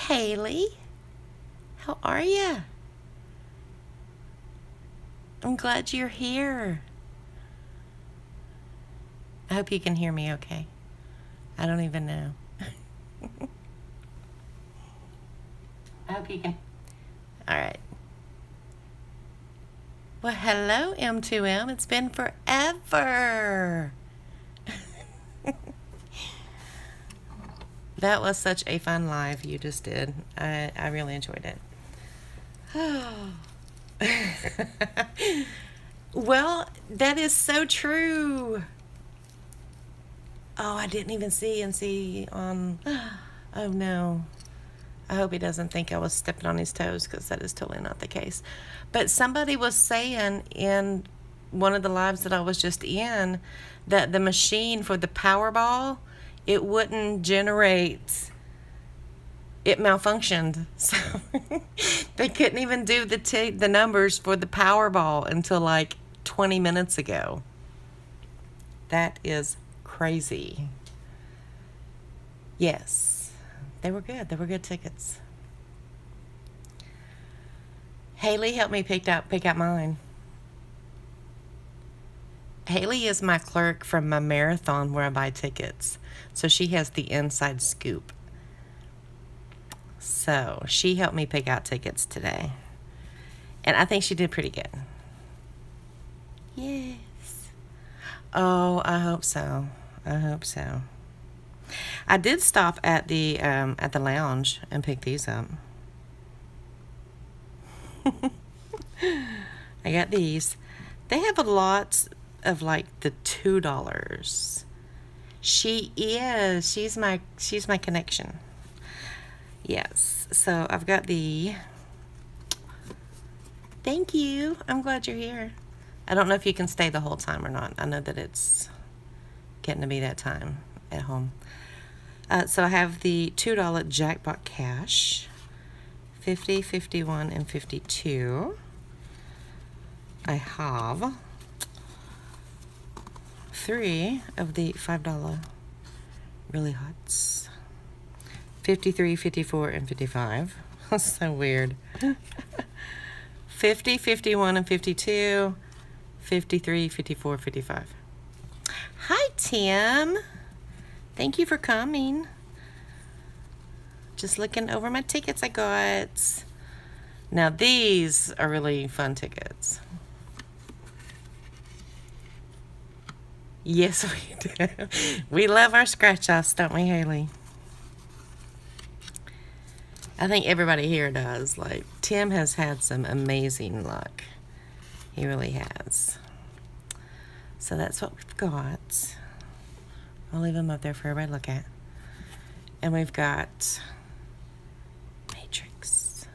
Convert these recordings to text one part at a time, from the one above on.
Haley. How are you? I'm glad you're here. I hope you can hear me okay. I don't even know. I hope you can. All right. Well, hello, M2M. It's been forever. That was such a fun live you just did. I really enjoyed it. Well, that is so true. Oh, I didn't even see on. Oh no. I hope he doesn't think I was stepping on his toes, because that is totally not the case. But somebody was saying in one of the lives that I was just in that the machine for the Powerball, it wouldn't generate. It malfunctioned. So they couldn't even do the numbers for the Powerball until like 20 minutes ago. That is crazy. Yes, they were good. They were good tickets. Haley helped me pick out mine. Haley is my clerk from my marathon where I buy tickets. So she has the inside scoop. So she helped me pick out tickets today. And I think she did pretty good. Yes. Oh, I hope so. I hope so. I did stop at the lounge and pick these up. I got these. They have a lot of like the $2. She's my connection. Yes. So I've got thank you. I'm glad you're here. I don't know if you can stay the whole time or not. I know that it's getting to be that time at home. So I have the $2 jackpot cash, 50, 51, and 52. I have 3 of the $5 really hots, 53, 54, and 55. That's so weird. 50, 51, and 52, 53, 54, 55. Hi, Tim. Thank you for coming. Just looking over my tickets I got. Now, these are really fun tickets. Yes, we do. We love our scratch-offs, don't we, Haley? I think everybody here does. Like, Tim has had some amazing luck. He really has. So that's what we've got. I'll leave them up there for everybody to look at. And we've got Matrix.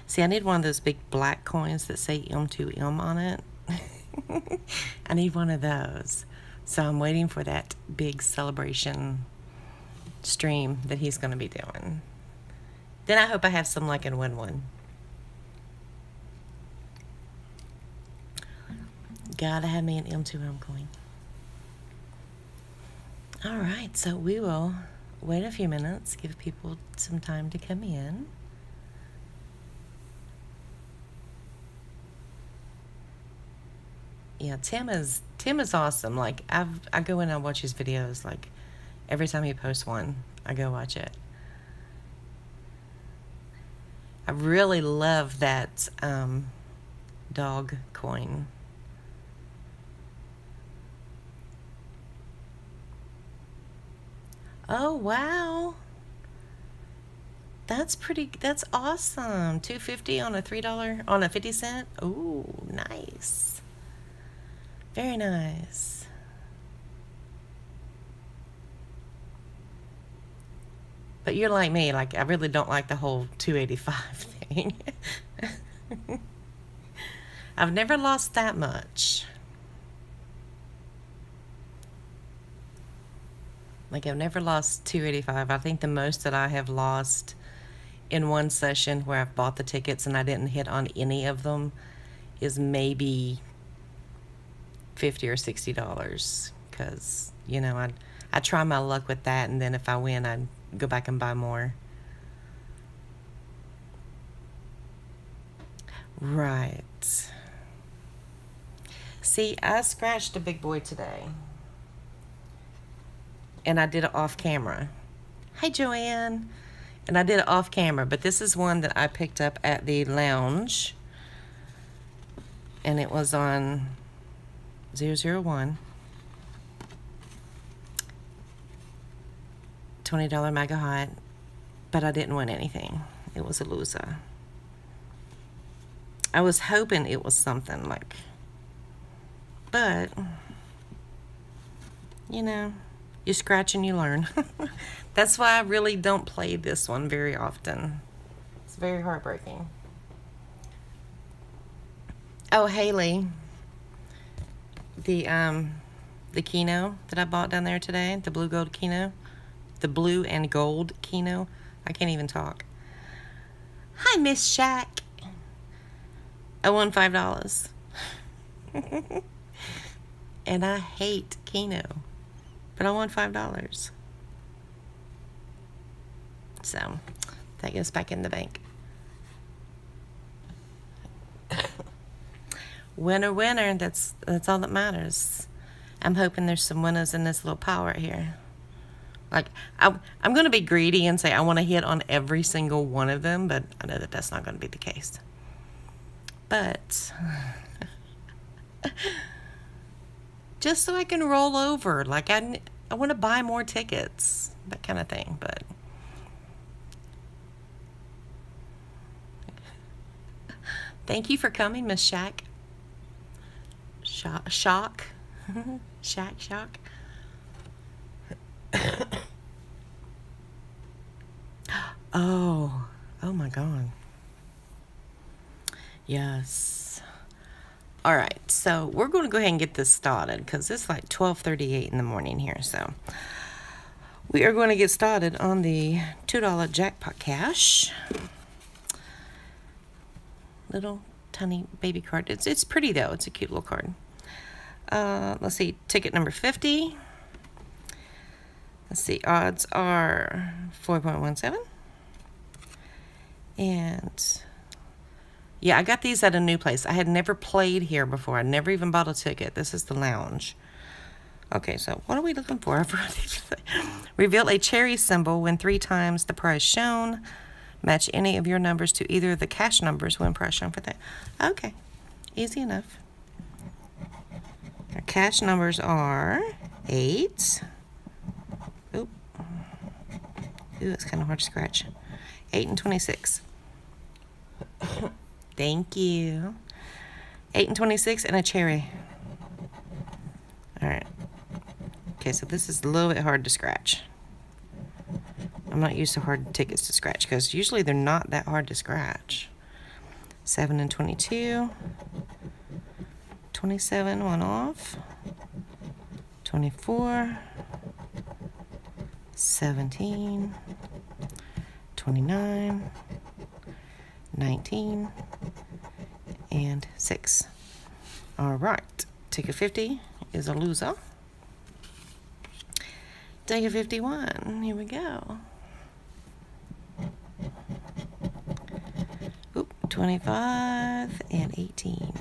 See, I need one of those big black coins that say M2M on it. I need one of those. So I'm waiting for that big celebration stream that he's going to be doing. Then I hope I have some luck and win one. Gotta have me an M2M coin. All right, so we will wait a few minutes, give people some time to come in. Yeah, Tim is awesome. Like I go in and I watch his videos. Like every time he posts one, I go watch it. I really love that dog coin. Oh, wow. That's awesome. $2.50 on a $3 on a 50-cent. Ooh, nice. Very nice. But you're like me, like I really don't like the whole $2.85 thing. I've never lost that much. Like I've never lost $2.85. I think the most that I have lost in one session where I've bought the tickets and I didn't hit on any of them is maybe $50 or $60, because I try my luck with that, and then if I win, I go back and buy more. Right. See, I scratched a big boy today. And I did it off camera. Hi, Joanne. And I did it off camera, but this is one that I picked up at the lounge. And it was on 001. $20 Mega Hot. But I didn't win anything. It was a loser. I was hoping it was something like... But, you know, you scratch and you learn. That's why I really don't play this one very often. It's very heartbreaking. Oh, Haley, the Keno that I bought down there today, the blue gold Keno, the blue and gold Keno. I can't even talk. Hi, Miss Shack. I won $5. And I hate Keno, but I won $5. So that goes back in the bank. Winner, winner. That's all that matters. I'm hoping there's some winners in this little pile right here. Like, I'm going to be greedy and say I want to hit on every single one of them, but I know that that's not going to be the case. But just so I can roll over, like I want to buy more tickets, that kind of thing. But thank you for coming, Miss Shack. Shock. Shack. Oh my God. Yes. All right, so we're going to go ahead and get this started because it's like 12:38 in the morning here. So we are going to get started on the $2 jackpot cash. Little tiny baby card. It's pretty though. It's a cute little card. Let's see, ticket number 50. Let's see, odds are 4.17. And yeah, I got these at a new place. I had never played here before. I never even bought a ticket. This is the lounge. Okay, so what are we looking for? Reveal a cherry symbol when 3 times the prize shown. Match any of your numbers to either of the cash numbers when prize shown for that. Okay, easy enough. Our cash numbers are 8. Ooh, it's kind of hard to scratch. 8 and 26. Thank you. 8 and 26 and a cherry. All right. Okay, so this is a little bit hard to scratch. I'm not used to hard tickets to scratch because usually they're not that hard to scratch. 7 and 22. 27, one off. 24. 17. 29. 19. And 6. All right. Ticket 50 is a loser. Ticket 51. Here we go. Oop, 25 and 18.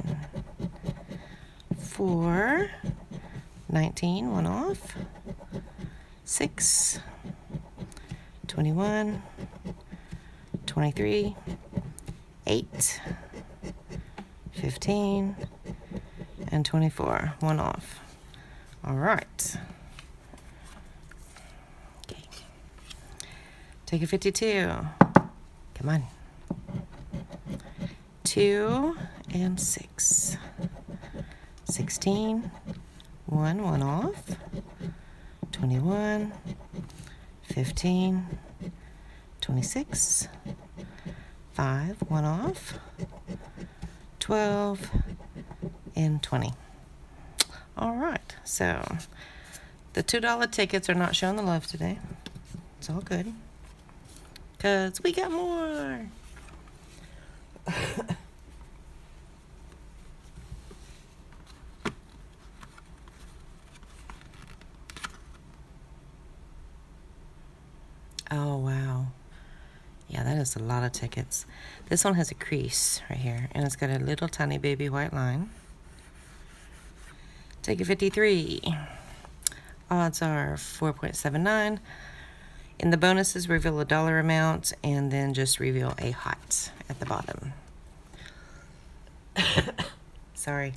4. 19. One off. 6. 21. 23. 8. 15 and 24, one off. All right. Okay. Take a 52. Come on. 2 and 6. 16. 1 off. 21. 15. 26. 5, 1 off. 12 and 20. All right, so the $2 tickets are not showing the love today. It's all good because we got more. Oh wow, yeah, that is a lot of tickets. This one has a crease right here, and it's got a little tiny baby white line. Ticket 53. Odds are 4.79. In the bonuses, reveal a dollar amount, and then just reveal a hot at the bottom. Sorry.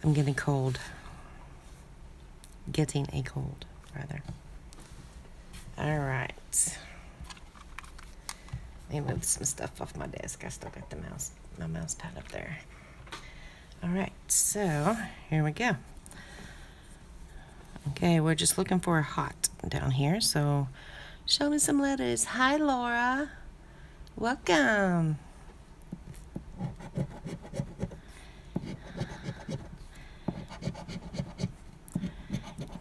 I'm getting cold. Getting a cold, rather. All right. Let me move some stuff off my desk. I still got my mouse pad up there. All right, so here we go. Okay, we're just looking for a hot down here. So show me some letters. Hi, Laura. Welcome.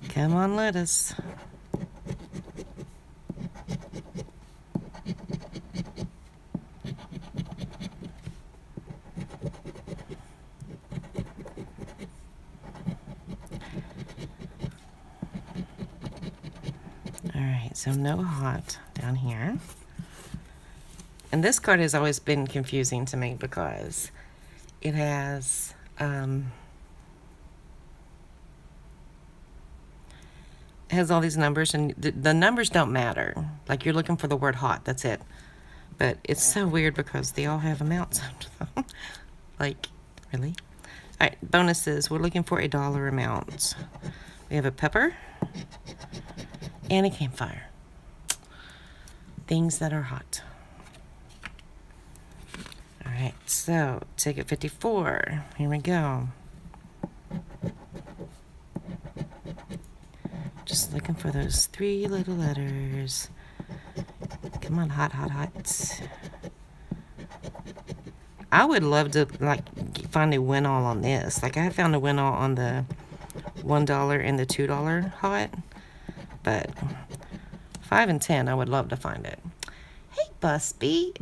Come on, lettuce. All right, so no hot down here. And this card has always been confusing to me because it has all these numbers, and the numbers don't matter. Like, you're looking for the word hot, that's it. But it's so weird because they all have amounts under them. Like, really? All right, bonuses. We're looking for a dollar amount. We have a pepper and a campfire. Things that are hot. All right, so ticket 54. Here we go. Just looking for those 3 little letters. Come on, hot, hot, hot. I would love to, like, find a win-all on this. Like, I found a win-all on the $1 and the $2 hot. But 5 and 10, I would love to find it. Hey, Busby.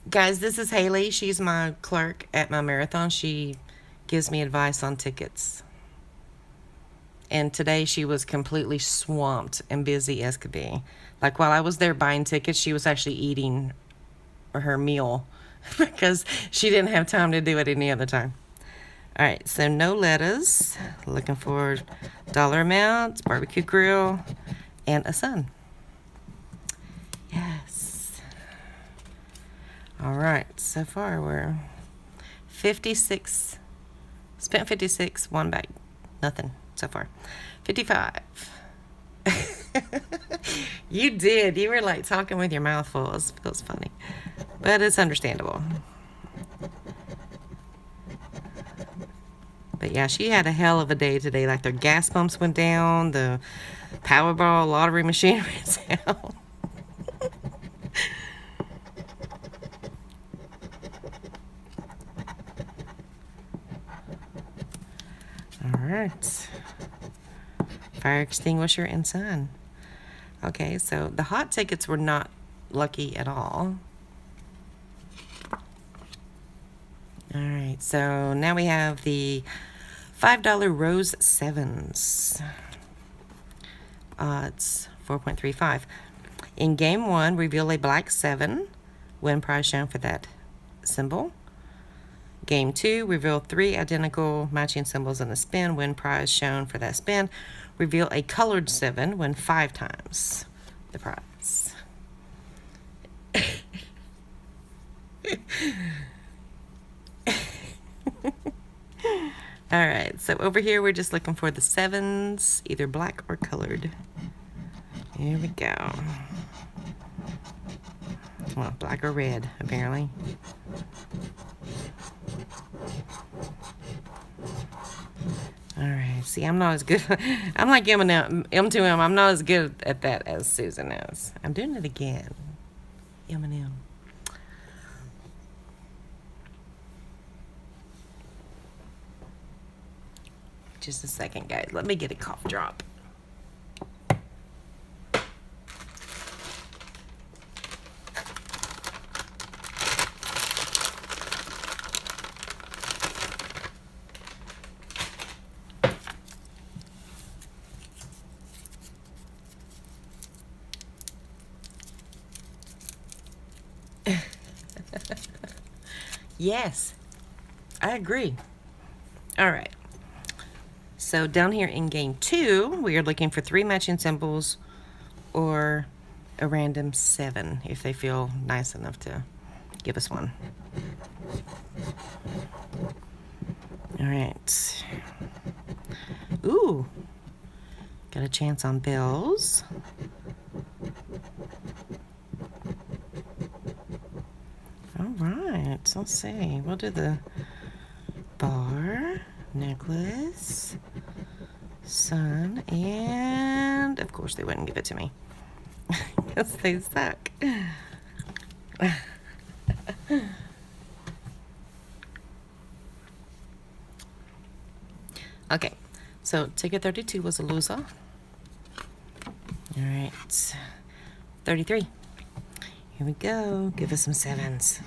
Guys, this is Haley. She's my clerk at my marathon. She gives me advice on tickets. And today she was completely swamped and busy as could be. Like, while I was there buying tickets, she was actually eating her meal because she didn't have time to do it any other time. All right, so no lettuce. Looking for dollar amounts, barbecue grill, and a sun. Yes. All right, so far we're 56. Spent 56, won back nothing so far. 55. You did. You were like talking with your mouth full. It was funny, but it's understandable. But yeah, she had a hell of a day today. Like, the gas pumps went down, the Powerball lottery machine went down. All right. Fire extinguisher and sun. Okay, so the hot tickets were not lucky at all. All right, so now we have the $5 Rose Sevens. Odds 4.35. In game 1, reveal a black 7. Win prize shown for that symbol. Game 2, reveal 3 identical matching symbols in a spin. Win prize shown for that spin. Reveal a colored 7. Win 5 times the prize. All right, so over here we're just looking for the 7s, either black or colored. Here we go. Well, black or red, apparently. All right, see, I'm not as good. I'm like M2M. I'm not as good at that as Susan is. I'm doing it again. M&M. Just a second, guys. Let me get a cough drop. Yes, I agree. All right. So down here in game 2, we are looking for 3 matching symbols or a random 7 if they feel nice enough to give us one. All right. Ooh, got a chance on bills. All right, let's see. We'll do the bar, necklace, sun, and of course they wouldn't give it to me because they suck. Okay, so ticket 32 was a loser. All right, 33. Here we go. Give us some 7s.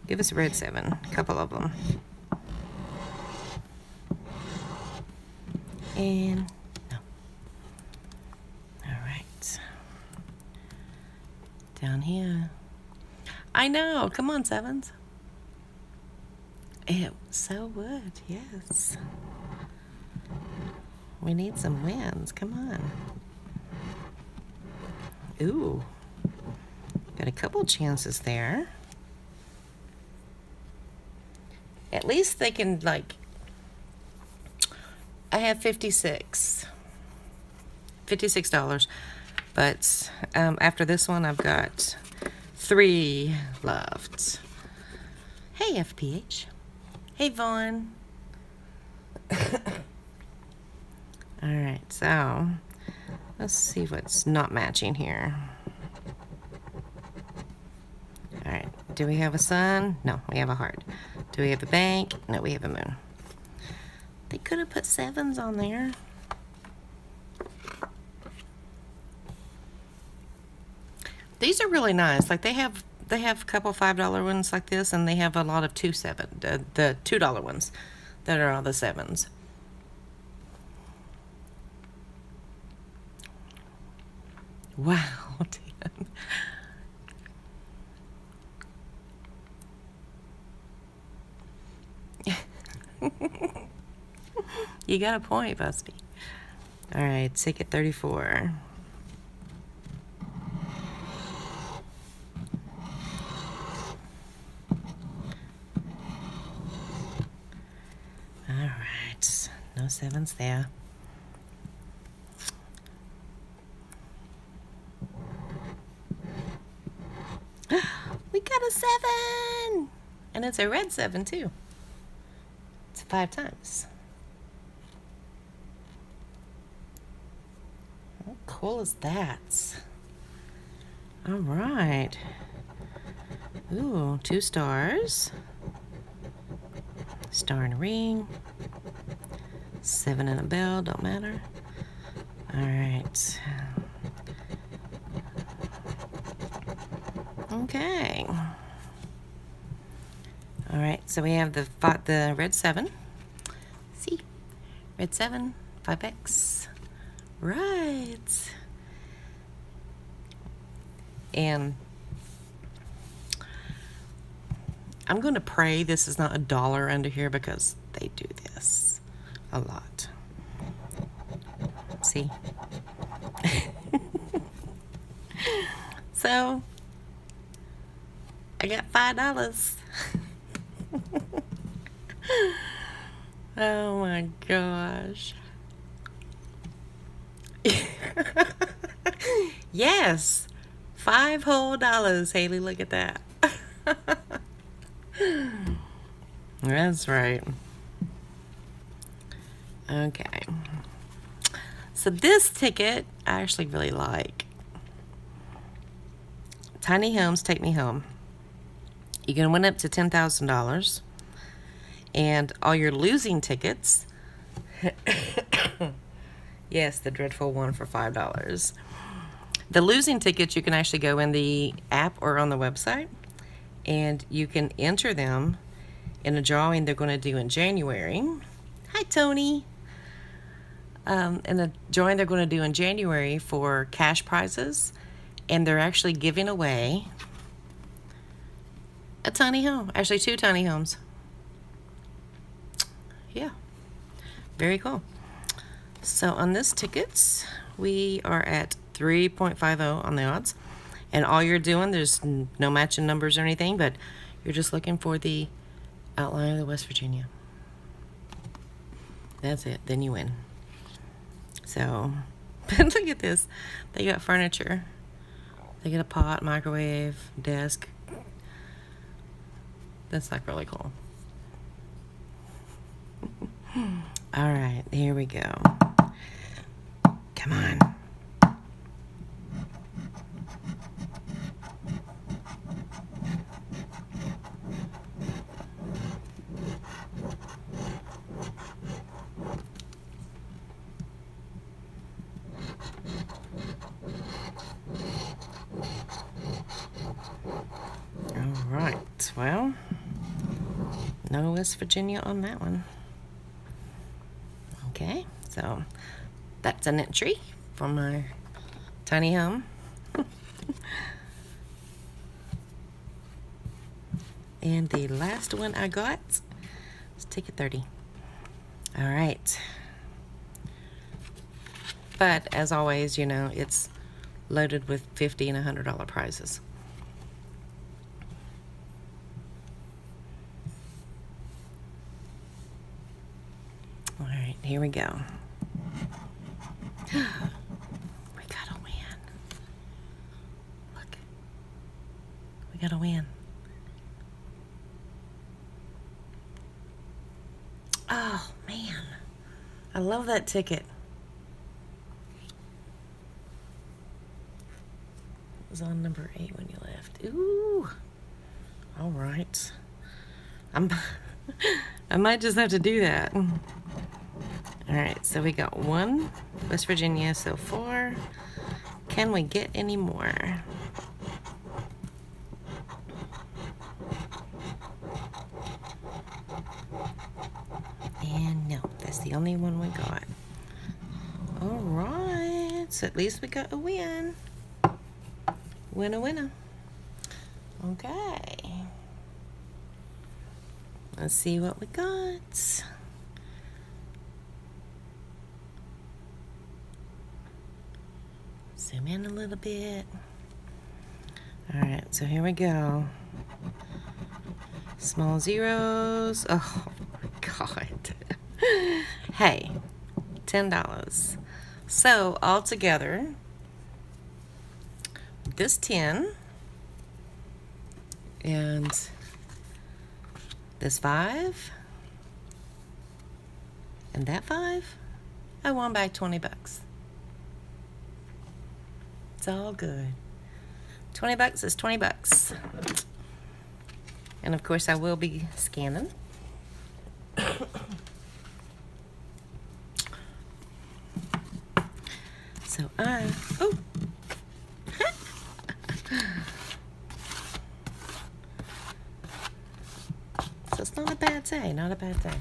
Give us a red 7, a couple of them. And no. All right. Down here. I know. Come on, 7s. It so would, yes. We need some wins. Come on. Ooh. Got a couple chances there. At least they can, like, I have $56. But after this one, I've got 3 left. Hey, FPH. Hey, Vaughn. All right, so let's see what's not matching here. All right, do we have a sun? No, we have a heart. Do we have a bank? No, we have a moon. They could have put 7s on there. These are really nice. Like they have a couple $5 ones like this, and they have a lot of the $2 ones that are all the 7s. Wow, 10. You got a point, Busby. All right, ticket 34. All right, no 7s there. We got a 7! And it's a red 7 too. It's 5 times. How cool is that? All right. Ooh, 2 stars. Star and a ring. 7 and a bell, don't matter. All right. Okay. All right, so we have the red 7. See? Red 7, 5x. Right. And I'm going to pray this is not $1 under here because they do this a lot. See? So, I got $5. Oh my gosh. Yes. $5 whole, Haley. Look at that. That's right. Okay. So this ticket I actually really like. Tiny Homes Take Me Home. You can win up to $10,000. And all your losing tickets. Yes, the dreadful one for $5. The losing tickets, you can actually go in the app or on the website, and you can enter them in a drawing they're going to do in January. Hi, Tony. In a drawing they're going to do in January for cash prizes, and they're actually giving away a tiny home. Actually, 2 tiny homes. Yeah, very cool. So on this tickets, we are at 3.50 on the odds. And all you're doing, there's no matching numbers or anything, but you're just looking for the outline of the West Virginia. That's it. Then you win. So, look at this. They got furniture. They got a pot, microwave, desk. That's like really cool. All right, here we go. Come on. All right, well, no West Virginia on that one. Okay, so that's an entry for my tiny home. And the last one I got is ticket 30. All right. But as always, you know, it's loaded with $50 and $100 prizes. All right, here we go. We got a win. Look. We got a win. Oh, man. I love that ticket. It was on number 8 when you left. Ooh. All right. I might just have to do that. All right, so we got 1 West Virginia so far. Can we get any more? And no, that's the only one we got. All right, so at least we got a win. Winner, winner. Okay. Let's see what we got. Zoom in a little bit. All right, so here we go. Small zeros. Oh, God. Hey, $10. So altogether, this 10 and this 5 and that 5, I won back 20 bucks. It's all good. 20 bucks is 20 bucks. And of course I will be scanning. So oh. So it's not a bad day, not a bad day.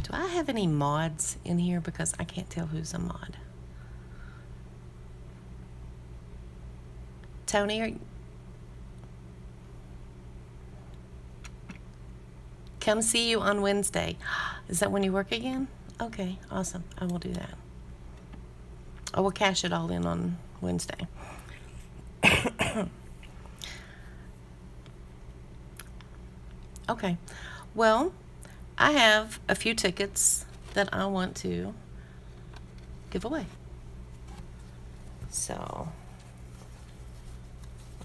Do I have any mods in here? Because I can't tell who's a mod. Tony, come see you on Wednesday. Is that when you work again? Okay, awesome. I will do that. I will cash it all in on Wednesday. Okay, well, I have a few tickets that I want to give away. So,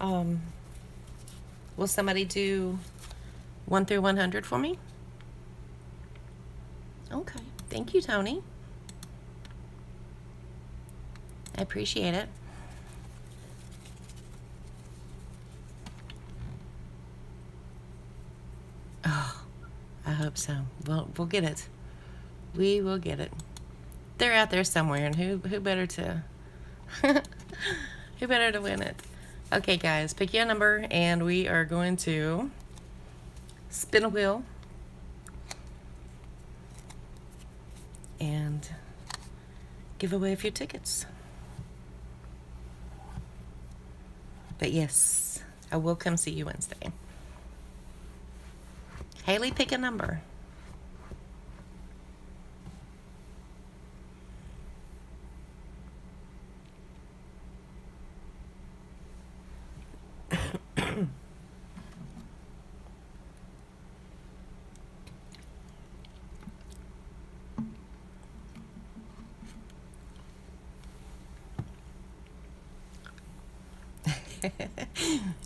will somebody do 1 through 100 for me? Okay, thank you, Tony. I appreciate it. Oh, I hope so. Well, we'll get it. We will get it. They're out there somewhere, and who better to who better to win it? Okay, guys, pick your number, and we are going to spin a wheel and give away a few tickets. But yes, I will come see you Wednesday. Haley, pick a number.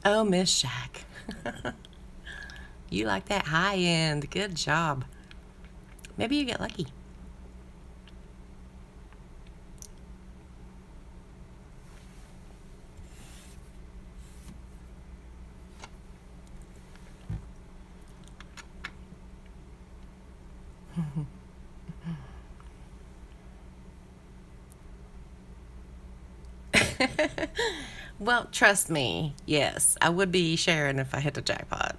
Oh, Miss Shack. You like that high end. Good job. Maybe you get lucky. Well, trust me. Yes, I would be sharing if I hit the jackpot.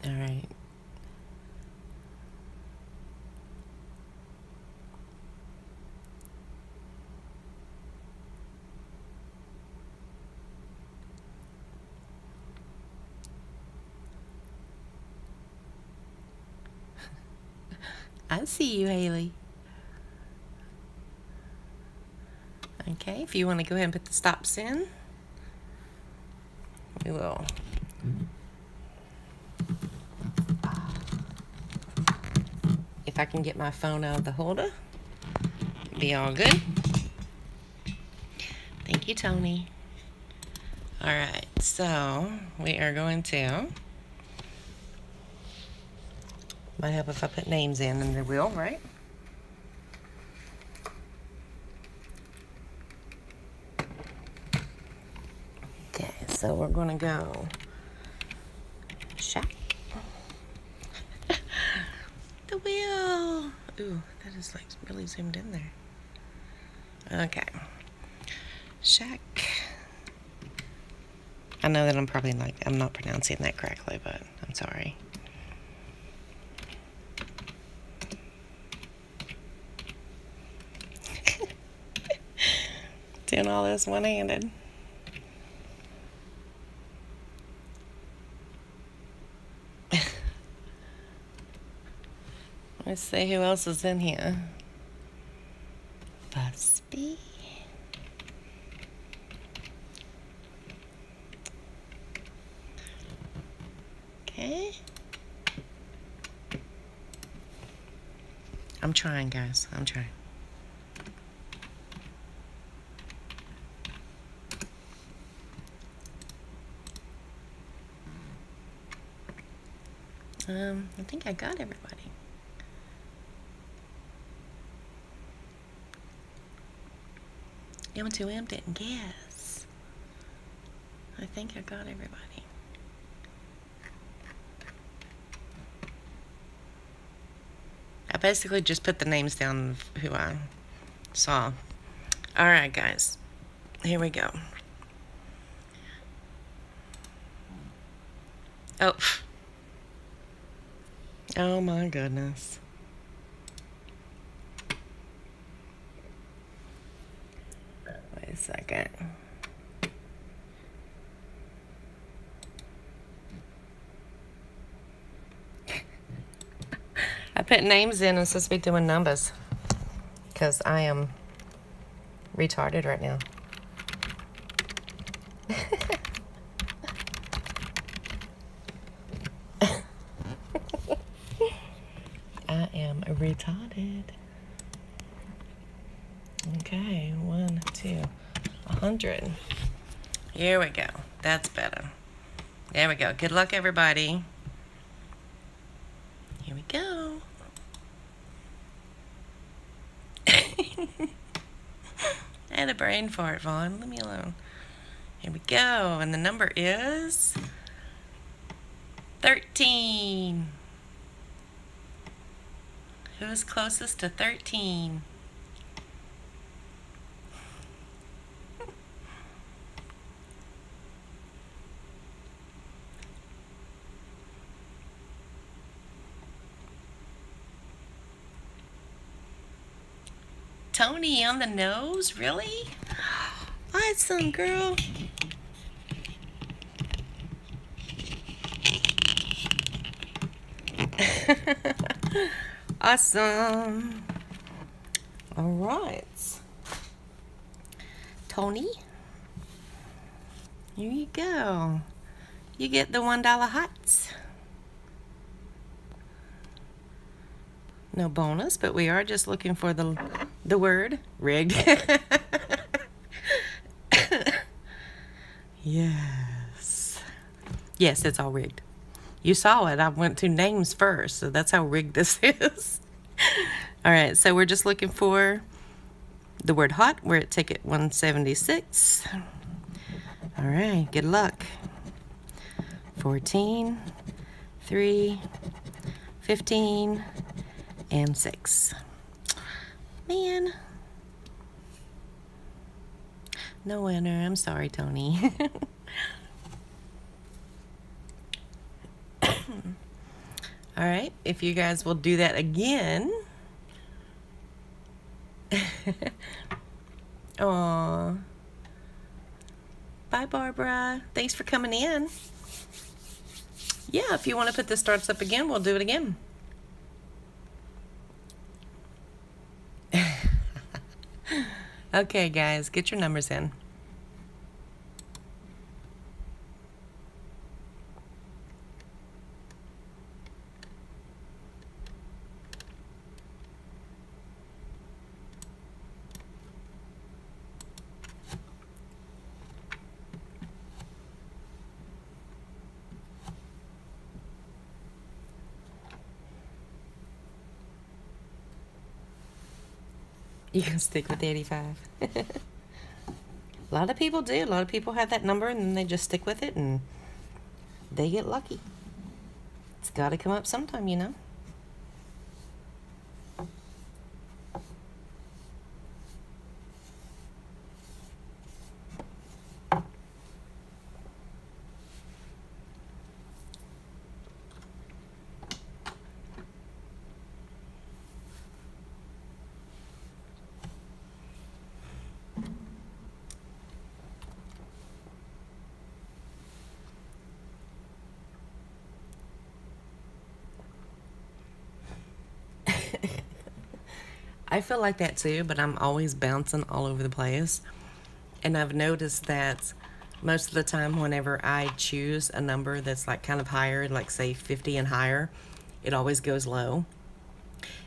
All right. I see you, Haley. Okay, if you want to go ahead and put the stops in, we will. If I can get my phone out of the holder, be all good. Thank you, Tony. All right, so we are going to. Might help if I put names in, and they will, right? Okay, so we're going to go Shack. The wheel. Ooh, that is like really zoomed in there. Okay. Shack. I know that I'm not pronouncing that correctly, but I'm sorry. Doing all this one-handed. Let's see who else is in here. Busby. Okay. I'm trying, guys. I'm trying. I think I got everybody. M2M didn't guess. I think I got everybody. I basically just put the names down of who I saw. All right, guys. Here we go. Oh. Oh my goodness. Wait a second. I put names in and supposed to be doing numbers because I am retarded right now. I am retarded. Okay, 1, 2, 100. Here we go. That's better. There we go. Good luck, everybody. Here we go. I had a brain fart, Vaughn. Leave me alone. Here we go. And the number is 13. Who's closest to 13? Tony on the nose? Really? Awesome, girl. Awesome. All right. Tony, here you go. You get the $1 hots. No bonus, but we are just looking for the word rigged. Yes. Yes, it's all rigged. You saw it. I went to names first, so that's how rigged this is. All right, so we're just looking for the word hot. We're at ticket 176. All right, good luck. 14, 3, 15, and 6. Man. No winner. I'm sorry, Tony. All right, if you guys will do that again. Aw. Bye, Barbara. Thanks for coming in. Yeah, if you want to put the starts up again, we'll do it again. Okay, guys, get your numbers in. You can stick with 85. A lot of people do. A lot of people have that number and then they just stick with it and they get lucky. It's got to come up sometime, you know. I feel like that too, but I'm always bouncing all over the place. And I've noticed that most of the time whenever I choose a number that's like kind of higher, like say 50 and higher, it always goes low.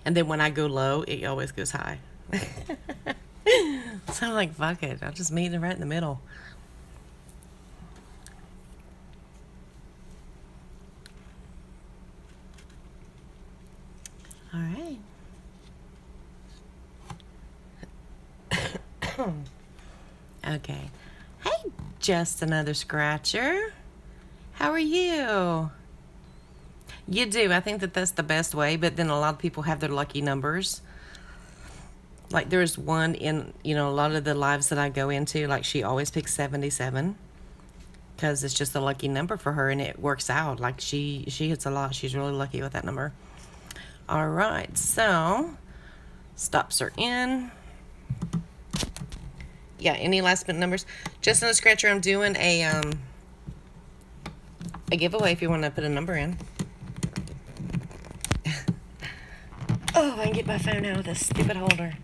And then when I go low, it always goes high. So I'm like, fuck it. I'll just meet it right in the middle. All right. Okay. Hey, just another scratcher. How are you? You do. I think that that's the best way, but then a lot of people have their lucky numbers. Like there's one in, a lot of the lives that I go into, like she always picks 77 because it's just a lucky number for her and it works out. Like she hits a lot. She's really lucky with that number. All right. So stops are in. Yeah, any last minute numbers? Just in the scratcher, I'm doing a giveaway if you want to put a number in. Oh, I can get my phone out of this stupid holder.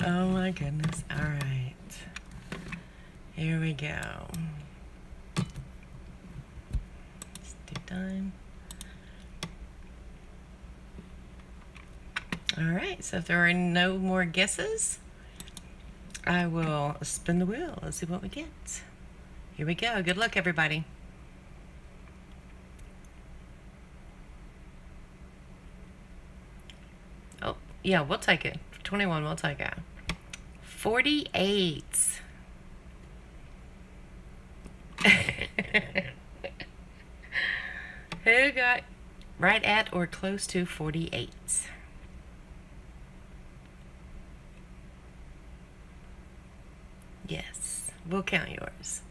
Oh my goodness. All right. Here we go. Stick time. All right, so if there are no more guesses, I will spin the wheel. Let's see what we get. Here we go. Good luck, everybody. Oh, yeah, we'll take it. 21, we'll take it. 48. Who got right at or close to 48? Yes, we'll count yours.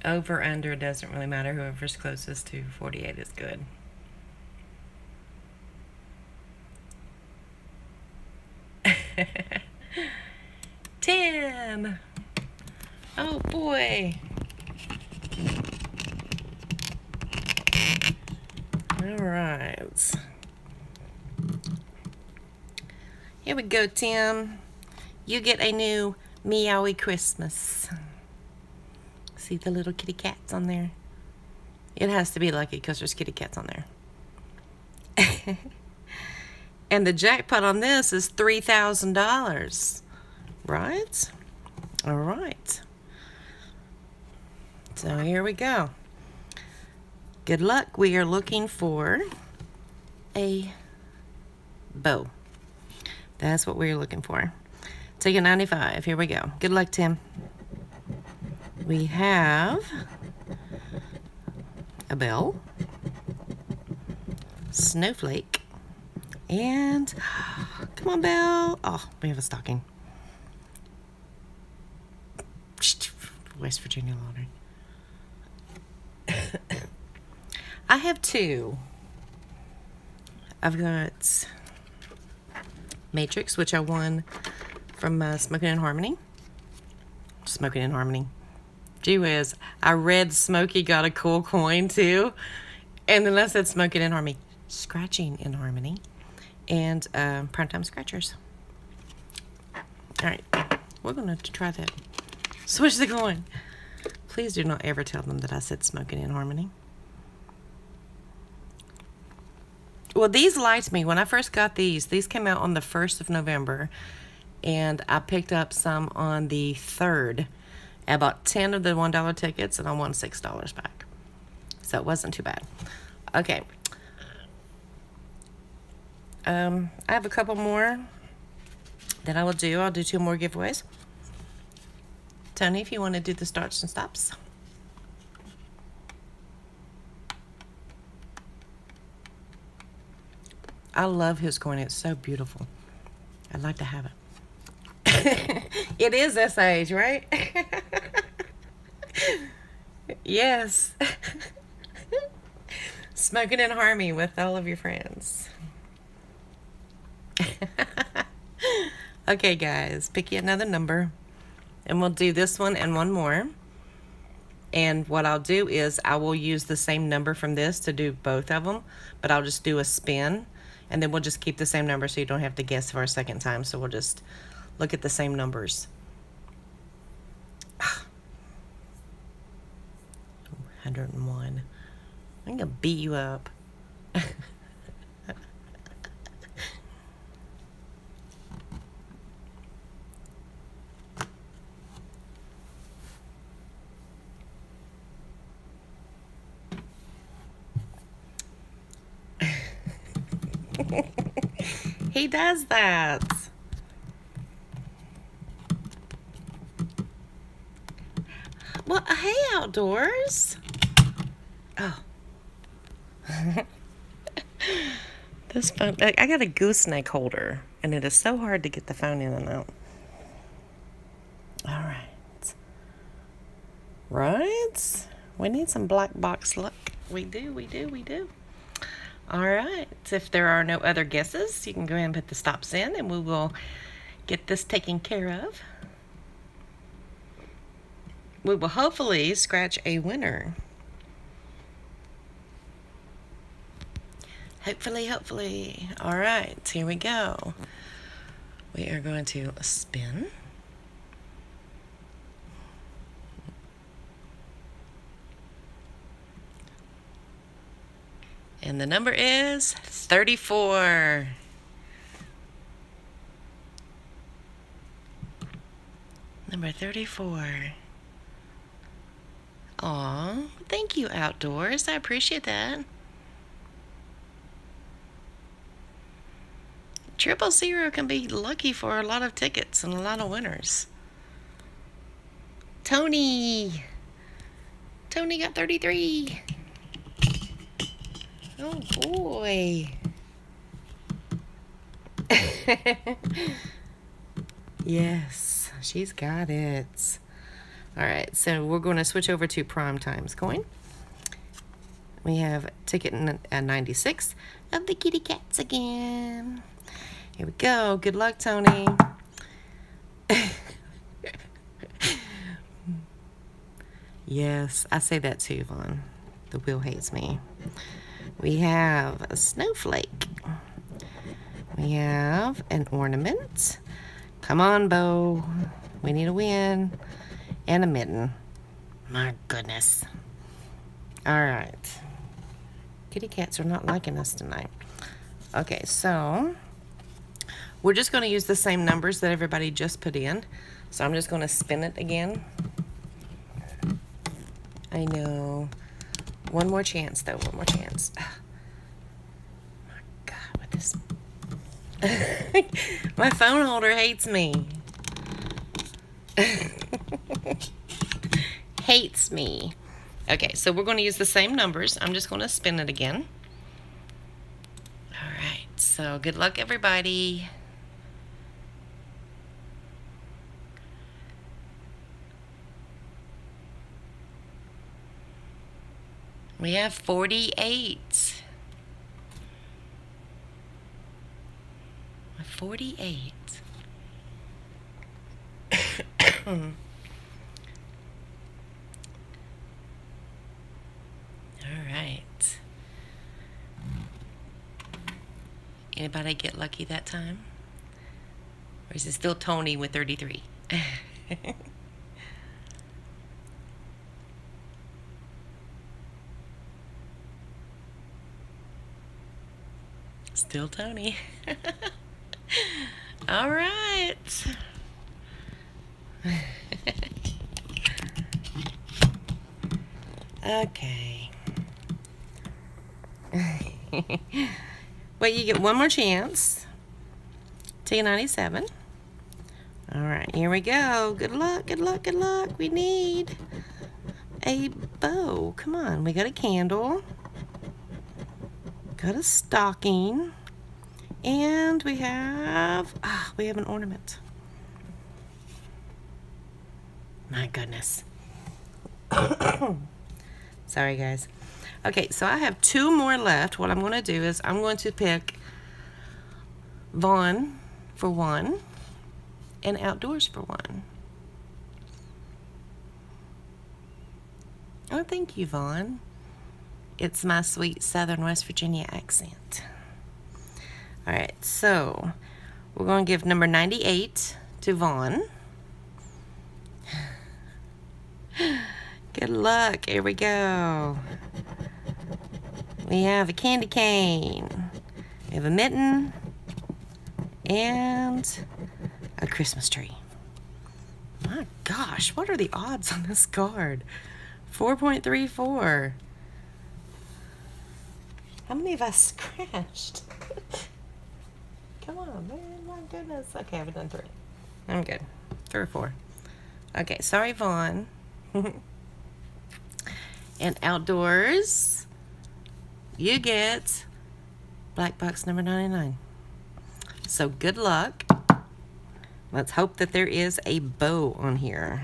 Over, under, doesn't really matter. Whoever's closest to 48 is good. Tim! Oh boy! Alright. Here we go, Tim. You get a new Meowie Christmas. See the little kitty cats on there? It has to be lucky because there's kitty cats on there. And the jackpot on this is $3,000. Right? All right. So here we go. Good luck. We are looking for a bow. That's what we're looking for. Take a 95. Here we go. Good luck, Tim. We have a bell, snowflake, and come on, bell. Oh, we have a stocking. West Virginia lottery. I have two. I've got Matrix, which I won from Smoking in Harmony. Smoking in Harmony. Gee whiz, I read Smokey got a cool coin too. And then I said Smoking in Harmony. Scratching in Harmony. And Primetime Scratchers. Alright, we're going to try that. Switch the coin. Please do not ever tell them that I said Smoking in Harmony. Well, these liked me. When I first got these came out on the 1st of November. And I picked up some on the 3rd. I bought 10 of the $1 tickets and I won $6 back. So it wasn't too bad. Okay. I have a couple more that I will do. I'll do 2 more giveaways. Tony, if you want to do the starts and stops. I love his coin. It's so beautiful. I'd like to have it. It is this age, right? Yes. Smoking in Harmony with all of your friends. Okay, guys, pick you another number. And we'll do this one and one more. And what I'll do is I will use the same number from this to do both of them. But I'll just do a spin. And then we'll just keep the same number so you don't have to guess for a second time. So we'll just look at the same numbers. 101. I'm gonna beat you up. He does that. Well, hey, Outdoors. Oh. This phone, I got a gooseneck holder, and it is so hard to get the phone in and out. All right. Right? We need some black box luck. We do. All right. If there are no other guesses, you can go ahead and put the stops in, and we will get this taken care of. We will hopefully scratch a winner. Hopefully. All right, here we go. We are going to spin. And the number is 34. Number 34. Aw, thank you, Outdoors. I appreciate that. 000 can be lucky for a lot of tickets and a lot of winners. Tony got 33. Oh boy. Yes, she's got it. All right, so we're going to switch over to Prime Times coin. We have ticket 96 of the kitty cats again. Here we go. Good luck, Tony. Yes, I say that too, Vaughn. The wheel hates me. We have a snowflake. We have an ornament. Come on, Bo. We need a win. And a mitten. My goodness. All right. Kitty cats are not liking us tonight. Okay, so we're just going to use the same numbers that everybody just put in. So I'm just going to spin it again. I know. One more chance, though. One more chance. Oh, my God, with this. My phone holder hates me. Hates me. Okay, so we're going to use the same numbers. I'm just going to spin it again. All right, so good luck, everybody. We have 48. 48. All right. Anybody get lucky that time? Or is it still Tony with 33? Still Tony. All right. Okay. Well, you get one more chance. T97. All right, here we go. Good luck, good luck, good luck. We need a bow. Come on, we got a candle. Got a stocking. And we have an ornament. My goodness. Sorry, guys. Okay, so I have two more left. What I'm going to do is I'm going to pick Vaughn for one and Outdoors for one. Oh, thank you, Vaughn. It's my sweet Southern West Virginia accent. All right, so we're going to give number 98 to Vaughn. Good luck. Here we go. We have a candy cane. We have a mitten. And a Christmas tree. My gosh, what are the odds on this card? 4.34. How many have I scratched? Come on, man. My goodness. Okay, I've done 3. I'm good. 3 or 4. Okay, sorry, Vaughn. And Outdoors, you get black box number 99. So good luck. Let's hope that there is a bow on here.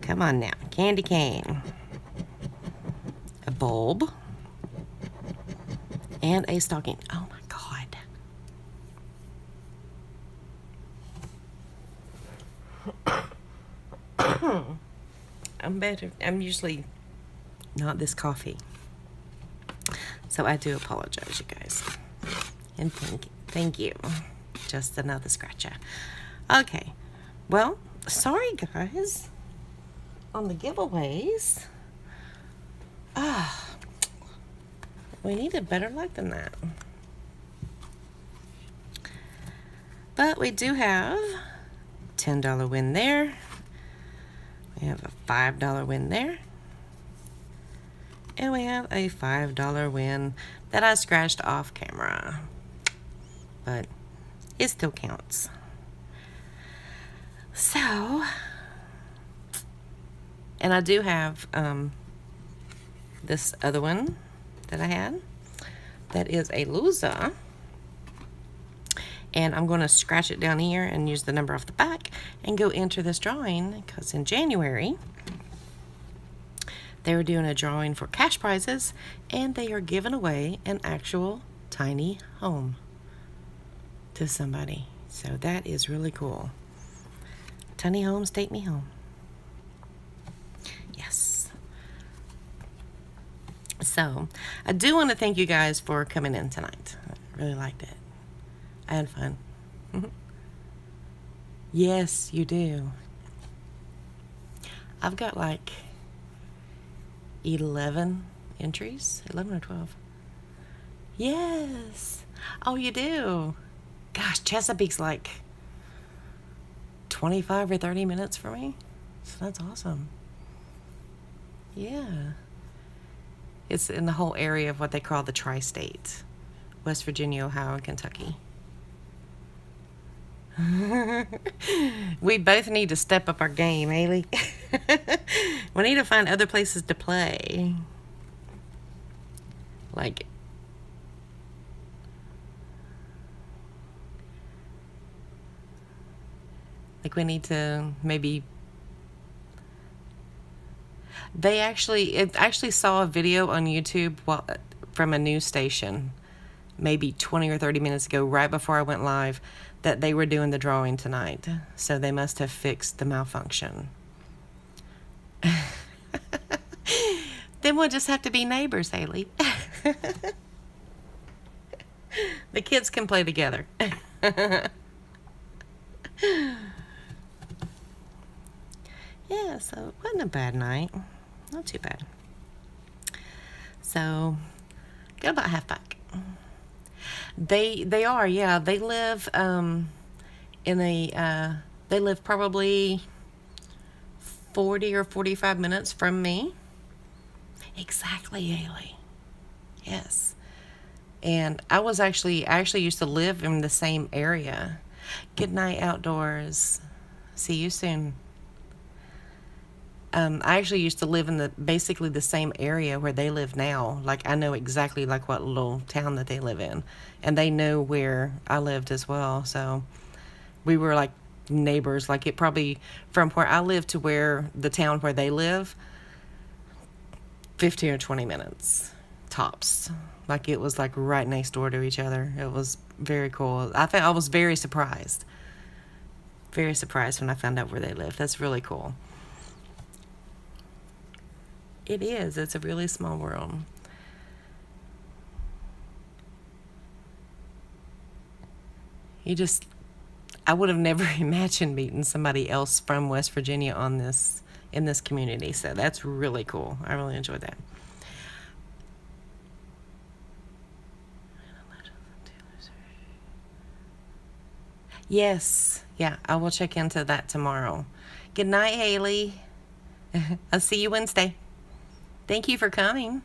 Come on now. Candy cane. A bulb. And a stocking. Oh my God. I'm better. I'm usually not this coffee. So I do apologize, you guys. And thank you. Just another scratcher. Okay. Well, sorry, guys. On the giveaways. We needed better luck than that. But we do have $10 win there. We have a $5 win there. And we have a $5 win that I scratched off camera. But it still counts. So, and I do have this other one that I had. That is a loser. And I'm going to scratch it down here and use the number off the back and go enter this drawing, because in January they were doing a drawing for cash prizes, and they are giving away an actual tiny home to somebody. So that is really cool. Tiny homes take me home. Yes. So I do want to thank you guys for coming in tonight. I really liked it. I had fun. Yes, you do. I've got like 11 entries, 11 or 12. Yes. Oh, you do? Gosh, Chesapeake's like 25 or 30 minutes for me. So that's awesome. Yeah. It's in the whole area of what they call the tri-state. West Virginia, Ohio, and Kentucky. We both need to step up our game, Haley. We need to find other places to play. Like we need to maybe... It actually saw a video on YouTube from a news station maybe 20 or 30 minutes ago, right before I went live, that they were doing the drawing tonight. So they must have fixed the malfunction. Then we'll just have to be neighbors, Haley. The kids can play together. Yeah, so it wasn't a bad night. Not too bad. So, got about half back. They are, yeah. They live they live probably 40 or 45 minutes from me. Exactly, Haley. Yes. And I actually used to live in the same area. Good night, outdoors. See you soon. I actually used to live in basically the same area where they live now. Like, I know exactly like what little town that they live in, and they know where I lived as well. So we were like neighbors. Like, it probably, from where I live to where the town where they live, 15 or 20 minutes tops. Like, it was like right next door to each other. It was very cool. I was very surprised when I found out where they lived. That's really cool. It is. It's a really small world. I would have never imagined meeting somebody else from West Virginia in this community. So that's really cool. I really enjoyed that. Yes. Yeah, I will check into that tomorrow. Good night, Haley. I'll see you Wednesday. Thank you for coming.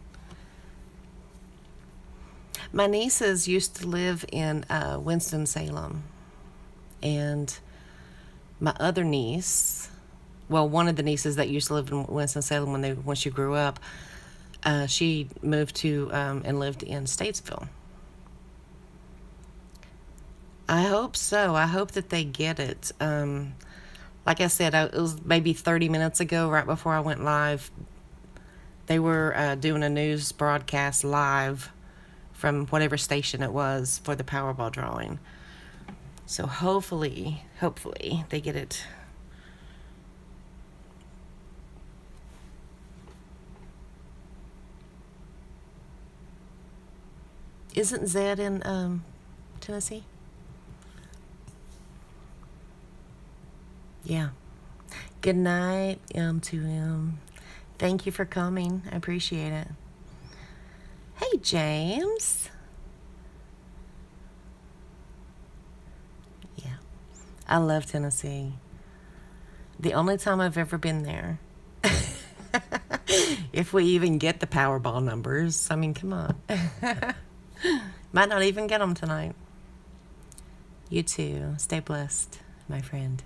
My nieces used to live in Winston-Salem. And my other niece, well, one of the nieces that used to live in Winston-Salem when she grew up, she moved to and lived in Statesville. I hope so. I hope that they get it. Like I said, it was maybe 30 minutes ago, right before I went live. They were doing a news broadcast live from whatever station it was for the Powerball drawing. So hopefully they get it. Isn't Zed in Tennessee? Yeah. Good night, to him. Thank you for coming. I appreciate it. Hey, James. Yeah. I love Tennessee. The only time I've ever been there. If we even get the Powerball numbers. I mean, come on. Might not even get them tonight. You too. Stay blessed, my friend.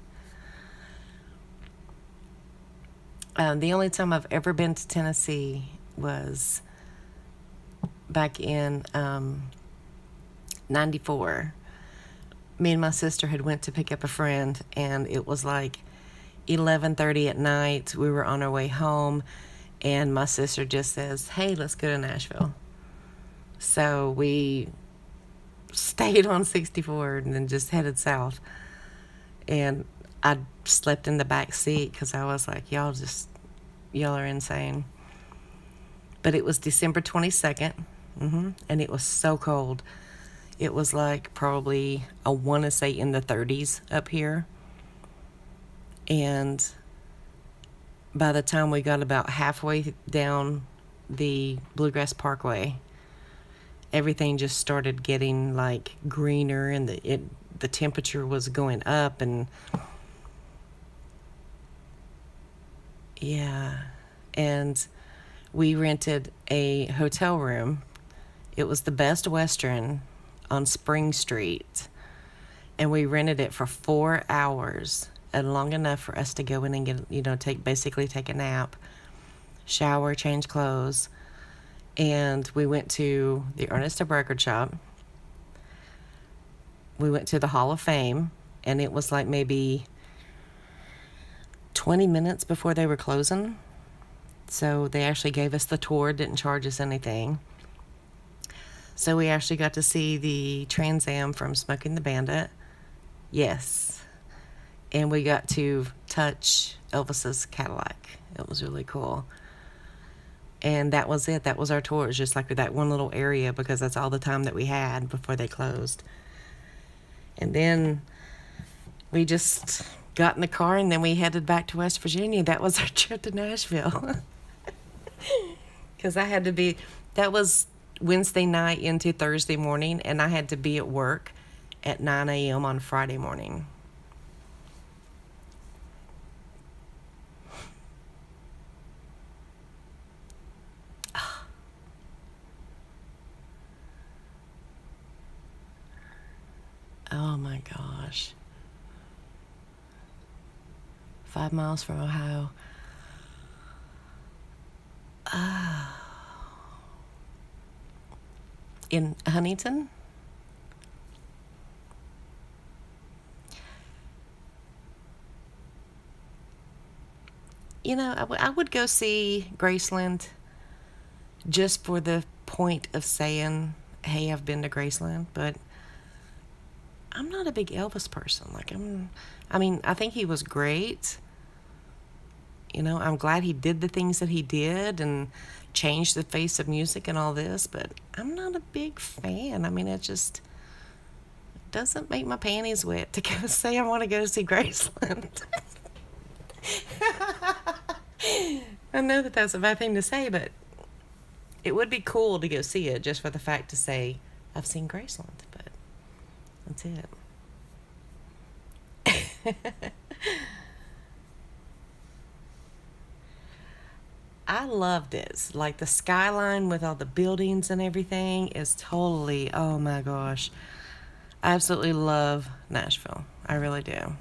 The only time I've ever been to Tennessee was back in 94. me and my sister had went to pick up a friend, and it was like 11:30 at night. We were on our way home, and my sister just says, "Hey, let's go to Nashville." So we stayed on 64 and then just headed south. And I slept in the back seat because I was like, y'all are insane. But it was December 22nd, and it was so cold. It was like probably, I want to say, in the 30s up here. And by the time we got about halfway down the Bluegrass Parkway, everything just started getting like greener, and the temperature was going up, and yeah. And we rented a hotel room. It was the Best Western on Spring Street, and we rented it for 4 hours, and long enough for us to go in and get, take a nap, shower, change clothes. And we went to the Ernest Record Shop. We went to the Hall of Fame, and it was like maybe 20 minutes before they were closing. So they actually gave us the tour, didn't charge us anything. So we actually got to see the Trans Am from Smoking the Bandit. Yes. And we got to touch Elvis's Cadillac. It was really cool. And that was it. That was our tour. It was just like that one little area, because that's all the time that we had before they closed. And then we just got in the car, and then we headed back to West Virginia. That was our trip to Nashville. Because that was Wednesday night into Thursday morning, and I had to be at work at 9 a.m. on Friday morning. Oh my gosh. 5 miles from Ohio. In Huntington? I would go see Graceland just for the point of saying, hey, I've been to Graceland, but I'm not a big Elvis person. I think he was great. I'm glad he did the things that he did and changed the face of music and all this, but I'm not a big fan. It just doesn't make my panties wet to go say I want to go see Graceland. I know that that's a bad thing to say, but it would be cool to go see it just for the fact to say I've seen Graceland, but that's it. I loved it. Like the skyline with all the buildings and everything is totally, oh my gosh. I absolutely love Nashville. I really do.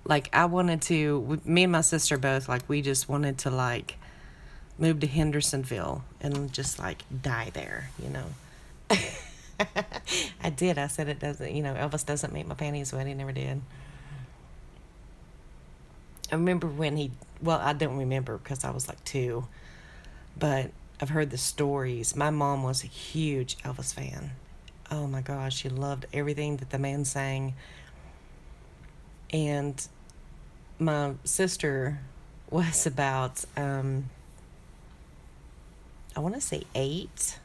Like me and my sister both, like we just wanted to like move to Hendersonville and just like die there. I did. I said it doesn't, Elvis doesn't make my panties wet. He never did. I remember I don't remember because I was like 2, but I've heard the stories. My mom was a huge Elvis fan. Oh my gosh, she loved everything that the man sang. And my sister was about, I want to say 8.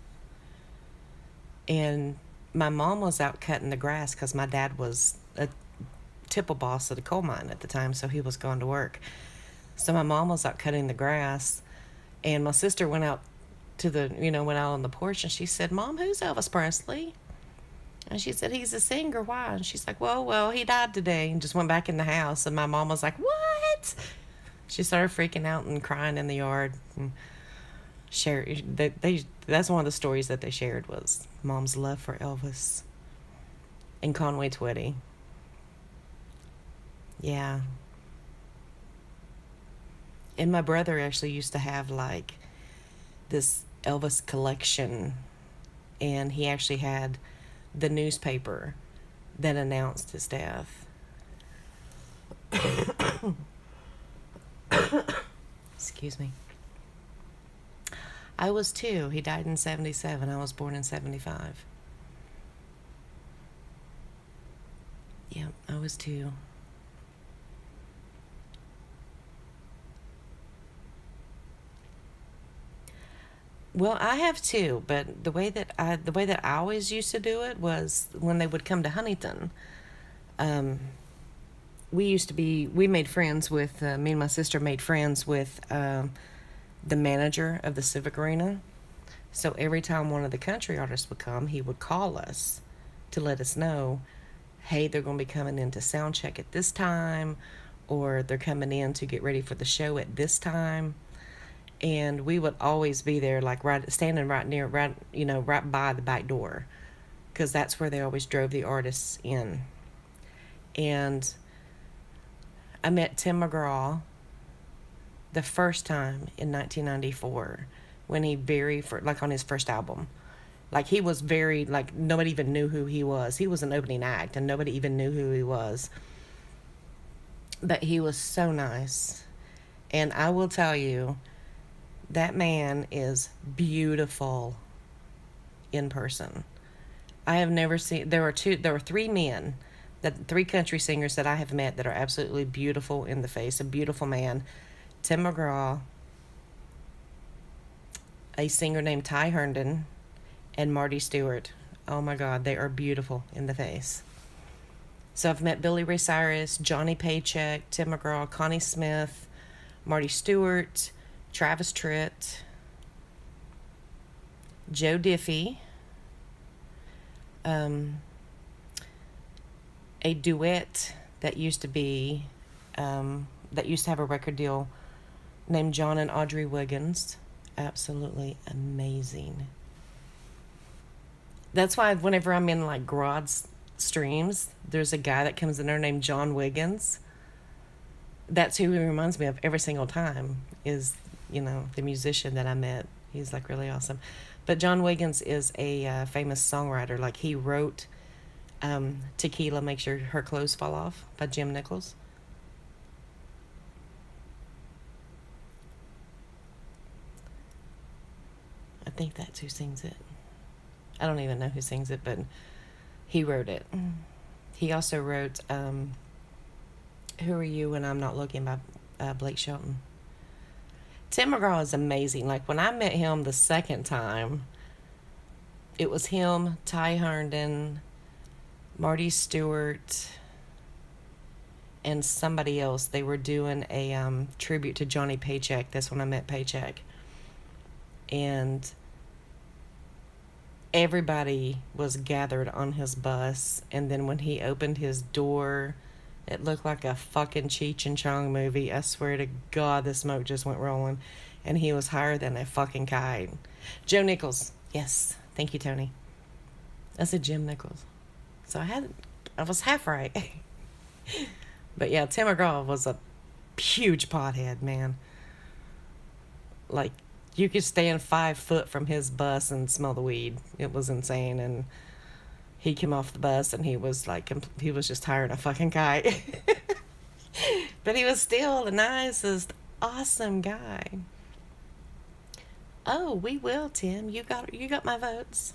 And my mom was out cutting the grass because my dad was a tipple boss at a coal mine at the time, so he was going to work. So my mom was out cutting the grass, and my sister went out went out on the porch, and she said, "Mom, who's Elvis Presley?" And she said, "He's a singer. Why?" And she's like, well, he died today," and just went back in the house. And my mom was like, "What?" She started freaking out and crying in the yard. And that's one of the stories that they shared was Mom's love for Elvis and Conway Twitty. Yeah. And my brother actually used to have like this Elvis collection, and he actually had the newspaper that announced his death. Excuse me. I was 2. He died in 77. I was born in 75. Yeah, I was 2. Well, I have 2, but the way that I always used to do it was when they would come to Huntington. Um, we made friends with me and my sister made friends with the manager of the Civic Arena. So every time one of the country artists would come, he would call us to let us know, hey, they're going to be coming in to sound check at this time, or they're coming in to get ready for the show at this time. And we would always be there, like standing right near, right by the back door, because that's where they always drove the artists in. And I met Tim McGraw the first time in 1994 when like on his first album. Like he was very, like nobody even knew who he was. He was an opening act and nobody even knew who he was. But he was so nice. And I will tell you, that man is beautiful in person. I have never seen, there were 3 men, 3 country singers that I have met that are absolutely beautiful in the face. A beautiful man. Tim McGraw, a singer named Ty Herndon, and Marty Stewart. Oh my God, they are beautiful in the face. So I've met Billy Ray Cyrus, Johnny Paycheck, Tim McGraw, Connie Smith, Marty Stewart, Travis Tritt, Joe Diffie, a duet that used to have a record deal named John and Audrey Wiggins. Absolutely amazing. That's why whenever I'm in like Grod's streams, there's a guy that comes in there named John Wiggins. That's who he reminds me of every single time, is, the musician that I met. He's like really awesome. But John Wiggins is a famous songwriter. Like he wrote Tequila Makes Her Clothes Fall Off by Jim Nichols. I think that's who sings it. I don't even know who sings it, but he wrote it. He also wrote Who Are You When I'm Not Looking by Blake Shelton. Tim McGraw is amazing. Like when I met him the second time, it was him, Ty Herndon, Marty Stewart, and somebody else. They were doing a tribute to Johnny Paycheck. That's when I met Paycheck. And everybody was gathered on his bus, and then when he opened his door, it looked like a fucking Cheech and Chong movie. I swear to God, the smoke just went rolling, and he was higher than a fucking kite. Joe Nichols. Yes. Thank you, Tony. I said Jim Nichols. So I was half right. But yeah, Tim McGraw was a huge pothead, man. Like, you could stand 5 foot from his bus and smell the weed. It was insane. And he came off the bus and he was just higher than a fucking kite. But he was still the nicest, awesome guy. Oh, we will, Tim. You got my votes.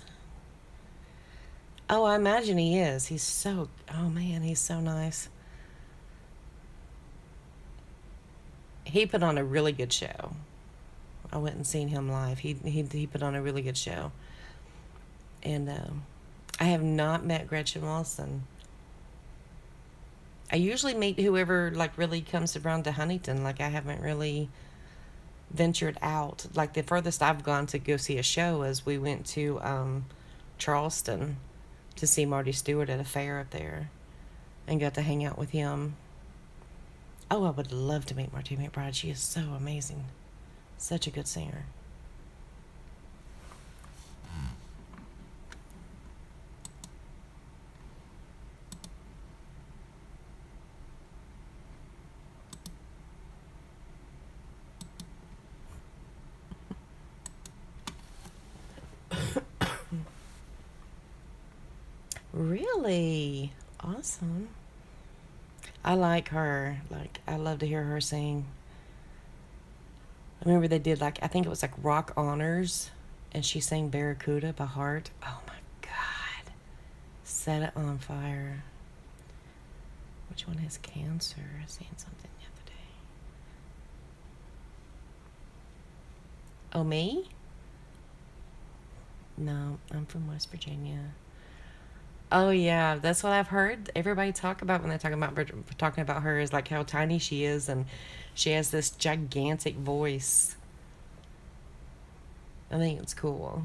Oh, I imagine he is. He's so nice. He put on a really good show. I went and seen him live. He put on a really good show. And I have not met Gretchen Wilson. I usually meet whoever like really comes around to Huntington. Like I haven't really ventured out. Like the furthest I've gone to go see a show is we went to Charleston to see Marty Stewart at a fair up there and got to hang out with him. Oh, I would love to meet Martina McBride. She is so amazing. Such a good singer. Really? Awesome. I like her. Like, I love to hear her sing. I remember they did, like, I think it was like Rock Honors, and she sang Barracuda by heart. Oh my God. Set it on fire. Which one has cancer? I seen something the other day. Oh, me? No, I'm from West Virginia. Oh yeah, that's what I've heard everybody talk about when they're talking about her, is like how tiny she is, and she has this gigantic voice. I think it's cool.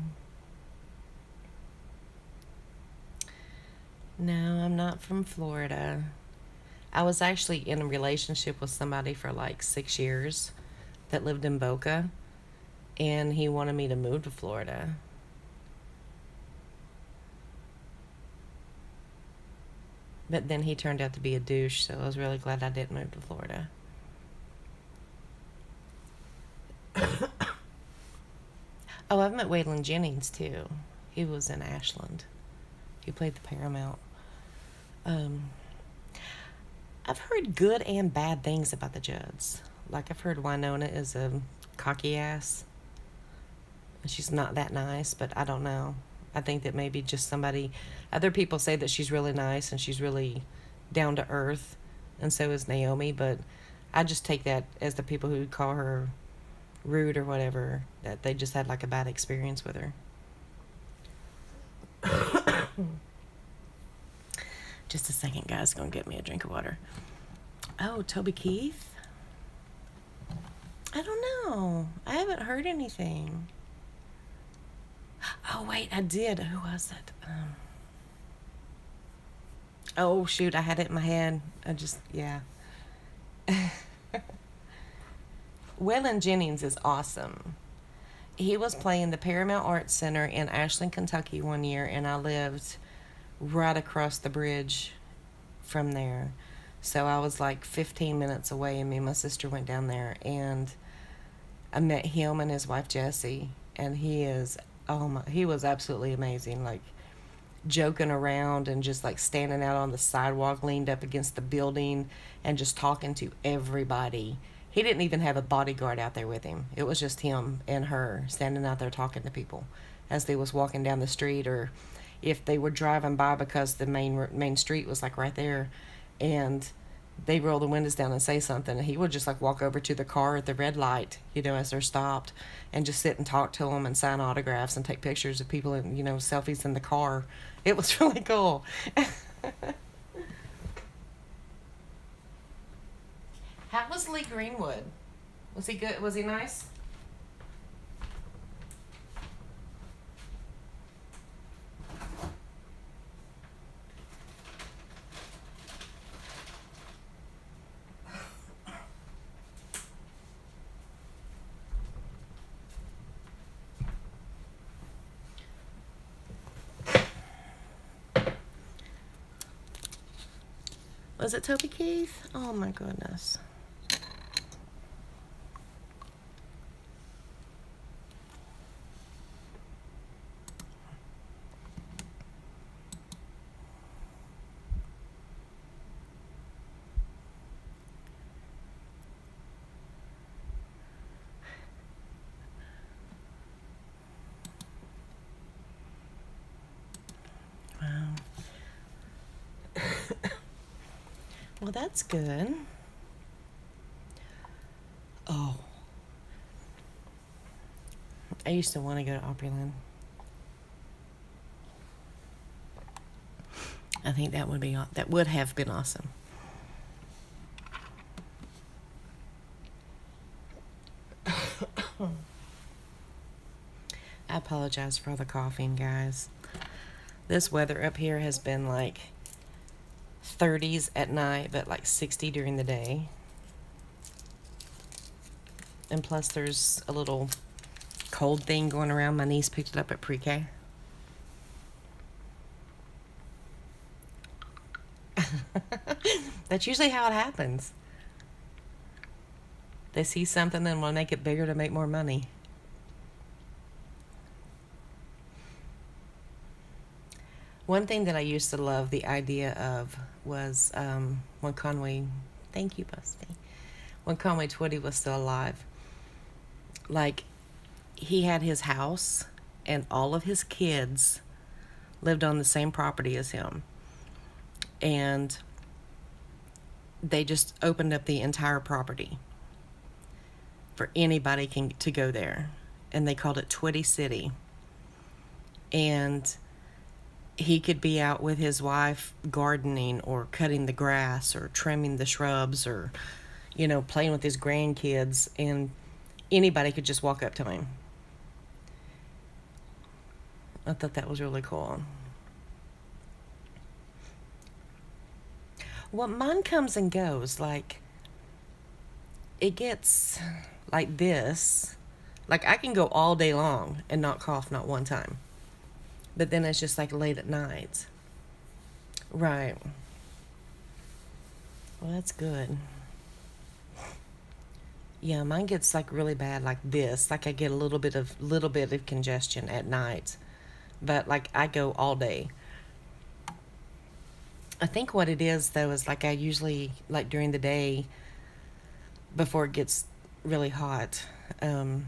No, I'm not from Florida. I was actually in a relationship with somebody for like 6 years that lived in Boca, and he wanted me to move to Florida. But then he turned out to be a douche, so I was really glad I didn't move to Florida. Oh, I've met Waylon Jennings too. He was in Ashland. He played the Paramount. Um, I've heard good and bad things about the Judds. Like, I've heard Winona is a cocky ass. She's not that nice, but I don't know. I think that maybe just somebody. Other people say that she's really nice and she's really down to earth, and so is Naomi, but I just take that as the people who call her rude or whatever, that they just had like a bad experience with her. Just a second, guys. Gonna get me a drink of water. Oh, Toby Keith? I don't know. I haven't heard anything. Oh, wait, I did. Who was it? Oh, shoot, I had it in my head. Yeah. Waylon Jennings is awesome. He was playing the Paramount Arts Center in Ashland, Kentucky one year, and I lived right across the bridge from there. So I was like 15 minutes away, and me and my sister went down there, and I met him and his wife Jessie, and he was absolutely amazing. Like, joking around and just like standing out on the sidewalk, leaned up against the building, and just talking to everybody. He didn't even have a bodyguard out there with him. It was just him and her standing out there talking to people as they was walking down the street, or if they were driving by, because the main street was like right there, and they roll the windows down and say something, and he would just like walk over to the car at the red light, as they're stopped, and just sit and talk to them and sign autographs and take pictures of people, and selfies in the car. It was really cool. How was Lee Greenwood? Was he good? Was he nice? Was it Toby Keith? Oh my goodness. Wow. Well, that's good. Oh, I used to want to go to Opryland. I think that would have been awesome. I apologize for all the coughing, guys. This weather up here has been like 30s at night, but like 60 during the day. And plus there's a little cold thing going around. My niece picked it up at pre-K. That's usually how it happens. They see something and want to make it bigger to make more money. One thing that I used to love the idea of was when Conway, thank you, Busty, when Conway Twitty was still alive. Like, he had his house, and all of his kids lived on the same property as him. And they just opened up the entire property for anybody to go there. And they called it Twitty City. And he could be out with his wife gardening or cutting the grass or trimming the shrubs or, playing with his grandkids, and anybody could just walk up to him. I thought that was really cool. Well, mine comes and goes. Like, it gets like this. Like, I can go all day long and not cough not one time. But then it's just like late at night. Right. Well, that's good. Yeah, mine gets like really bad like this. Like, I get a little bit of congestion at night. But like, I go all day. I think what it is though is like, I usually, like, during the day before it gets really hot, I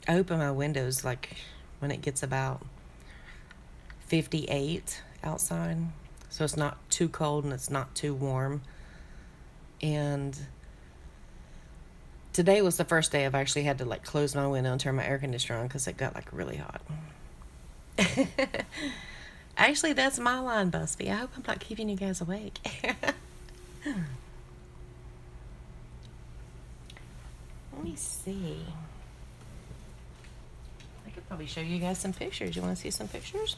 open my windows like when it gets about 58 outside, so it's not too cold and it's not too warm. And today was the first day I've actually had to like close my window and turn my air conditioner on because it got like really hot. Actually, that's my line, Busby. I hope I'm not keeping you guys awake. Let me see. I could probably show you guys some pictures. You want to see some pictures?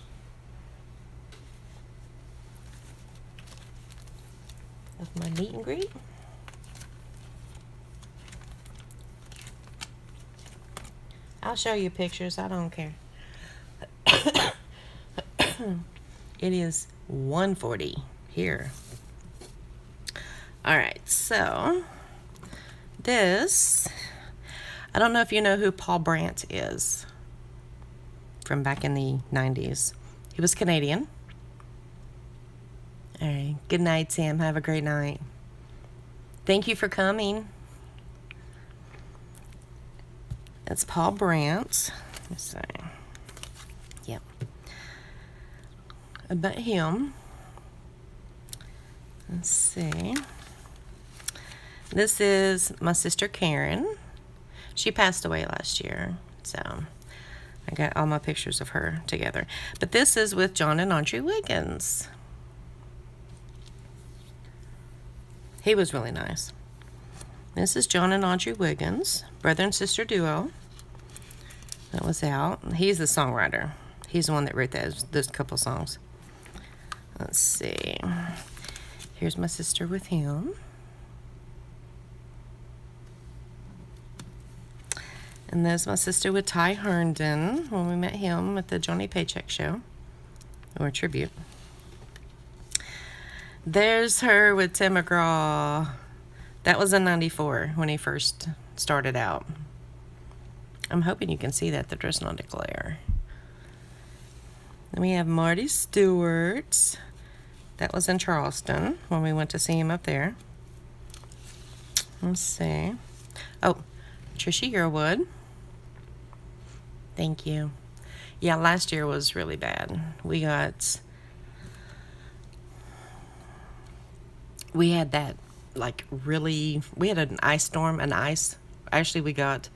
Of my meet and greet. I'll show you pictures. I don't care. It is 1:40 here. All right, so this, I don't know if you know who Paul Brandt is from back in the 90s. He was Canadian. All right, good night, Sam. Have a great night. Thank you for coming. That's Paul Brandt. Let's see. Yep. About him. Let's see. This is my sister Karen. She passed away last year, so I got all my pictures of her together. But this is with John and Audrey Wiggins. He was really nice. This is John and Audrey Wiggins, brother and sister duo. That was out. He's the songwriter. He's the one that wrote those couple songs. Let's see. Here's my sister with him. And there's my sister with Ty Herndon when we met him at the Johnny Paycheck show, or tribute. There's her with Tim McGraw. That was in 94 when he first started out. I'm hoping you can see that. The dress not a glare. Then we have Marty Stewart. That was in Charleston when we went to see him up there. Let's see. Oh, Trisha Yearwood. Thank you. Yeah, last year was really bad. We had that, like, really, we had an ice storm, actually we got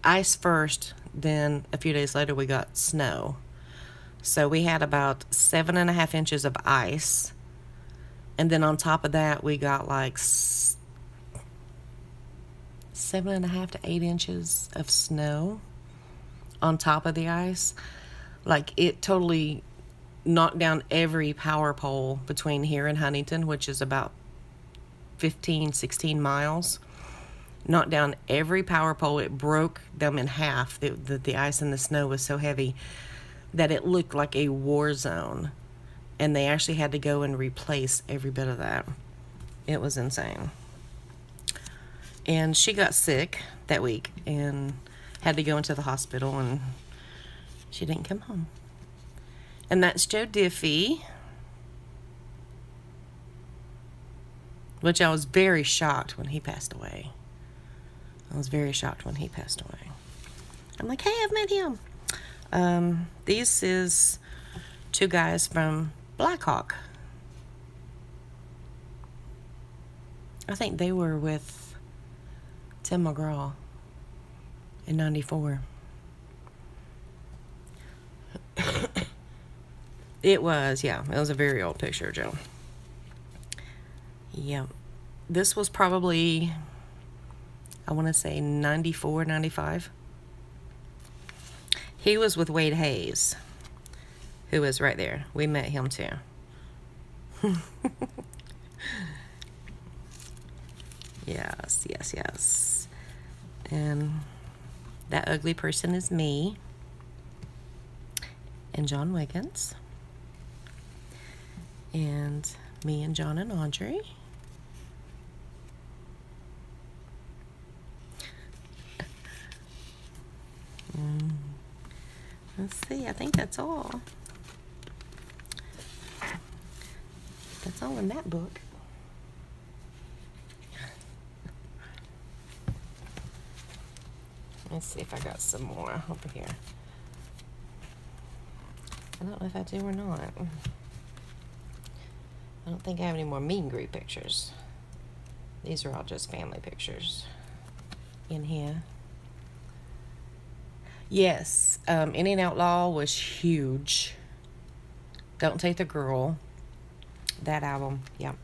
ice first, then a few days later we got snow. So we had about 7.5 inches of ice, and then on top of that we got like 7.5 to 8 inches of snow on top of the ice. Like, it totally knocked down every power pole between here and Huntington, which is about 16 miles. Knocked down every power pole. It broke them in half. The ice and the snow was so heavy that it looked like a war zone. And they actually had to go and replace every bit of that. It was insane. And she got sick that week and had to go into the hospital, and she didn't come home. And that's Joe Diffie, which I was very shocked when he passed away. I was very shocked when he passed away. I'm like, hey, I've met him. This is two guys from Blackhawk. I think they were with Tim McGraw in 94. It was a very old picture, Joe. Yeah. This was probably, I want to say 94, 95. He was with Wade Hayes, who is right there. We met him too. Yes. And that ugly person is me and John Wiggins. And me and John and Audrey. Let's see, I think that's all. That's all in that book. Let's see if I got some more over here. I don't know if I do or not. I don't think I have any more meet and greet pictures. These are all just family pictures in here. Yes, Indian Outlaw was huge. Don't Take the Girl. That album, yep.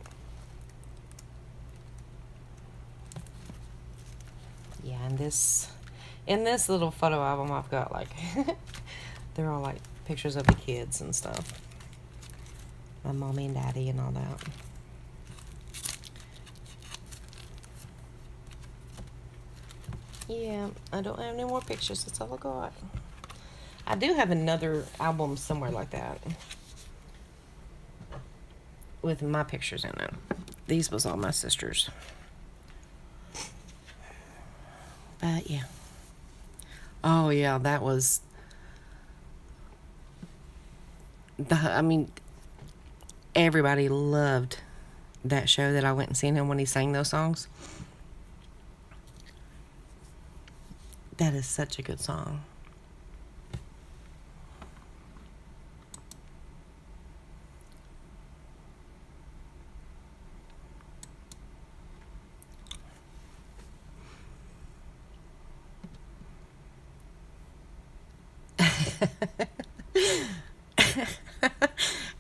Yeah, and in this little photo album I've got like, they're all like pictures of the kids and stuff. My mommy and daddy and all that. Yeah, I don't have any more pictures. That's all I got. I do have another album somewhere like that with my pictures in it. These was all my sisters. But yeah. Oh yeah, that was everybody loved that show that I went and seen him when he sang those songs. That is such a good song.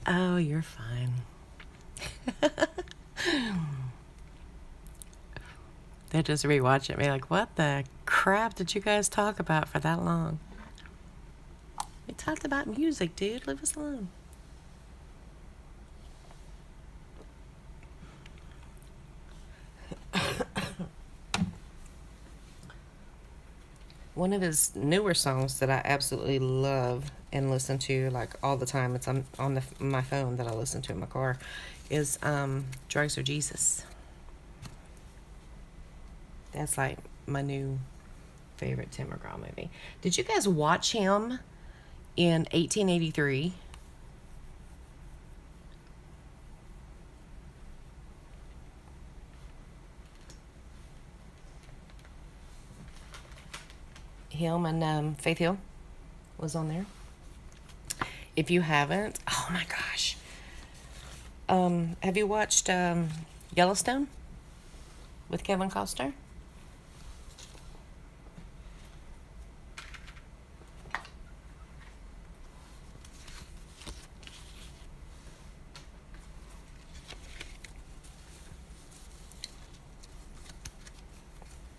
Oh, you're fine. They just rewatch it, be like, what the crap did you guys talk about for that long? We talked about music, dude. Leave us alone. One of his newer songs that I absolutely love and listen to like all the time, it's on my phone that I listen to in my car, is Drugs or Jesus. That's like my new favorite Tim McGraw movie. Did you guys watch him in 1883? Him and Faith Hill was on there. If you haven't, oh my gosh. Have you watched Yellowstone with Kevin Costner?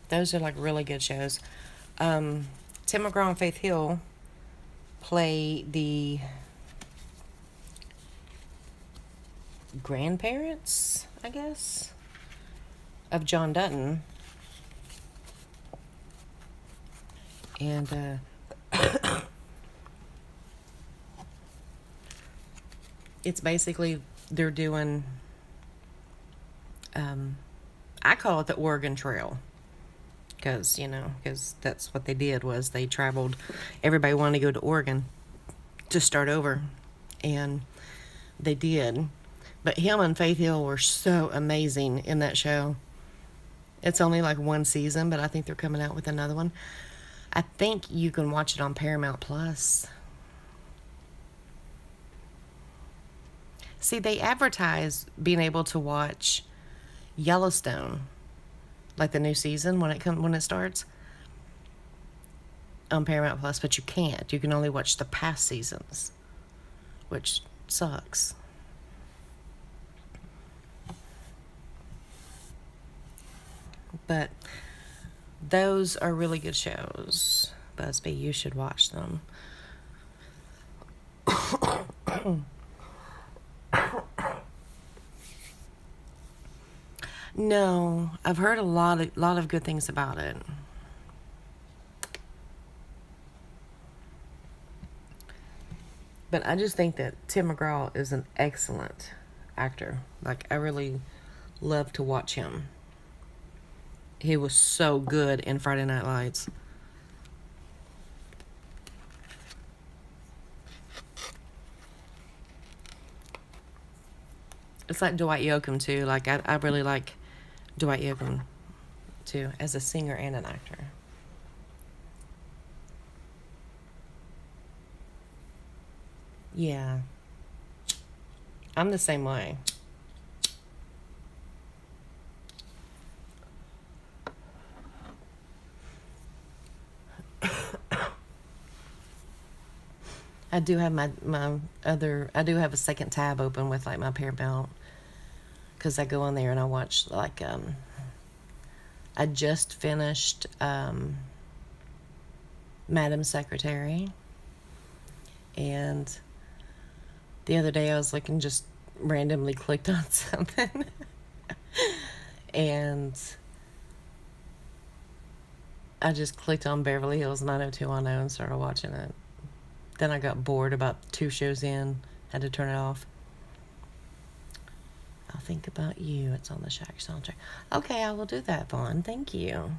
Those are like really good shows. Tim McGraw and Faith Hill play the grandparents, I guess, of John Dutton. And it's basically they're doing, I call it the Oregon Trail. Because that's what they did, was they traveled. Everybody wanted to go to Oregon to start over. And they did. But him and Faith Hill were so amazing in that show. It's only like one season, but I think they're coming out with another one. I think you can watch it on Paramount Plus. See, they advertise being able to watch Yellowstone, like the new season when it starts, on Paramount Plus, but you can't. You can only watch the past seasons, which sucks. But those are really good shows. Busby, you should watch them. No, I've heard a lot of good things about it. But I just think that Tim McGraw is an excellent actor. Like, I really love to watch him. He was so good in Friday Night Lights. It's like Dwight Yoakam, too. Like, I really like Dwight Yoakam, too, as a singer and an actor. Yeah. I'm the same way. I do have I do have a second tab open with like my Paramount, because I go on there and I watch like, I just finished Madam Secretary, and the other day I was looking, just randomly clicked on something and I just clicked on Beverly Hills 90210 and started watching it. Then I got bored about 2 shows in, had to turn it off. I'll think about you. It's on the Shack soundtrack. Okay, I will do that, Vaughn. Thank you.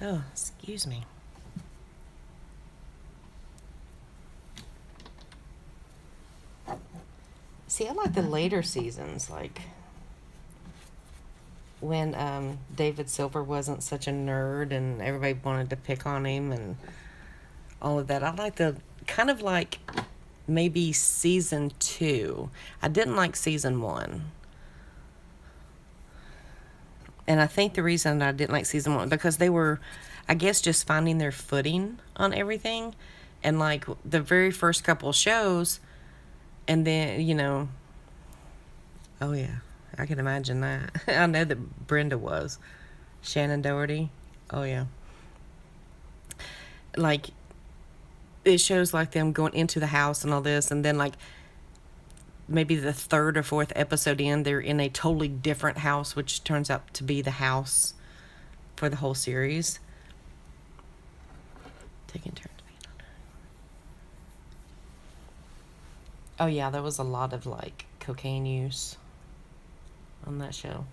Oh, excuse me. See, I like the later seasons, like when David Silver wasn't such a nerd and everybody wanted to pick on him and all of that. I like the kind of like maybe season 2. I didn't like season 1. And I think the reason I didn't like season 1 because they were, I guess, just finding their footing on everything. And like the very first couple shows, and then, oh yeah, I can imagine that. I know that Brenda was. Shannon Doherty. Oh yeah. Like, it shows like them going into the house and all this, and then like maybe the 3rd or 4th episode in, they're in a totally different house, which turns out to be the house for the whole series. Taking turns being on her. Oh yeah, there was a lot of like cocaine use on that show.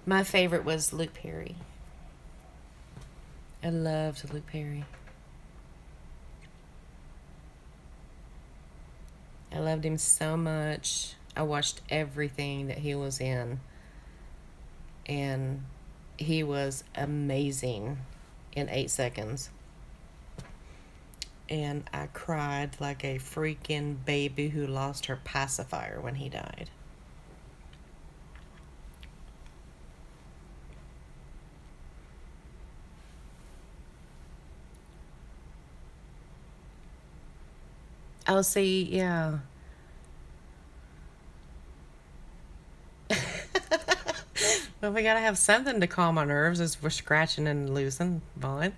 My favorite was Luke Perry. I loved Luke Perry. I loved him so much. I watched everything that he was in. And he was amazing in 8 seconds. And I cried like a freaking baby who lost her pacifier when he died. Oh, see, yeah. Well, we gotta have something to calm our nerves as we're scratching and losing, Vaughn.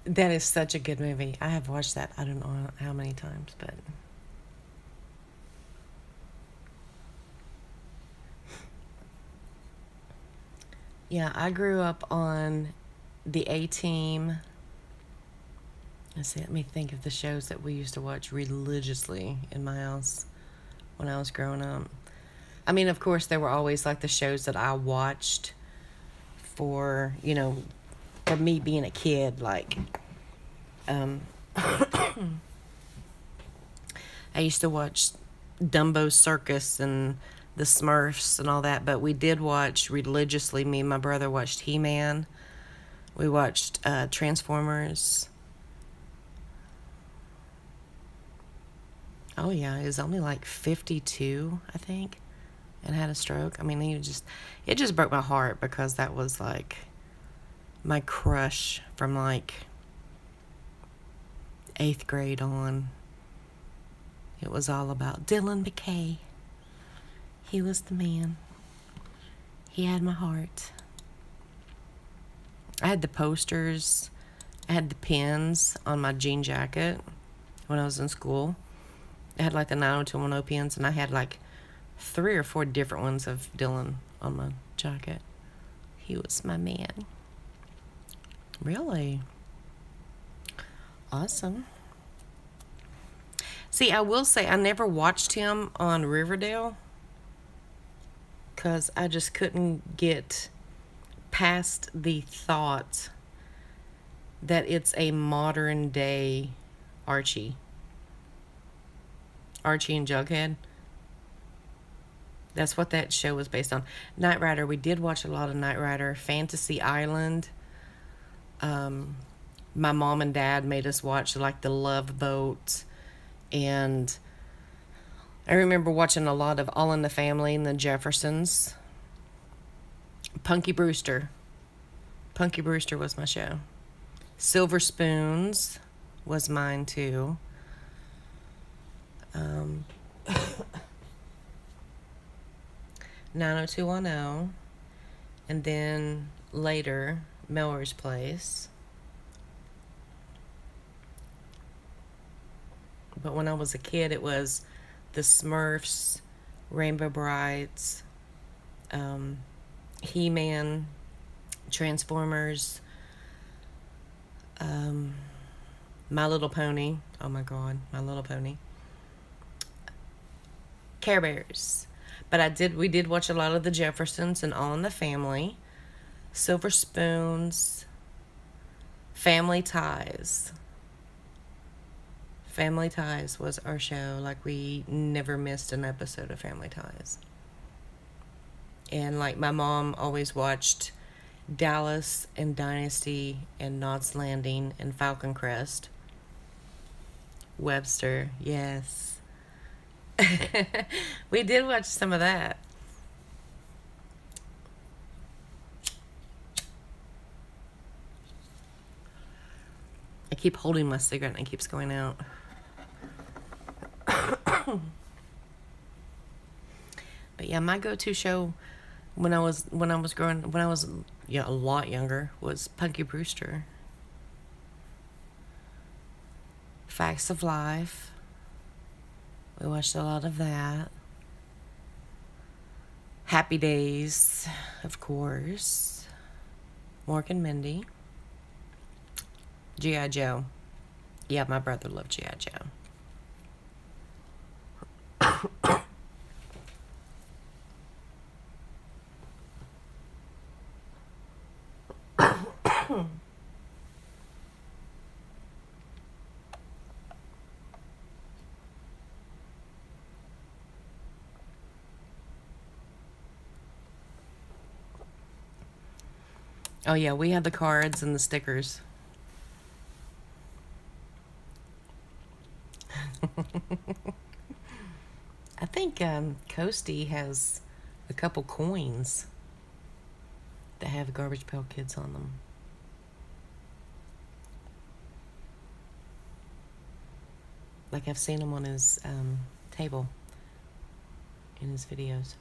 That is such a good movie. I have watched that I don't know how many times, but Yeah, I grew up on the A Team. Let's see, let me think of the shows that we used to watch religiously in my house when I was growing up. I mean, of course, there were always like the shows that I watched for, for me being a kid. Like, um, I used to watch Dumbo Circus and the Smurfs and all that, but we did watch religiously. Me and my brother watched He-Man. We watched Transformers. Oh yeah, he was only like 52, I think, and had a stroke. I mean, it just broke my heart because that was like my crush from like 8th grade on. It was all about Dylan McKay. He was the man. He had my heart. I had the posters. I had the pins on my jean jacket when I was in school. I had like the 90210 pins, and I had like 3 or 4 different ones of Dylan on my jacket. He was my man. Really? Awesome. See, I will say I never watched him on Riverdale because I just couldn't get past the thought that it's a modern day Archie. Archie and Jughead. That's what that show was based on. Knight Rider. We did watch a lot of Knight Rider. Fantasy Island. My mom and dad made us watch like the Love Boat, and I remember watching a lot of All in the Family and the Jeffersons. Punky Brewster. Punky Brewster was my show. Silver Spoons was mine too. 90210, and then later Melrose Place. But when I was a kid, it was the Smurfs, Rainbow Brides, He-Man, Transformers, My Little Pony. Oh my God, My Little Pony. Care Bears. But we did watch a lot of the Jeffersons and All in the Family, Silver Spoons, Family Ties. Family Ties was our show. Like, we never missed an episode of Family Ties. And like, my mom always watched Dallas and Dynasty and Knots Landing and Falcon Crest. Webster, yes. We did watch some of that. I keep holding my cigarette and it keeps going out. But yeah, my go-to show when I was a lot younger was Punky Brewster. Facts of Life. We watched a lot of that. Happy Days, of course. Mork and Mindy. G.I. Joe. Yeah, my brother loved G.I. Joe. Oh yeah, we had the cards and the stickers. I think Coasty has a couple coins that have Garbage Pail Kids on them. Like, I've seen them on his table in his videos.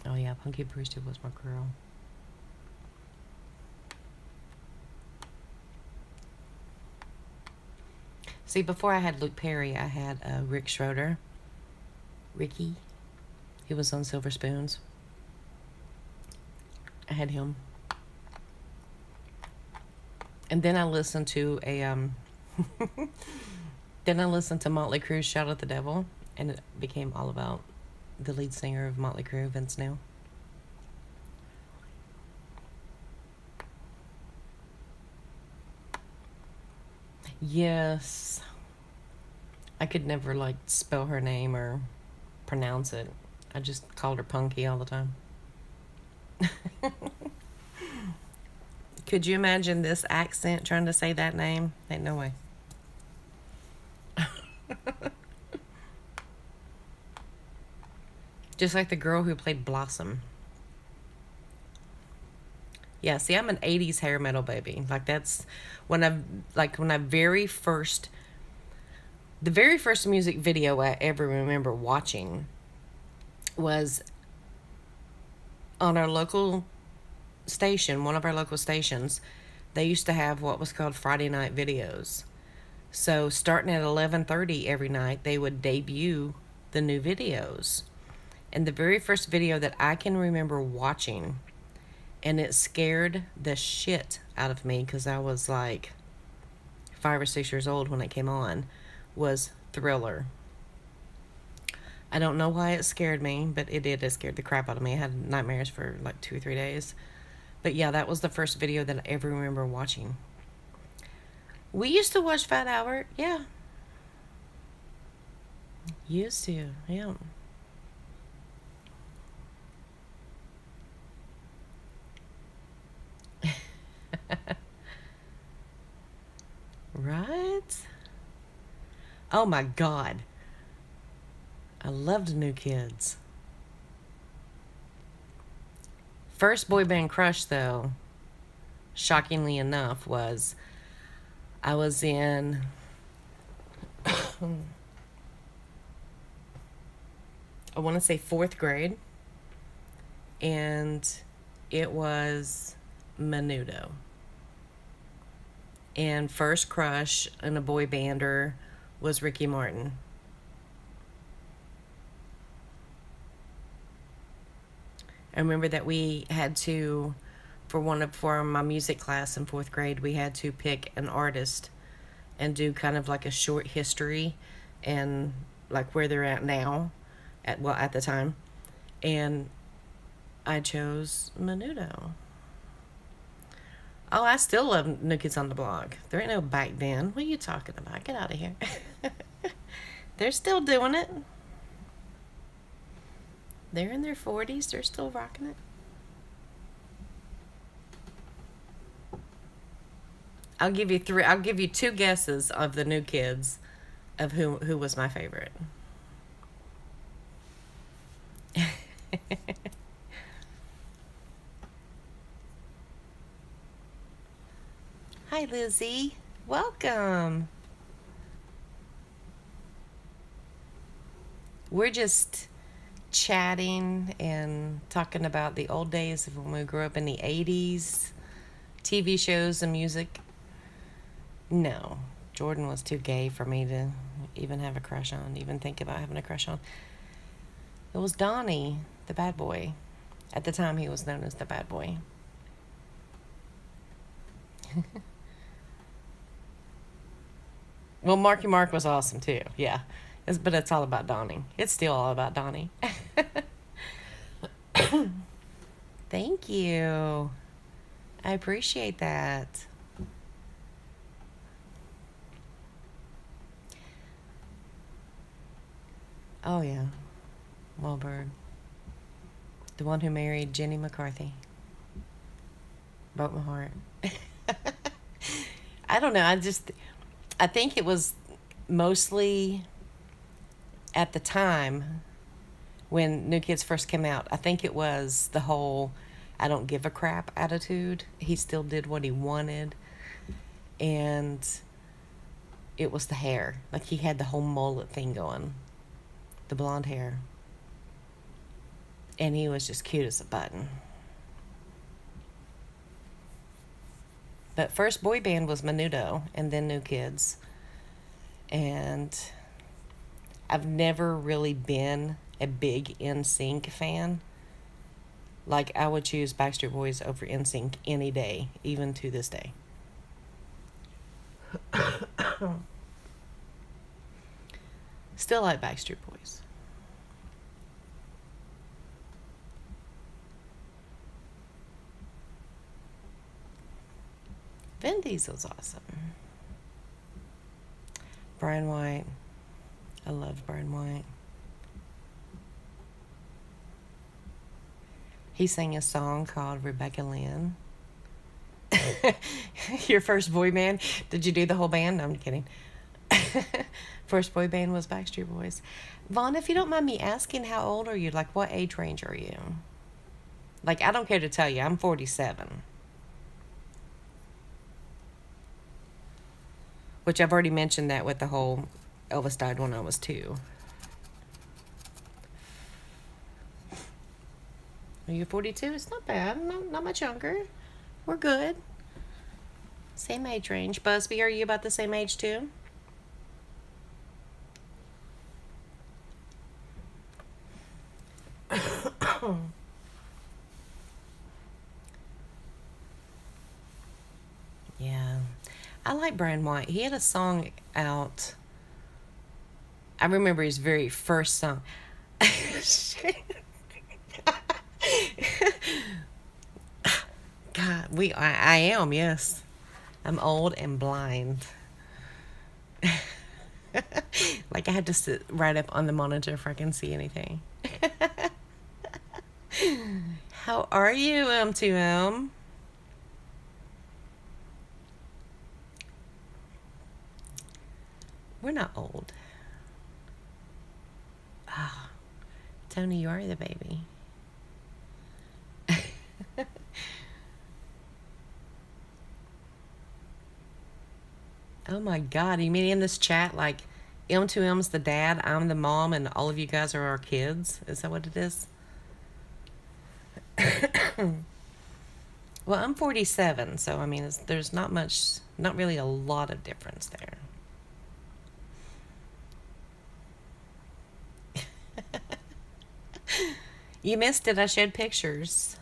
Oh yeah, Punky Brewster was my girl. See, before I had Luke Perry, I had Rick Schroeder. Ricky. He was on Silver Spoons. I had him. And then I listened to then I listened to Motley Crue's Shout at the Devil, and it became all about the lead singer of Motley Crue, Vince Neil. Yes. I could never, like, spell her name or pronounce it. I just called her Punky all the time. Could you imagine this accent trying to say that name? Ain't no way. Just like the girl who played Blossom. Yeah, see, I'm an 80s hair metal baby. Like, that's when I very first, the very first music video I ever remember watching was on our local station, one of our local stations. They used to have what was called Friday night videos. So starting at 11:30 every night, they would debut the new videos. And the very first video that I can remember watching, and it scared the shit out of me because I was like 5 or 6 years old when it came on, was Thriller. I don't know why it scared me, but it did. It scared the crap out of me. I had nightmares for like 2 or 3 days. But yeah, that was the first video that I ever remember watching. We used to watch Fat Albert. Yeah. Used to. Yeah. Right? Oh my God. I loved New Kids. First boy band crush, though, shockingly enough, was I was in I want to say 4th grade, and it was Menudo. And first crush in a boy bander was Ricky Martin. I remember that we had to, for my music class in 4th grade, we had to pick an artist and do kind of like a short history and like where they're at now, at the time. And I chose Menudo. Oh, I still love New Kids on the Block. There ain't no back then. What are you talking about? Get out of here. They're still doing it. They're in their 40s. They're still rocking it. I'll give you 2 guesses of the New Kids of who was my favorite. Hi, Lizzie. Welcome. We're just chatting and talking about the old days of when we grew up in the 80s, TV shows and music. No, Jordan was too gay for me to even have a crush on, even think about having a crush on. It was Donnie, the bad boy. At the time, he was known as the bad boy. Well, Marky Mark was awesome too. Yeah. But it's all about Donnie. It's still all about Donnie. Thank you. I appreciate that. Oh, yeah. Wahlberg. The one who married Jenny McCarthy. Broke my heart. I don't know. I think it was mostly at the time when New Kids first came out. I think it was the whole I don't give a crap attitude. He still did what he wanted. And it was the hair. Like, he had the whole mullet thing going. The blonde hair. And he was just cute as a button. But first boy band was Menudo, and then New Kids. And I've never really been a big NSYNC fan. Like, I would choose Backstreet Boys over NSYNC any day, even to this day. Still like Backstreet Boys. Vin Diesel's awesome. Brian White. I love Brian White. He sang a song called Rebecca Lynn. Your first boy band? Did you do the whole band? No, I'm kidding. First boy band was Backstreet Boys. Vaughn, if you don't mind me asking, how old are you? Like, what age range are you? Like, I don't care to tell you. I'm 47. Which I've already mentioned that with the whole Elvis died when I was 2. Are you 42? It's not bad. Not much younger. We're good. Same age range. Busby, are you about the same age too? Yeah. I like Brian White. He had a song out. I remember his very first song. God, I am, yes. I'm old and blind. Like, I had to sit right up on the monitor if I can see anything. How are you, M2M? We're not old. Ah, Tony, you are the baby. Oh my God, you mean in this chat, like, M2M's the dad, I'm the mom, and all of you guys are our kids? Is that what it is? Well, I'm 47, so I mean, there's not really a lot of difference there. You missed it. I showed pictures.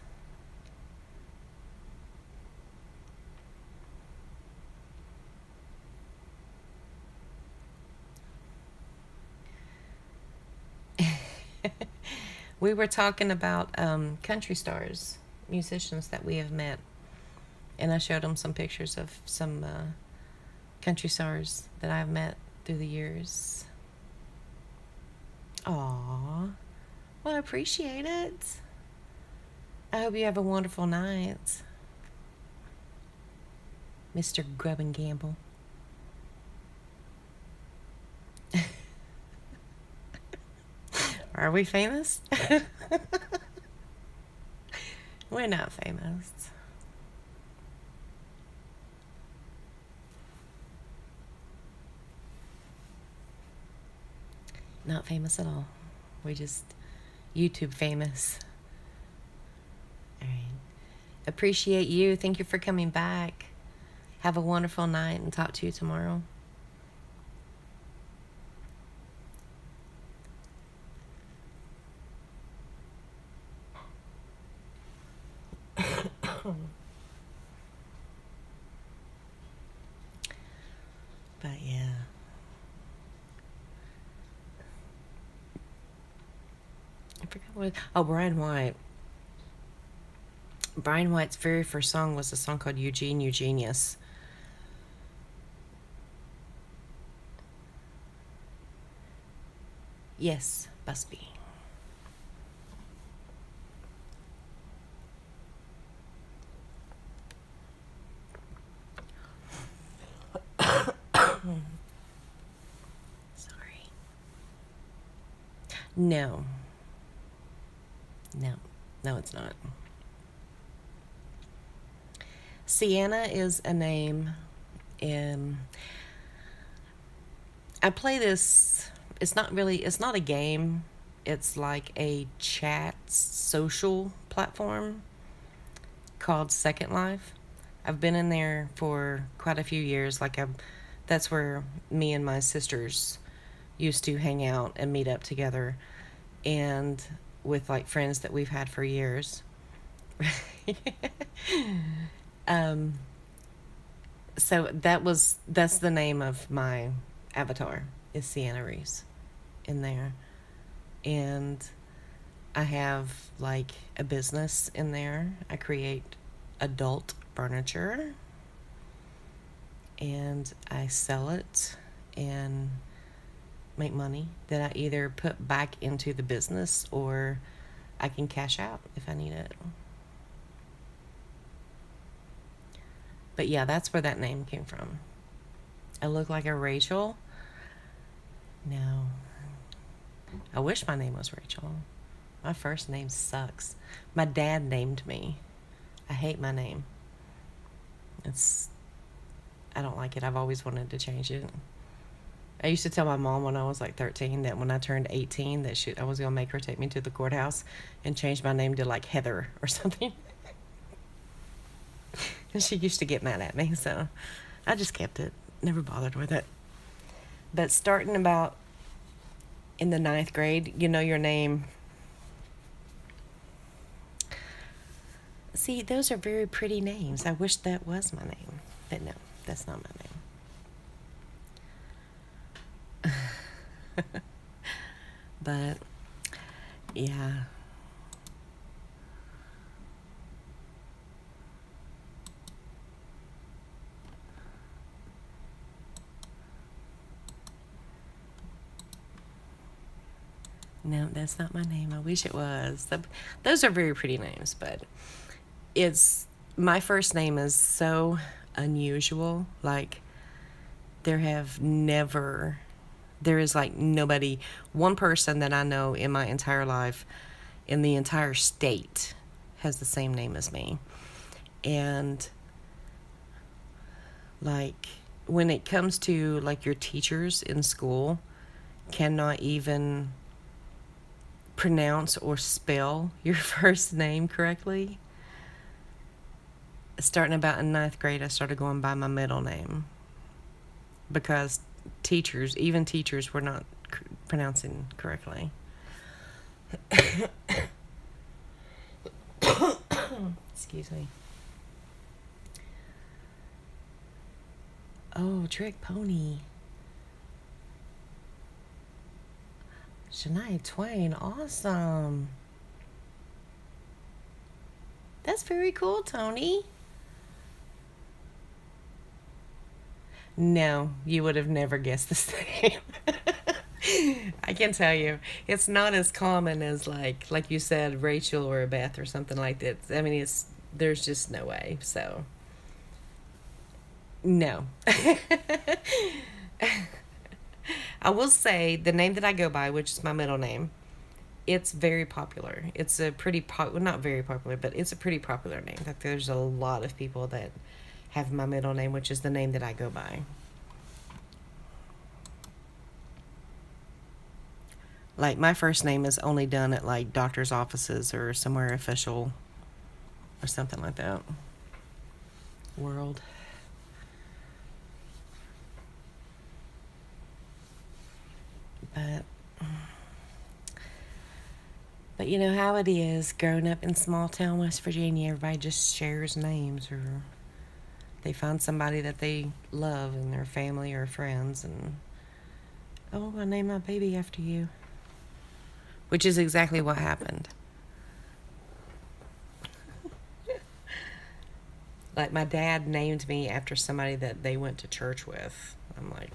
We were talking about country stars, musicians that we have met, and I showed them some pictures of some country stars that I've met through the years. Aw, well, I appreciate it. I hope you have a wonderful night, Mr. Grub and Gamble. Are we famous? We're not famous. Not famous at all. We're just YouTube famous. All right. Appreciate you. Thank you for coming back. Have a wonderful night and talk to you tomorrow. But yeah. I forgot what. Oh, Brian White. Brian White's very first song was a song called Eugene Eugenius. Yes, Busby. Sorry. No. No. No, it's not. Sienna is a name. I play this. It's not a game. It's like a chat social platform called Second Life. I've been in there for quite a few years. Like, that's where me and my sisters used to hang out and meet up together, and with like friends that we've had for years. um, so that's the name of my avatar, is Sienna Reese in there. And I have like a business in there. I create adult furniture and I sell it and make money that I either put back into the business or I can cash out if I need it. But yeah, that's where that name came from. I look like a Rachel. No. I wish my name was Rachel. My first name sucks. My dad named me. I hate my name. I don't like it. I've always wanted to change it. I used to tell my mom when I was like 13 that when I turned 18 that I was going to make her take me to the courthouse and change my name to like Heather or something. And she used to get mad at me, so I just kept it. Never bothered with it. But starting about in the 9th grade, you know your name. See, those are very pretty names. I wish that was my name. But no, that's not my name. But, yeah. No, that's not my name. I wish it was. Those are very pretty names, but my first name is so unusual. Like, there is like nobody, one person that I know in my entire life, in the entire state, has the same name as me. And like, when it comes to like your teachers in school cannot even pronounce or spell your first name correctly. Starting about in 9th grade, I started going by my middle name because even teachers were not pronouncing correctly. Excuse me. Oh, Trick Pony. Shania Twain, awesome. That's very cool, Tony. No, you would have never guessed the same. I can tell you, it's not as common as like you said, Rachel or Beth or something like that. I mean, there's just no way. So, no. I will say the name that I go by, which is my middle name, it's very popular. It's a pretty well, not very popular, but it's a pretty popular name. Like, there's a lot of people that have my middle name, which is the name that I go by. Like, my first name is only done at like doctor's offices or somewhere official or something like that. World. But you know how it is growing up in small town West Virginia. Everybody just shares names, or they find somebody that they love in their family or friends, and oh, I named my baby after you, which is exactly what happened. Like, my dad named me after somebody that they went to church with. I'm like,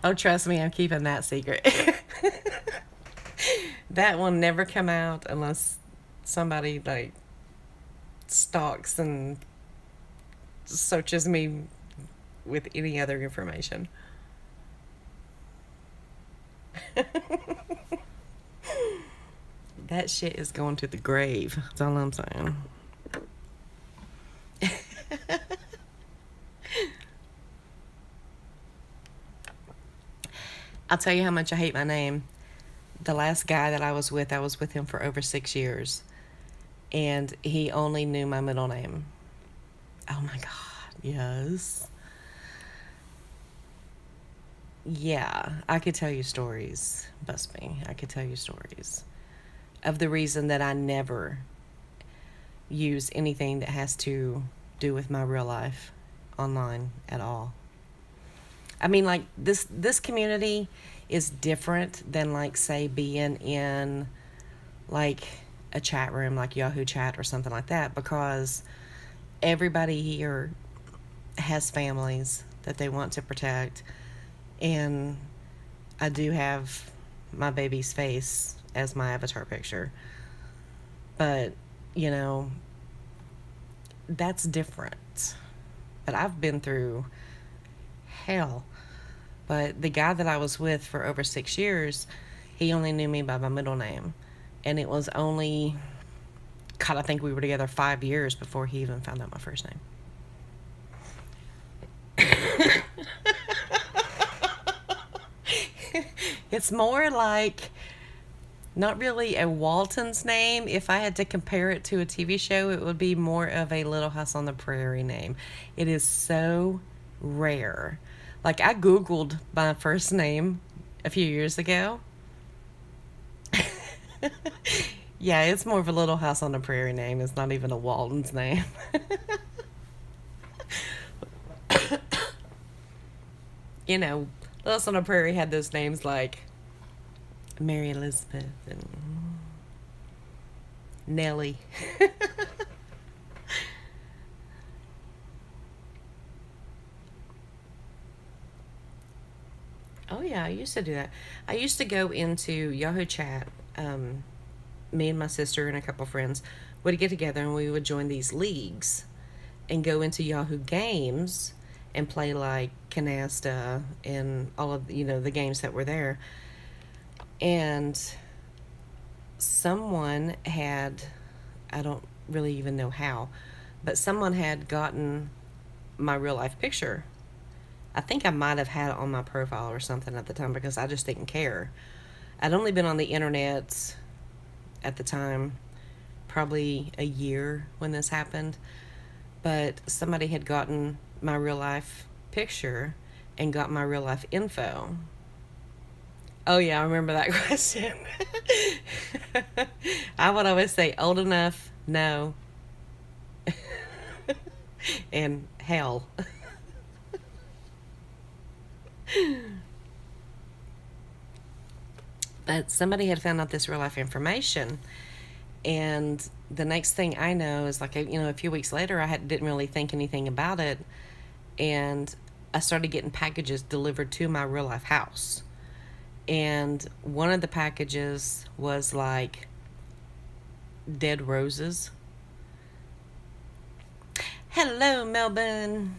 oh, trust me, I'm keeping that secret. That will never come out unless somebody like stalks and searches me with any other information. That shit is going to the grave. That's all I'm saying. I'll tell you how much I hate my name. The last guy that I was with him for over 6 years. And he only knew my middle name. Oh my God. Yes. Yeah, I could tell you stories. Bust me. I could tell you stories of the reason that I never use anything that has to do with my real life online at all. I mean, like this community is different than, like, say, being in like a chat room like Yahoo Chat or something like that, because everybody here has families that they want to protect, and I do have my baby's face as my avatar picture. But, you know, that's different. But I've been through hell. But the guy that I was with for over 6 years, he only knew me by my middle name. And it was only, God, I think we were together 5 years before he even found out my first name. It's more like not really a Walton's name. If I had to compare it to a TV show, it would be more of a Little House on the Prairie name. It is so rare. Like, I Googled my first name a few years ago. Yeah, it's more of a Little House on the Prairie name. It's not even a Walton's name. You know, Little House on the Prairie had those names like Mary Elizabeth and Nellie. Oh yeah, I used to do that. I used to go into Yahoo Chat. Me and my sister and a couple friends would get together and we would join these leagues and go into Yahoo Games and play like Canasta and all of the games that were there. And someone had, I don't really even know how, but someone had gotten my real life picture. I think I might have had it on my profile or something at the time because I just didn't care. I'd only been on the internet at the time, probably a year when this happened, but somebody had gotten my real life picture and got my real life info. Oh, yeah, I remember that question. I would always say, old enough, no, and hell. But somebody had found out this real life information, and the next thing I know is like a few weeks later, didn't really think anything about it, and I started getting packages delivered to my real life house. And one of the packages was like dead roses. Hello, Melbourne.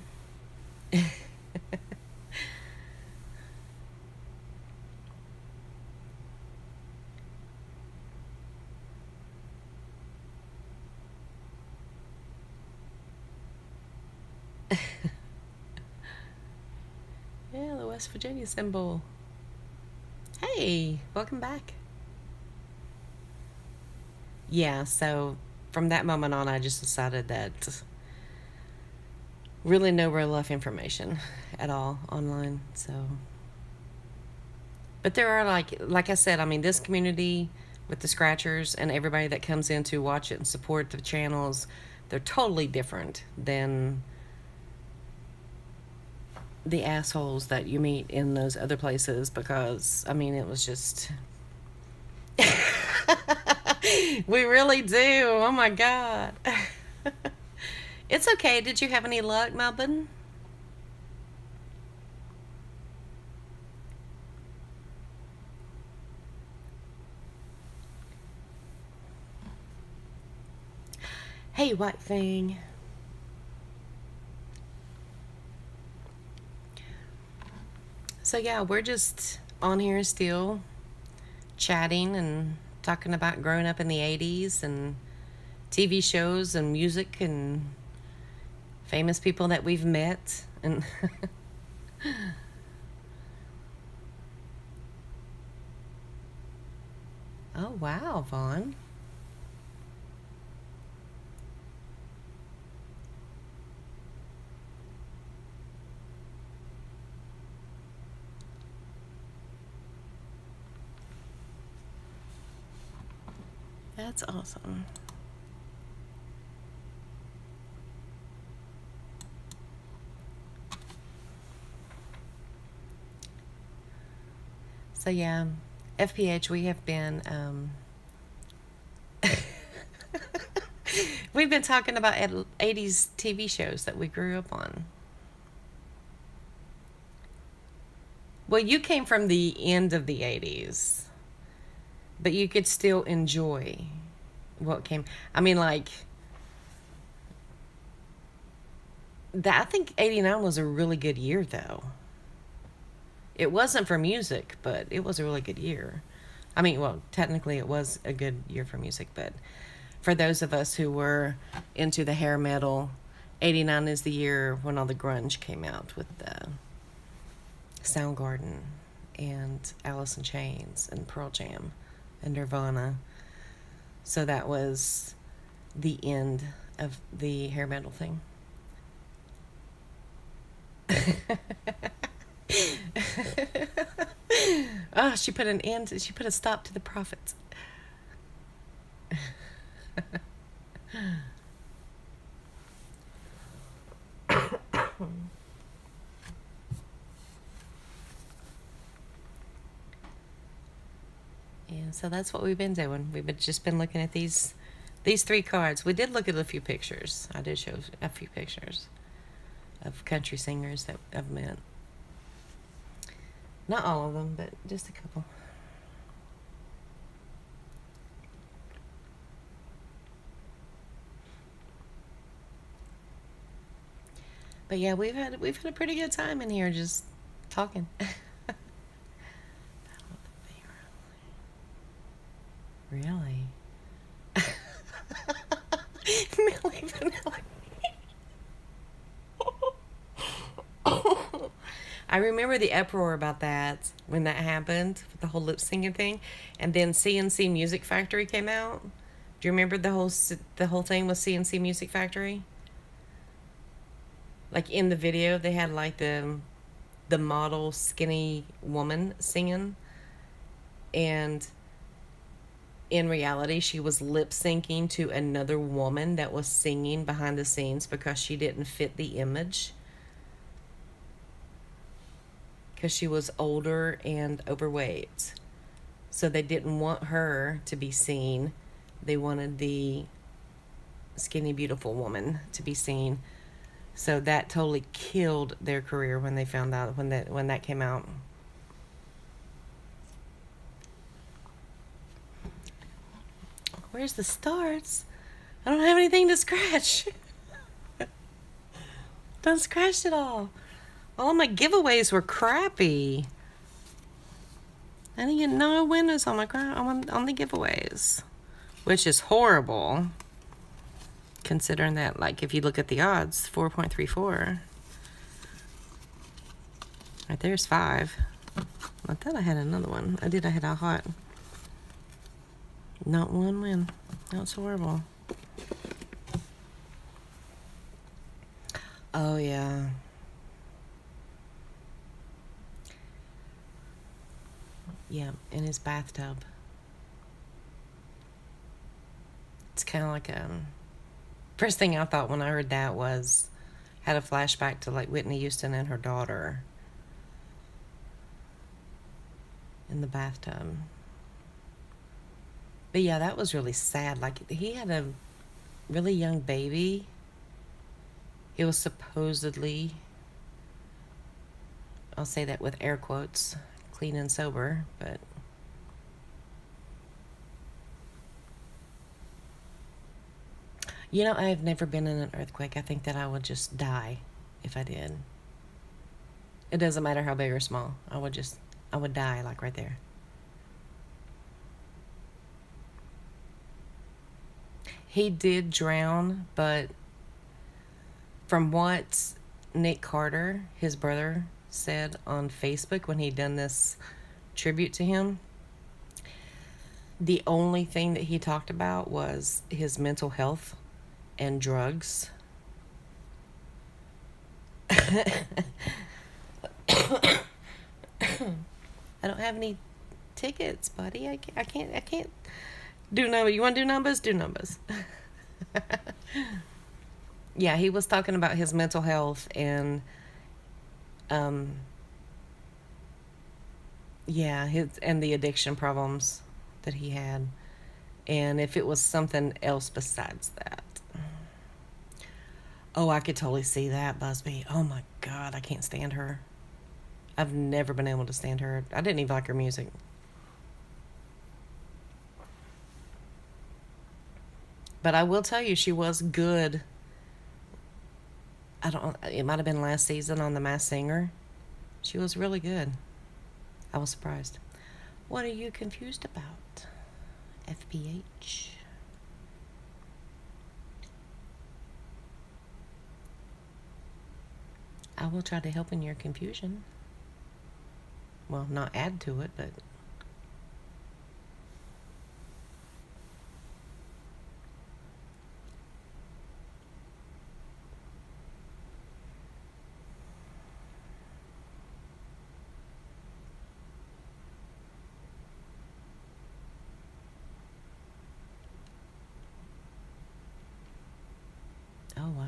Yeah, the West Virginia symbol. Hey, welcome back. Yeah, so from that moment on, I just decided that really no real life information at all online. So, but there are like I said, I mean, this community with the scratchers and everybody that comes in to watch it and support the channels, they're totally different than the assholes that you meet in those other places, because I mean, it was just we really do. Oh my god. It's okay. Did you have any luck, Melbourne? Hey, white thing. So yeah, we're just on here still chatting and talking about growing up in the 80s and TV shows and music and famous people that we've met. And oh wow, Vaughn. That's awesome. So yeah, FPH, we have been we've been talking about 80s TV shows that we grew up on. Well, you came from the end of the 80s, but you could still enjoy what came. I mean, like, that, I think 89 was a really good year, though. It wasn't for music, but it was a really good year. I mean, well, technically it was a good year for music, but for those of us who were into the hair metal, 89 is the year when all the grunge came out with the Soundgarden and Alice in Chains and Pearl Jam and Nirvana. So that was the end of the hair metal thing. Oh, she put an end. She put a stop to the profits. Yeah, so that's what we've been doing. Just been looking at these three cards. We did look at a few pictures. I did show a few pictures of country singers that I've met. Not all of them, but just a couple. But yeah, we've had a pretty good time in here just talking. Really? Millie Vanilli. I remember the uproar about that when that happened, with the whole lip syncing thing, and then CNC Music Factory came out. Do you remember the whole thing with CNC Music Factory? Like in the video, they had like the model skinny woman singing, and in reality, she was lip syncing to another woman that was singing behind the scenes because she didn't fit the image. Because she was older and overweight. So they didn't want her to be seen. They wanted the skinny, beautiful woman to be seen. So that totally killed their career when they found out, when that came out. Where's the stars? I don't have anything to scratch. Don't scratch it all. All my giveaways were crappy. I didn't get no winners on on the giveaways, which is horrible. Considering that, like, if you look at the odds, 4.34. Right there's 5. I thought I had another one. I did. I had a hot. Not one win. That's horrible. Oh, yeah. Yeah, in his bathtub. It's kind of like first thing I thought when I heard that was, had a flashback to like Whitney Houston and her daughter in the bathtub. But yeah, that was really sad. Like, he had a really young baby. He was supposedly, I'll say that with air quotes, clean and sober, but you know, I've never been in an earthquake. I think that I would just die if I did. It doesn't matter how big or small. I would die, like, right there. He did drown, but from what Nick Carter, his brother, said on Facebook when he'd done this tribute to him, the only thing that he talked about was his mental health and drugs. I don't have any tickets, buddy. I can't Do numbers. You want to do numbers? Do numbers. Yeah, he was talking about his mental health and, um, yeah, his and the addiction problems that he had, and if it was something else besides that. Oh, I could totally see that, Busby. Oh my God, I can't stand her. I've never been able to stand her. I didn't even like her music. But I will tell you, she was good. I don't. It might have been last season on The Masked Singer. She was really good. I was surprised. What are you confused about? FPH. I will try to help in your confusion. Well, not add to it, but oh wow.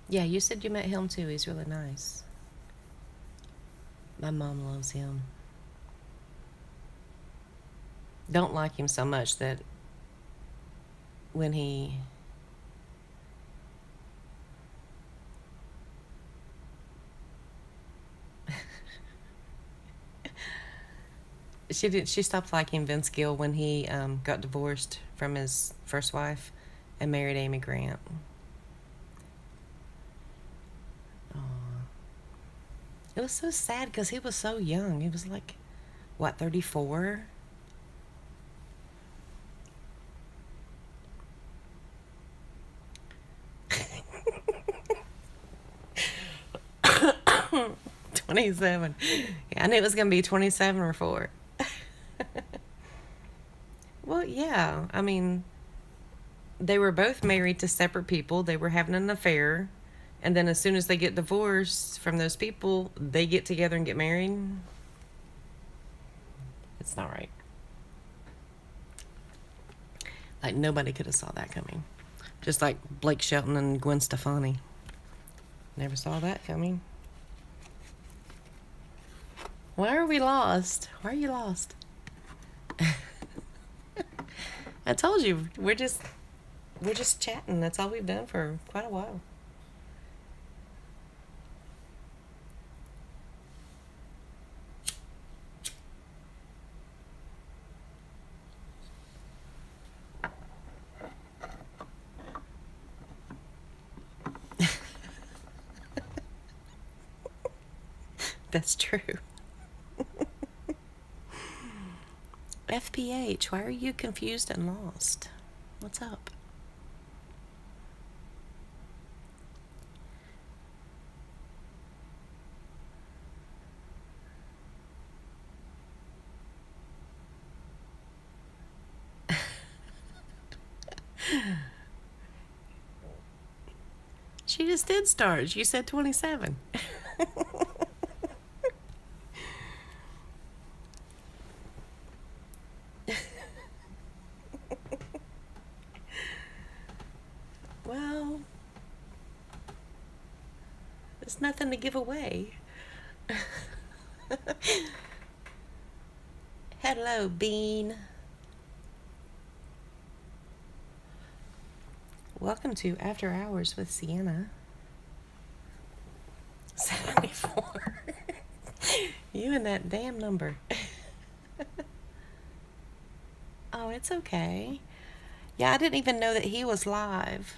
Yeah, you said you met him too. He's really nice. My mom loves him. Don't like him so much that when he she stopped liking Vince Gill when he got divorced from his first wife and married Amy Grant. Aw. It was so sad because he was so young. He was like, what, 34? '27. Yeah, I knew it was gonna be 27 or 4. Well, yeah. I mean, they were both married to separate people. They were having an affair, and then as soon as they get divorced from those people, they get together and get married. It's not right. Like nobody could have saw that coming. Just like Blake Shelton and Gwen Stefani. Never saw that coming. Why are we lost? Why are you lost? I told you, we're just chatting. That's all we've done for quite a while. That's true. FPH, why are you confused and lost? What's up? She just did start. You said 27. Well, there's nothing to give away. Hello, Bean. Welcome to After Hours with Sienna. 74. You and that damn number. Oh, it's okay. Yeah, I didn't even know that he was live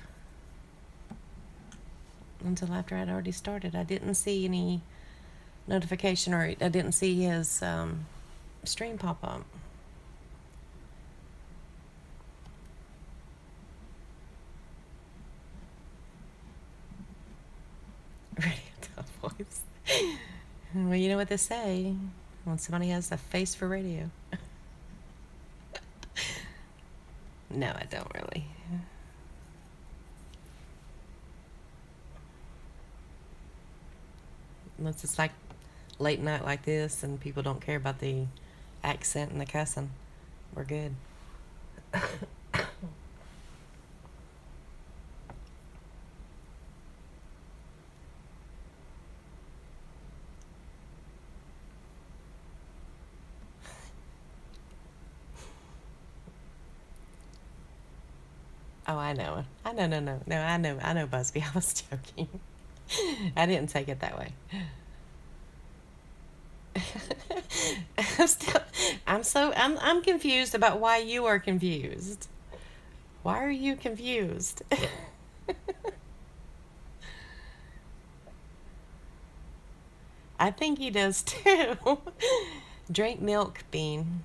until after I'd already started. I didn't see any notification, or I didn't see his stream pop up. Radio voice. Well, you know what they say when somebody has a face for radio. No, I don't really. Unless it's like late night like this and people don't care about the accent and the cussing. We're good. Oh, I know. I know, Busby. I was joking. I didn't take it that way. I'm still, I'm confused about why you are confused. Why are you confused? I think he does too. Drink milk, Bean.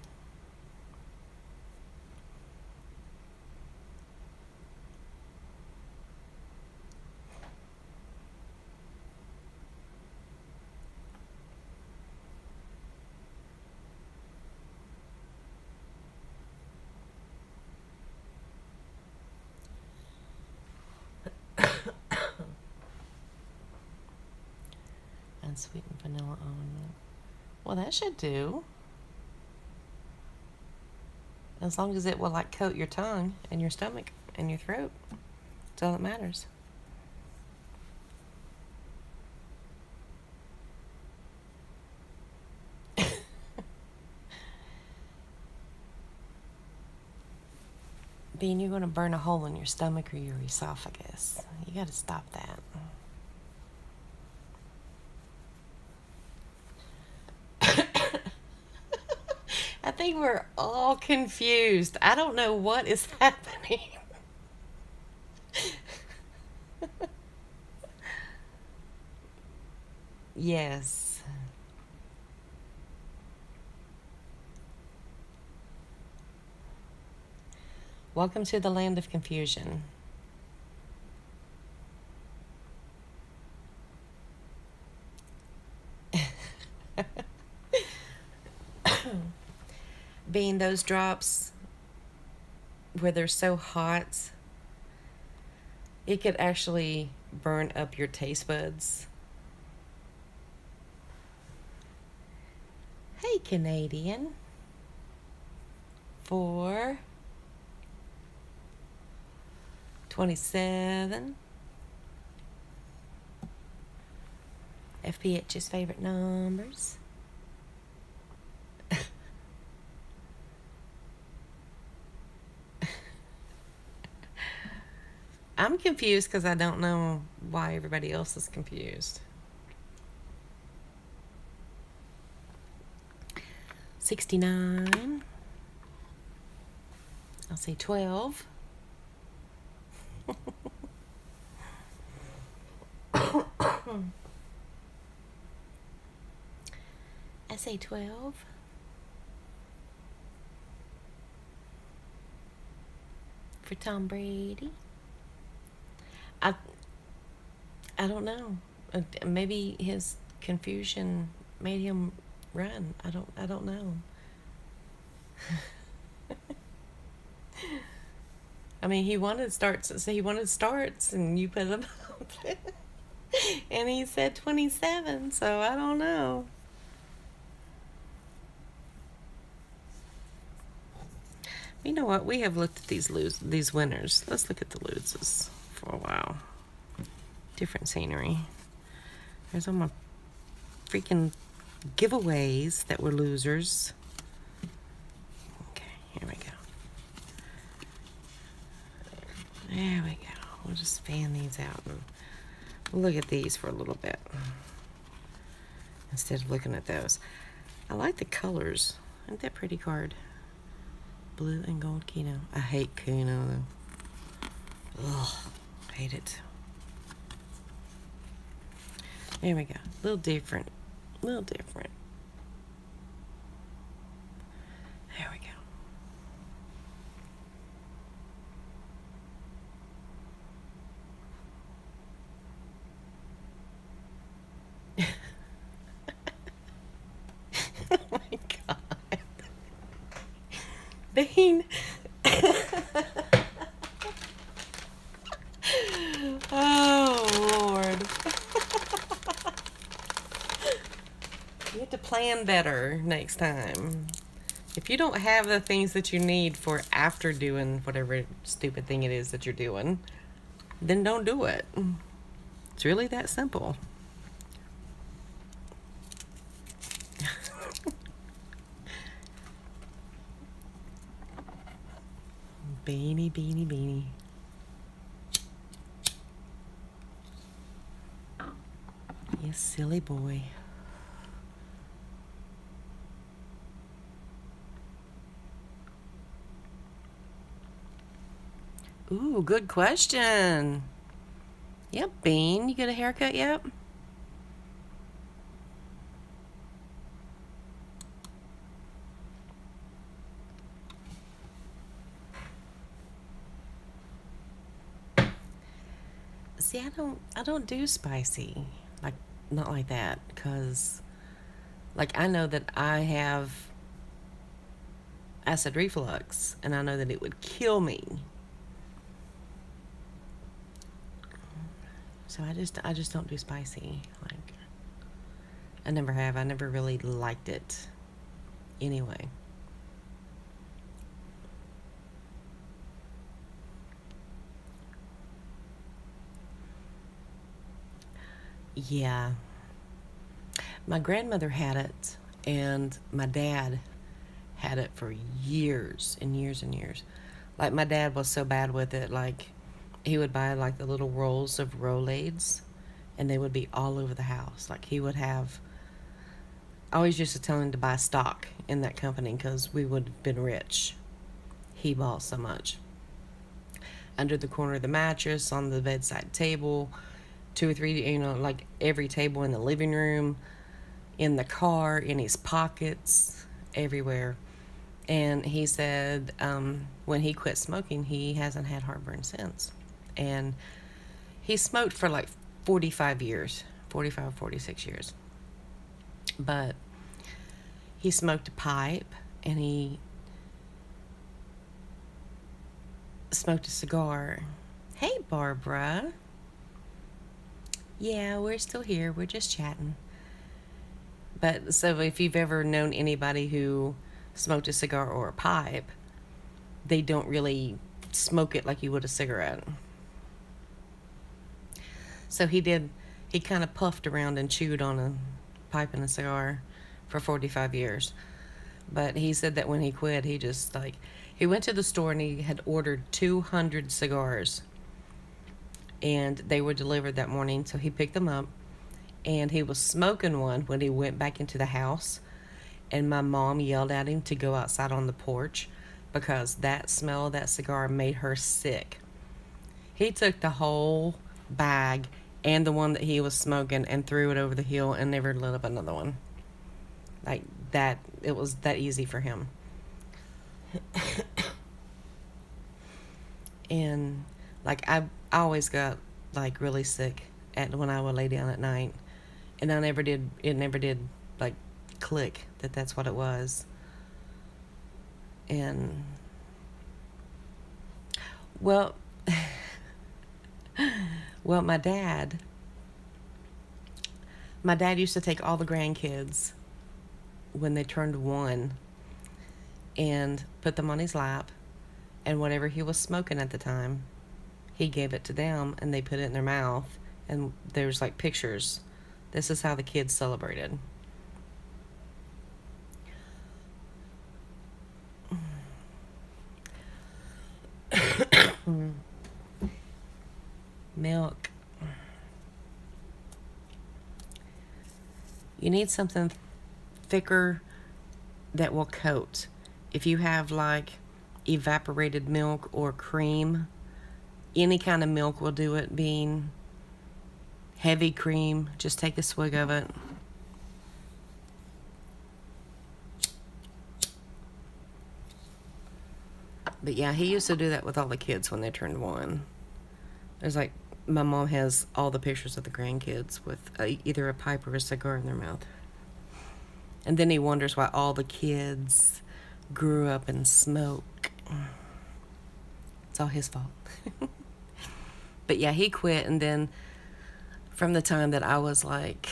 Unsweetened vanilla almond. Well, that should do. As long as it will like coat your tongue and your stomach and your throat. That's all that matters. Bean, you're going to burn a hole in your stomach or your esophagus. You got to stop that. I think we're all confused. I don't know what is happening. Yes. Welcome to the land of confusion. Being those drops where they're so hot, it could actually burn up your taste buds. Hey, Canadian. 4, 27. FPH's favorite numbers. I'm confused because I don't know why everybody else is confused. 69. I'll say 12. I say 12. For Tom Brady. I don't know. Maybe his confusion made him run. I don't know. I mean, he wanted starts, so he wanted starts, and you put him up. And he said 27, so I don't know. You know what? We have looked at these winners. Let's look at the losers for a while. Different scenery. There's all my freaking giveaways that were losers. Okay, here we go. There we go. We'll just fan these out and we'll look at these for a little bit instead of looking at those. I like the colors. Isn't that pretty card? Blue and gold Keno. I hate Keno though. Ugh, hate it. There we go. A little different. A little different. There we go. Oh my God. Bean. Oh, Lord. You have to plan better next time. If you don't have the things that you need for after doing whatever stupid thing it is that you're doing, then don't do it. It's really that simple. Beanie, beanie, beanie. You silly boy. Ooh, good question. Yep, Bean, you get a haircut yet? See, I don't do spicy. Like, not like that, cuz like I know that I have acid reflux and I know that it would kill me. So I just don't do spicy. Like, I never have. I never really liked it anyway. Yeah. My grandmother had it, and my dad had it for years and years and years. Like, my dad was so bad with it, like, he would buy, like, the little rolls of Rolaids, and they would be all over the house. Like, he would have. I always used to tell him to buy stock in that company because we would have been rich. He bought so much. Under the corner of the mattress, on the bedside table, two or three, like every table in the living room, in the car, in his pockets, everywhere. And he said when he quit smoking, he hasn't had heartburn since. And he smoked for like 45 years, 45, 46 years. But he smoked a pipe and he smoked a cigar. Hey, Barbara. Yeah, we're still here. We're just chatting. But so if you've ever known anybody who smoked a cigar or a pipe, they don't really smoke it like you would a cigarette. So he kind of puffed around and chewed on a pipe and a cigar for 45 years. But he said that when he quit, he just he went to the store and he had ordered 200 cigars. And they were delivered that morning, so he picked them up. And he was smoking one when he went back into the house. And my mom yelled at him to go outside on the porch because that smell of that cigar made her sick. He took the whole bag and the one that he was smoking and threw it over the hill and never lit up another one. Like that, it was that easy for him. And like I always got like really sick when I would lay down at night, and it never did like click that that's what it was. And well, well, my dad used to take all the grandkids when they turned 1 and put them on his lap, and whatever he was smoking at the time, he gave it to them and they put it in their mouth, and there's like pictures. This is how the kids celebrated. Milk. You need something thicker that will coat. If you have like evaporated milk or cream, any kind of milk will do it. Being heavy cream, just take a swig of it. But yeah, he used to do that with all the kids when they turned 1. There's like, my mom has all the pictures of the grandkids with either a pipe or a cigar in their mouth. And then he wonders why all the kids grew up and smoke. It's all his fault. But yeah, he quit, and then from the time that I was like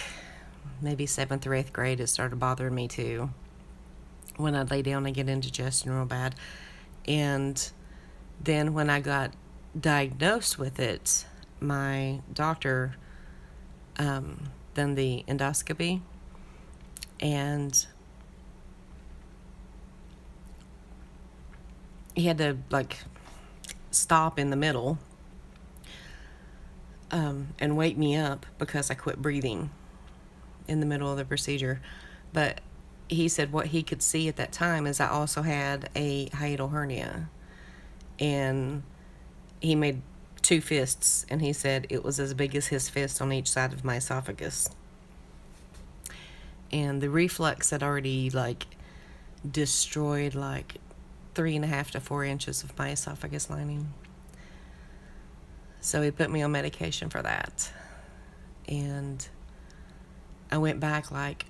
maybe 7th or 8th grade, it started bothering me too. when I'd lay down and get indigestion real bad. And then when I got diagnosed with it, my doctor done the endoscopy, and he had to like stop in the middle and wake me up because I quit breathing in the middle of the procedure. But he said what he could see at that time is I also had a hiatal hernia, and he made two fists, and he said it was as big as his fist on each side of my esophagus. And the reflux had already like destroyed like 3.5 to 4 inches of my esophagus lining. So he put me on medication for that. And I went back like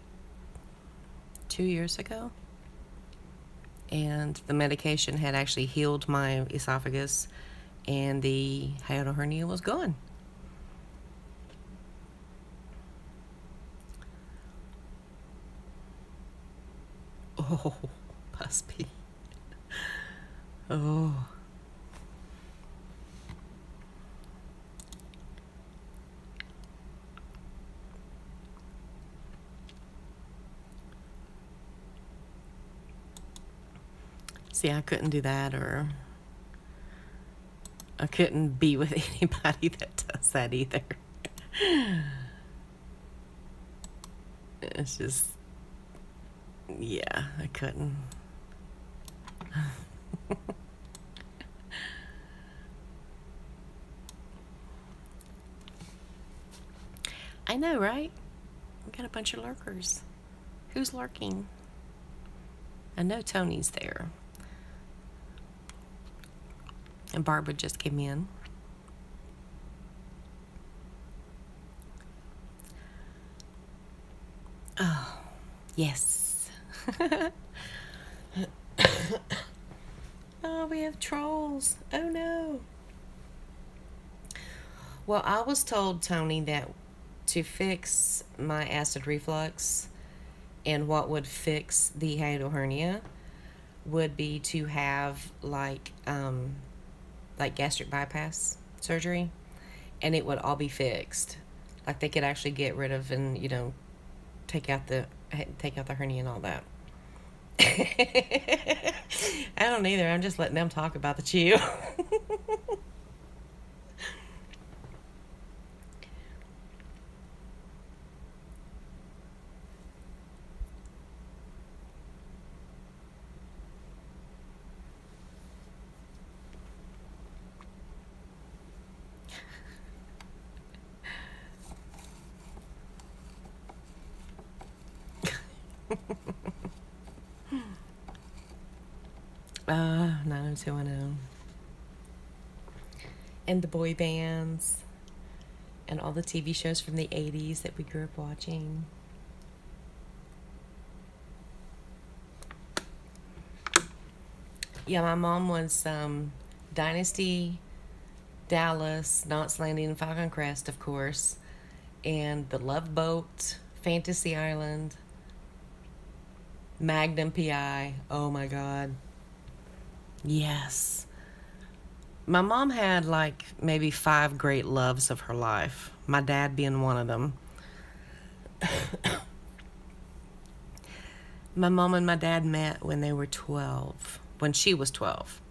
2 years ago, and the medication had actually healed my esophagus, and the hiatal hernia was gone. Oh, Busby. Oh. See, I couldn't do that, or I couldn't be with anybody that does that either. It's just, yeah, I couldn't. I know, right? We got a bunch of lurkers. Who's lurking? I know Tony's there. And Barbara just came in. Oh, yes. Oh, we have trolls. Oh, no. Well, I was told, Tony, that to fix my acid reflux and what would fix the hiatal hernia would be to have like gastric bypass surgery, and it would all be fixed. Like they could actually get rid of and take out the hernia and all that. I don't either. I'm just letting them talk about the chew. Ah, 90210. And the boy bands and all the TV shows from the 80s that we grew up watching. Yeah, my mom was Dynasty, Dallas, Knots Landing, and Falcon Crest, of course, and The Love Boat, Fantasy Island, Magnum PI. Oh my God. Yes. My mom had like maybe 5 great loves of her life, my dad being one of them. My mom and my dad met when they were 12, when she was 12.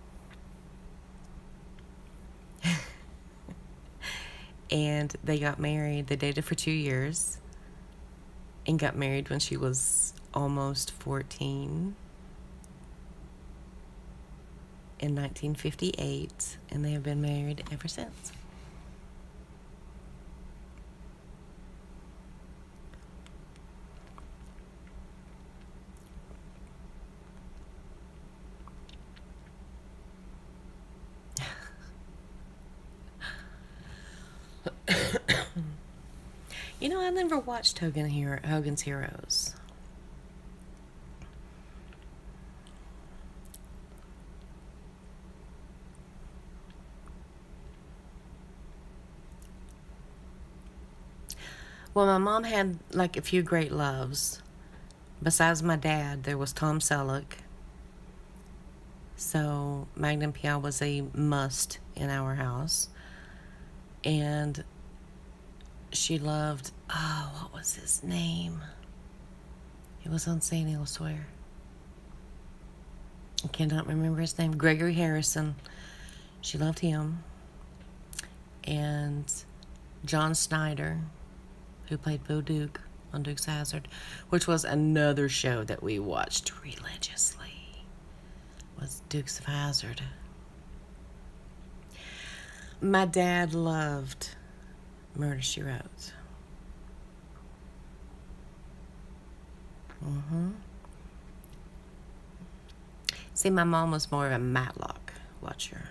And they got married. They dated for 2 years and got married when she was almost 14 in 1958, and they have been married ever since. I never watched Hogan's Heroes. Well, my mom had like a few great loves, Besides my dad, there was Tom Selleck. So Magnum PI was a must in our house. And she loved, oh, what was his name? It was on St. Elsewhere. I cannot remember his name. Gregory Harrison. She loved him. And John Snyder, who played Bo Duke on Duke's Hazard, which was another show that we watched religiously, was Dukes of Hazzard. My dad loved Murder, She Wrote. See, my mom was more of a Matlock watcher.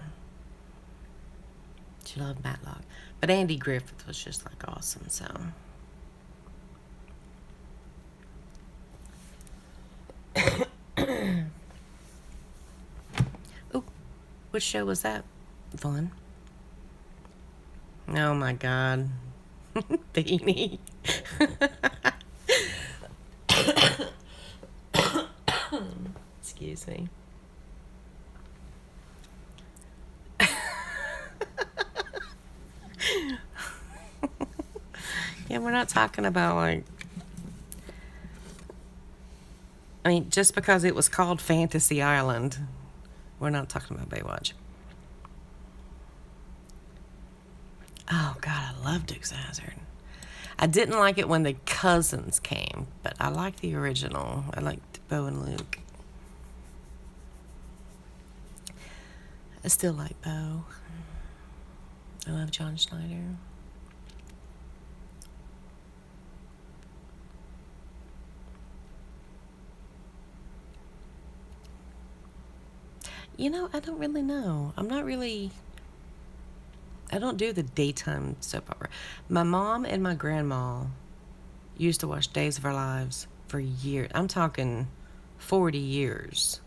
She loved Matlock. But Andy Griffith was just like awesome, so. Oh, which show was that, Vaughn? Oh my God. Beanie. Excuse me. Yeah, we're not talking about like, I mean, just because it was called Fantasy Island, we're not talking about Baywatch. Oh God, I love Dukes of Hazzard. I didn't like it when the cousins came, but I liked the original. I liked Bo and Luke. I still like Bo. I love John Schneider. You know, I don't really know. I don't do the daytime soap opera. My mom and my grandma used to watch Days of Our Lives for years. I'm talking 40 years.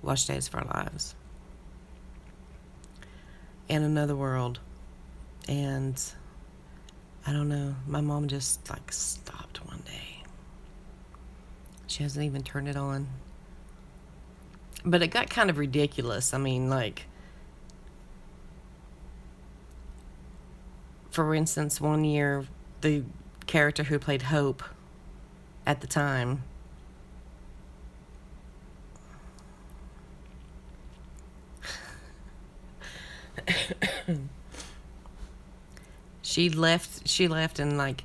Watch Days of Our Lives. And Another World. And I don't know. My mom just like stopped one day. She hasn't even turned it on. But it got kind of ridiculous. I mean, like, for instance, one year, the character who played Hope at the time, she left and like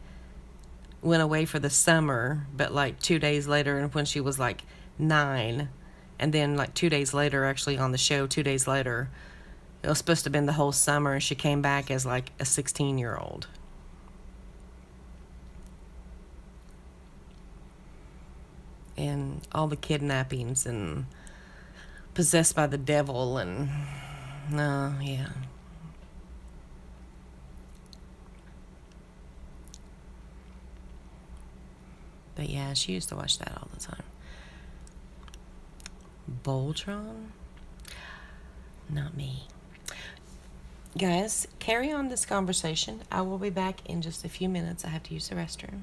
went away for the summer, but like 2 days later, and when she was like 9, and then like 2 days later, actually on the show, 2 days later, it was supposed to have been the whole summer, and she came back as like a 16-year-old. And all the kidnappings and possessed by the devil and yeah. But yeah, she used to watch that all the time. Voltron? Not me. Guys, carry on this conversation. I will be back in just a few minutes. I have to use the restroom.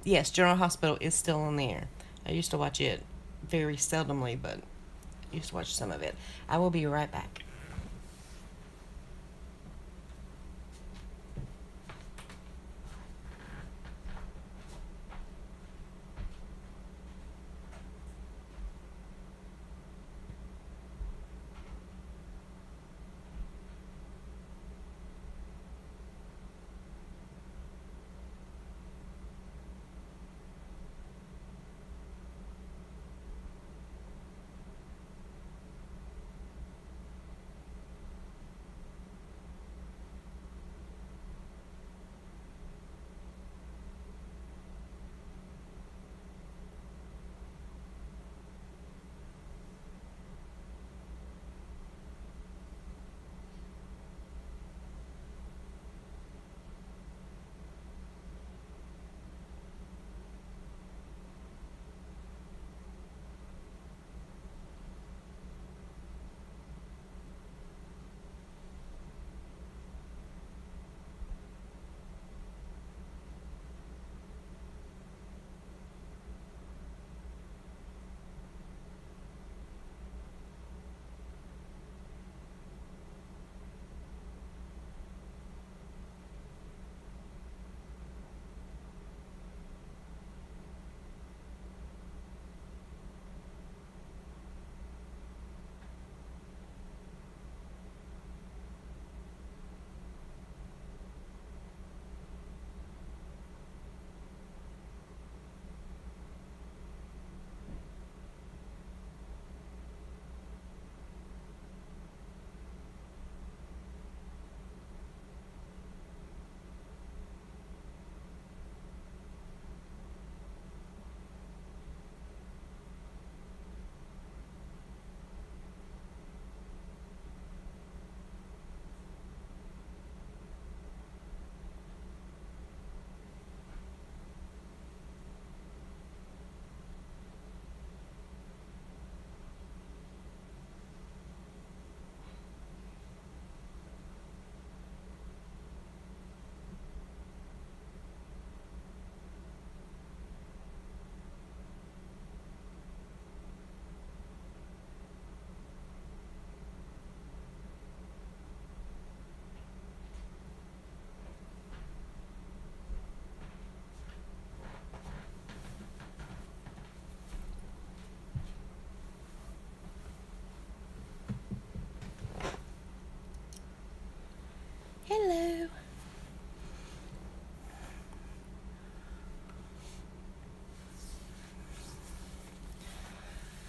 Yes, General Hospital is still on the air. I used to watch it very seldomly, but I used to watch some of it. I will be right back.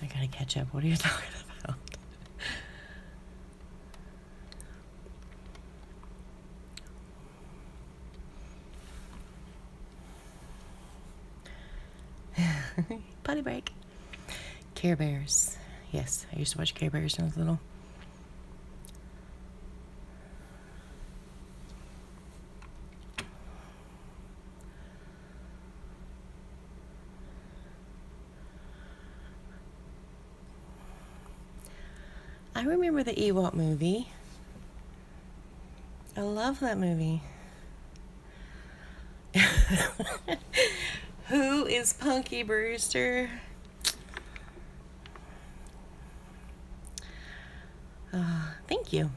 I gotta catch up. What are you talking about? Potty break. Care Bears. Yes, I used to watch Care Bears when I was little. I remember the Ewok movie. I love that movie. Who is Punky Brewster? Thank you.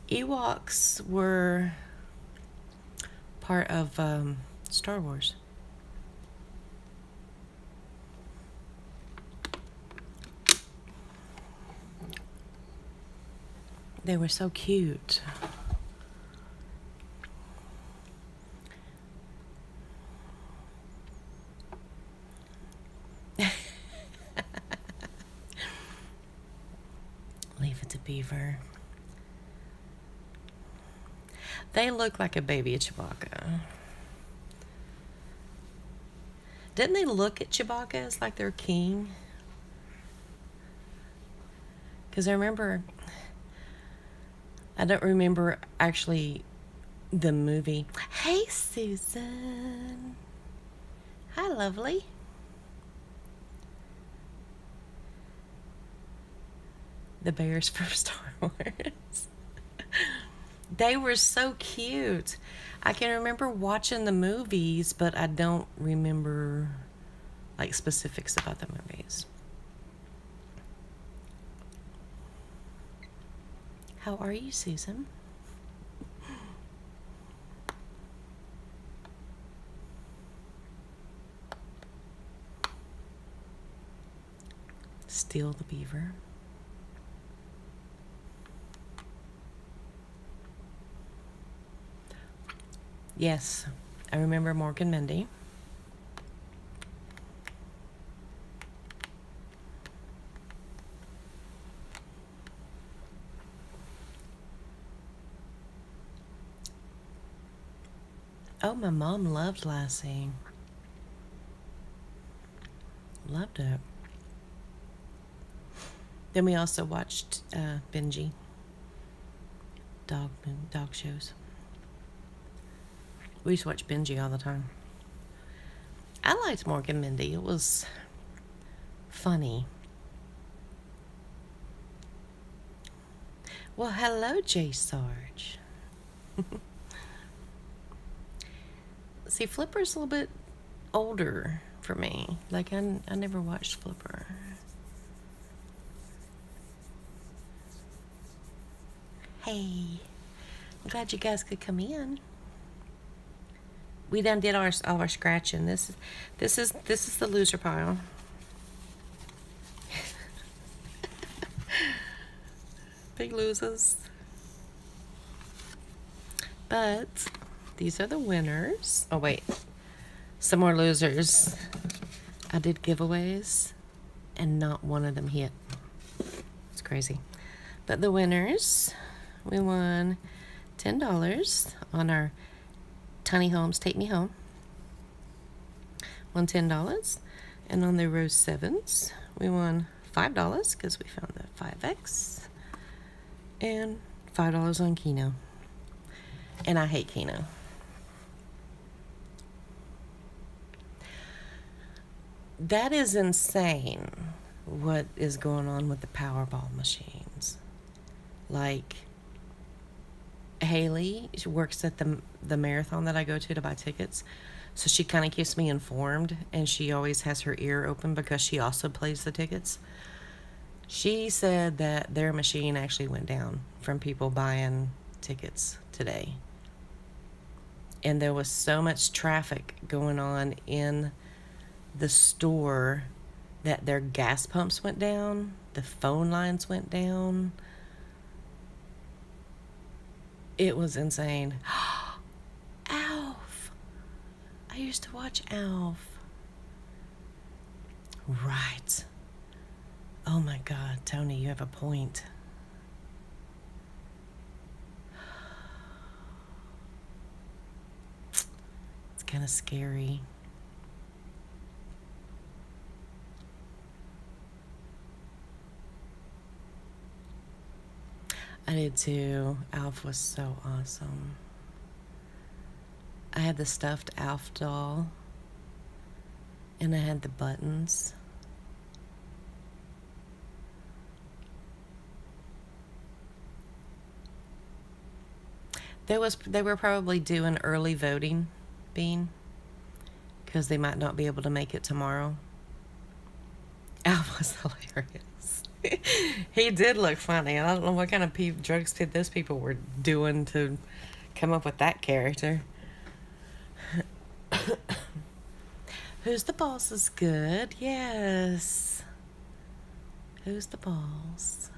Ewoks were part of Star Wars. They were so cute. Leave it to Beaver. They look like a baby Chewbacca. Didn't they look at Chewbacca as like their king? Because I don't remember actually the movie. Hey, Susan. Hi, lovely. The bears from Star Wars. They were so cute. I can remember watching the movies, but I don't remember like specifics about the movies. How are you, Susan? Steal the beaver. Yes, I remember Mork and Mindy. Oh, my mom loved Lassie. Loved it. Then we also watched Benji. Dog shows. We used to watch Benji all the time. I liked Mork and Mindy. It was funny. Well, hello, J. Sarge. See, Flipper's a little bit older for me. Like, I never watched Flipper. Hey, I'm glad you guys could come in. We done did all our scratching. This is the loser pile. Big losers. But these are the winners. Oh wait, some more losers. I did giveaways, and not one of them hit. It's crazy. But the winners, we won $10 on our Tiny Homes Take Me Home. Won $10. And on the Rose 7s, we won $5 because we found the 5X. And $5 on Keno. And I hate Keno. That is insane what is going on with the Powerball machines. Like, Haley, she works at the marathon that I go to buy tickets. So she kind of keeps me informed, and she always has her ear open because she also plays the tickets. She said that their machine actually went down from people buying tickets today. And there was so much traffic going on in the store that their gas pumps went down, the phone lines went down. It was insane. Alf, I used to watch Alf. Right. Oh my God, Tony, you have a point. It's kind of scary. I did too. Alf was so awesome. I had the stuffed Alf doll, and I had the buttons. They were probably doing early voting, Bean, because they might not be able to make it tomorrow. Alf was hilarious. He did look funny. I don't know what kind of drugs those people were doing to come up with that character. Who's the boss is good. Yes. Who's the boss?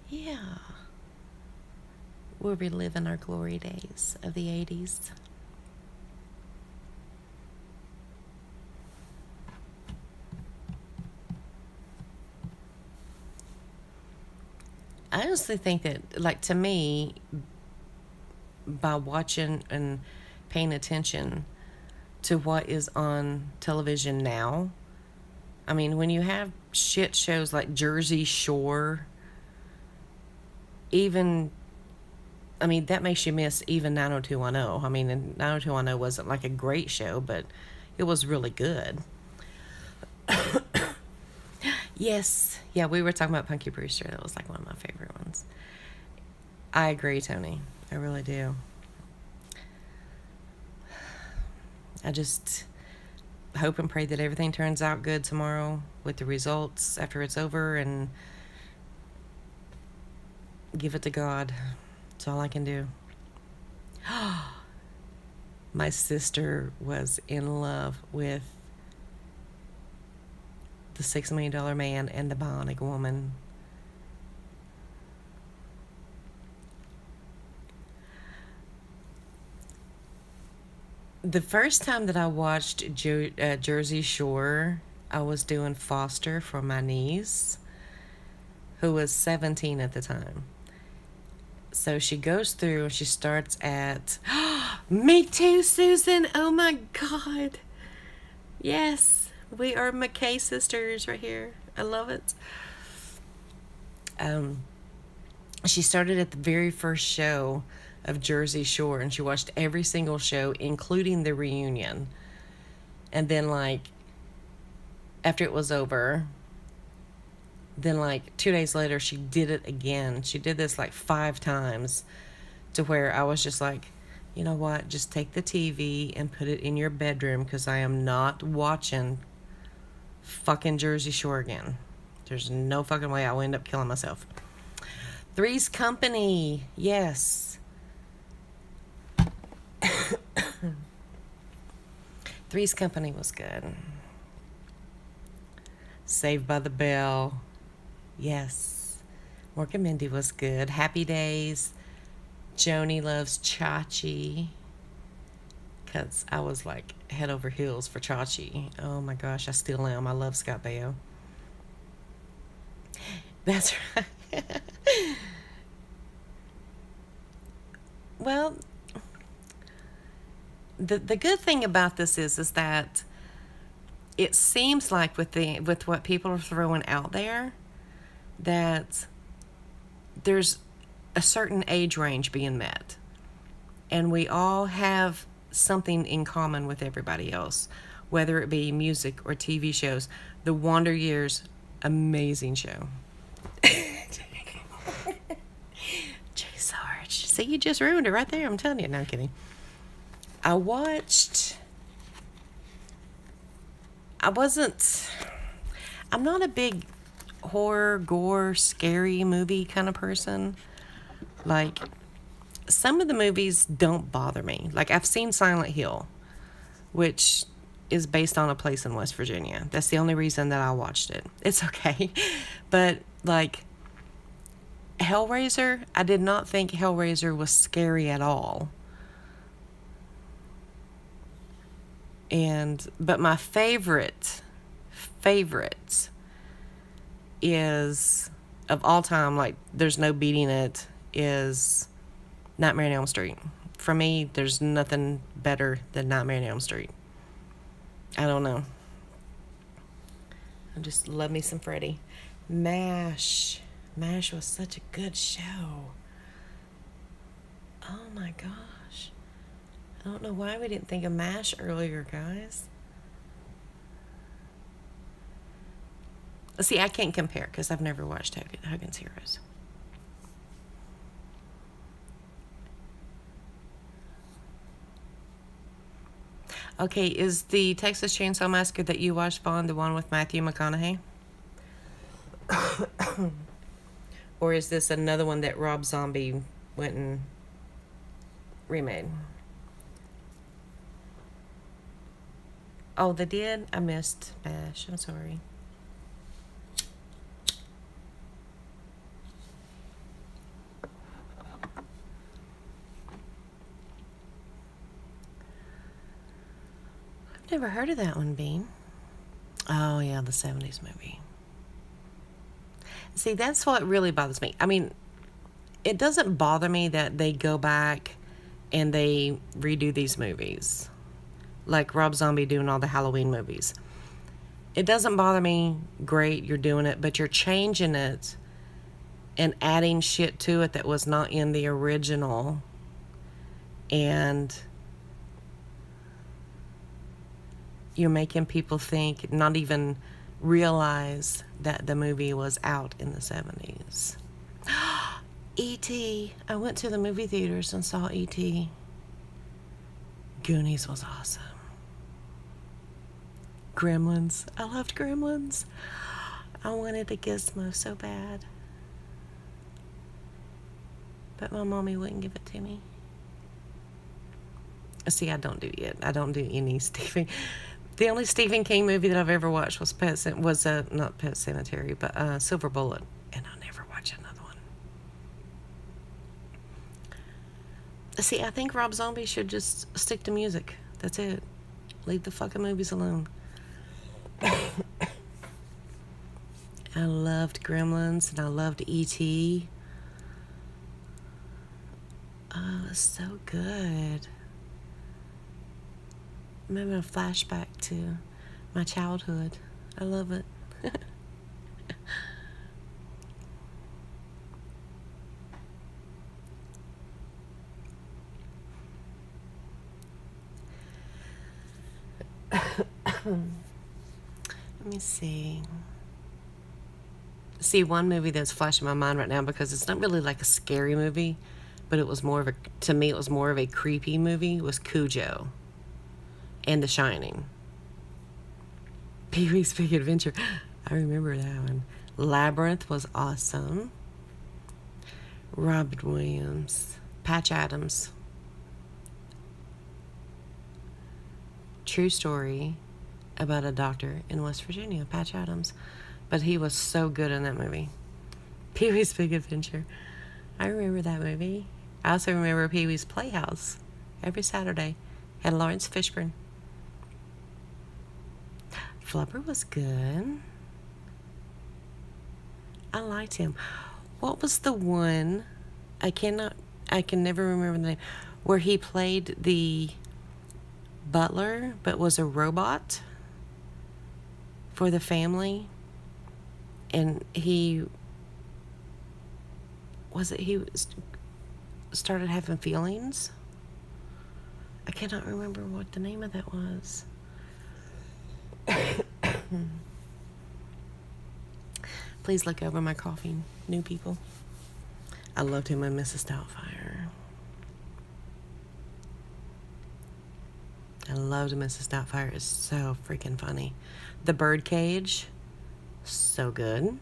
Yeah. We're reliving our glory days of the 80s. I honestly think that, like, to me, by watching and paying attention to what is on television now, I mean, when you have shit shows like Jersey Shore, even, I mean, that makes you miss even 90210. I mean, 90210 wasn't like a great show, but it was really good. Yes. Yeah, we were talking about Punky Brewster. That was like one of my favorite ones. I agree, Tony. I really do. I just hope and pray that everything turns out good tomorrow with the results after it's over, and give it to God. That's all I can do. My sister was in love with the $6 Million Man and the Bionic Woman. The first time that I watched Jersey Shore, I was doing foster for my niece, who was 17 at the time. So she goes through and she starts at, me too, Susan. Oh my God. Yes. We are McKay sisters right here. I love it. She started at the very first show of Jersey Shore, and she watched every single show, including the reunion. And then, like, after it was over, then, like, 2 days later, she did it again. She did this, like, 5 times, to where I was just like, you know what? Just take the TV and put it in your bedroom, because I am not watching fucking Jersey Shore again. There's no fucking way I will end up killing myself. Three's Company. Yes. Three's Company was good. Saved by the Bell. Yes. Mork and Mindy was good. Happy Days. Joni Loves Chachi. Because I was like head over heels for Chachi. Oh my gosh, I still am. I love Scott Baio. That's right. Well, the good thing about this is that it seems like with what people are throwing out there, that there's a certain age range being met, and we all have something in common with everybody else, whether it be music or TV shows. The Wonder Years, amazing show. J. Sarge, see, you just ruined it right there. I'm telling you. No, I'm kidding. I'm not a big horror, gore, scary movie kind of person. Like, some of the movies don't bother me. Like, I've seen Silent Hill, which is based on a place in West Virginia. That's the only reason that I watched it. It's okay. But, like, Hellraiser, I did not think Hellraiser was scary at all. But my favorites is, of all time, like there's no beating it, is Nightmare on Elm Street. For me, there's nothing better than Nightmare on Elm Street. I don't know. I just love me some Freddy. MASH. MASH was such a good show. Oh my gosh. I don't know why we didn't think of MASH earlier, guys. See, I can't compare because I've never watched Hogan's Heroes. Okay, is the Texas Chainsaw Massacre that you watched, Vaughn, the one with Matthew McConaughey? Or is this another one that Rob Zombie went and remade? Oh, they did? I missed MASH. I'm sorry. I've never heard of that one, Bean. Oh, yeah, the 70s movie. See, that's what really bothers me. I mean, it doesn't bother me that they go back and they redo these movies, like Rob Zombie doing all the Halloween movies. It doesn't bother me. Great, you're doing it, but you're changing it and adding shit to it that was not in the original. And you're making people think, not even realize that the movie was out in the 70s. E.T. I went to the movie theaters and saw E.T. Goonies was awesome. Gremlins. I loved Gremlins. I wanted a Gizmo so bad. But my mommy wouldn't give it to me. See, I don't do any Stephen. The only Stephen King movie that I've ever watched was not Pet Sematary, but Silver Bullet, and I'll never watch another one. See, I think Rob Zombie should just stick to music. That's it. Leave the fucking movies alone. I loved Gremlins and I loved E.T. Oh, it was so good. I'm having a flashback to my childhood. I love it. Let me see. See, one movie that's flashing my mind right now, because it's not really like a scary movie, but it was more of a creepy movie, was Cujo and The Shining. Pee-wee's Big Adventure. I remember that one. Labyrinth was awesome. Robin Williams. Patch Adams. True story about a doctor in West Virginia, Patch Adams. But he was so good in that movie. Pee-wee's Big Adventure. I remember that movie. I also remember Pee-wee's Playhouse. Every Saturday. Had Lawrence Fishburne. Flubber was good. I liked him. What was the one? I can never remember the name. Where he played the butler, but was a robot for the family. And he started having feelings. I cannot remember what the name of that was. Please look over my coffee, new people. I loved him in Mrs. Doubtfire. I loved Mrs. Doubtfire. It's so freaking funny. The Birdcage, so good.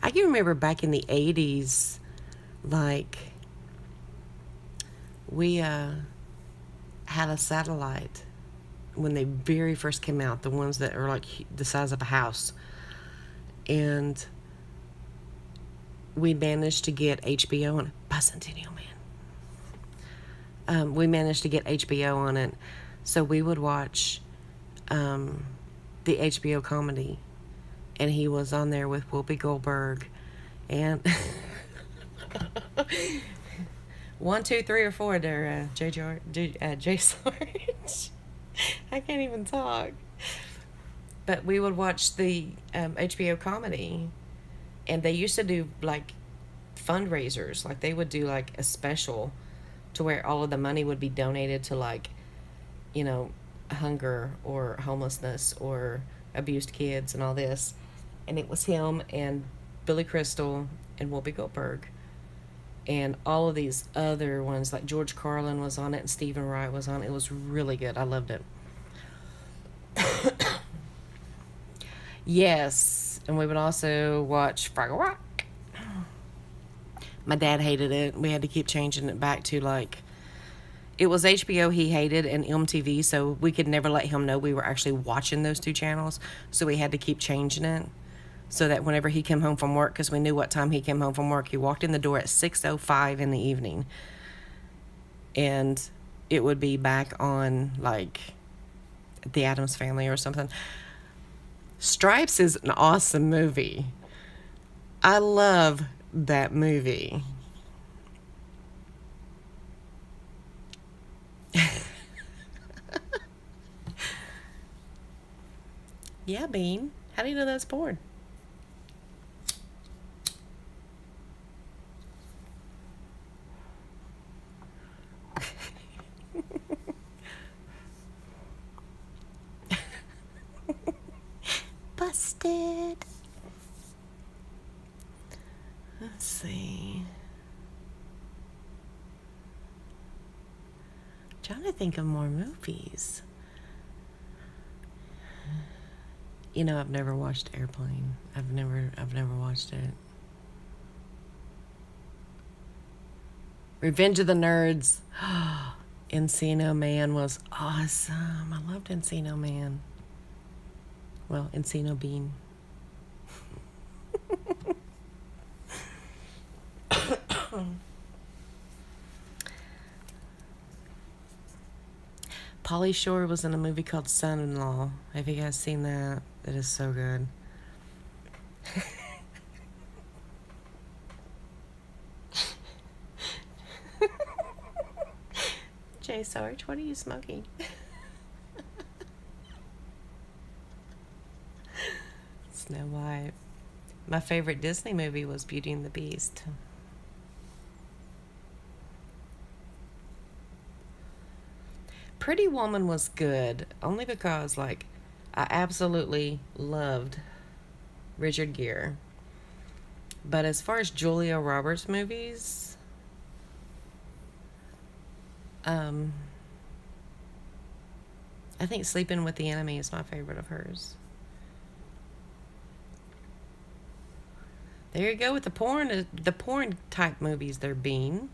I can remember back in the 80s, like, we had a satellite when they very first came out, the ones that are like the size of a house. And we managed to get HBO on Bicentennial Man. We managed to get HBO on it, so we would watch the HBO comedy, and he was on there with Whoopi Goldberg, and one, two, three, or four there, J Sarge. I can't even talk. But we would watch the HBO comedy, and they used to do like fundraisers. Like they would do like a special to where all of the money would be donated to like, you know, hunger or homelessness or abused kids and all this. And it was him and Billy Crystal and Whoopi Goldberg and all of these other ones, like George Carlin was on it and Stephen Wright was on it. It was really good. I loved it. Yes, and we would also watch Fraggle Rock. My dad hated it. We had to keep changing it back to like, it was HBO he hated and MTV, so we could never let him know we were actually watching those two channels. So we had to keep changing it so that whenever he came home from work, because we knew what time he came home from work, he walked in the door at 6:05 in the evening, and it would be back on like The Addams Family or something. Stripes is an awesome movie. I love that movie. Yeah, Bean. How do you know that's porn? Busted. Let's see. Trying to think of more movies. You know, I've never watched Airplane. I've never watched it. Revenge of the Nerds. Encino Man was awesome. I loved Encino Man. Well, Encino Bean. Pauly Shore was in a movie called Son-in-Law. Have you guys seen that? It is so good. Jay Sarge, what are you smoking? Snow White. My favorite Disney movie was Beauty and the Beast. Pretty Woman was good, only because, like, I absolutely loved Richard Gere. But as far as Julia Roberts movies, I think Sleeping with the Enemy is my favorite of hers. There you go with the porn type movies there, Bean.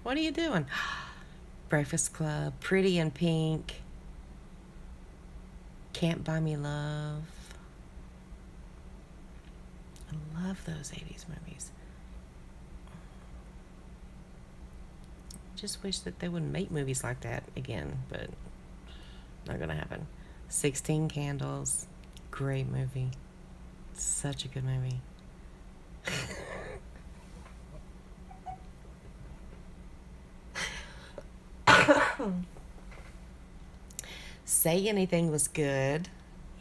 What are you doing? Breakfast Club, Pretty in Pink, Can't Buy Me Love. I love those 80s movies. Just wish that they would make movies like that again, but not gonna happen. 16 Candles, great movie. Such a good movie. Say Anything was good.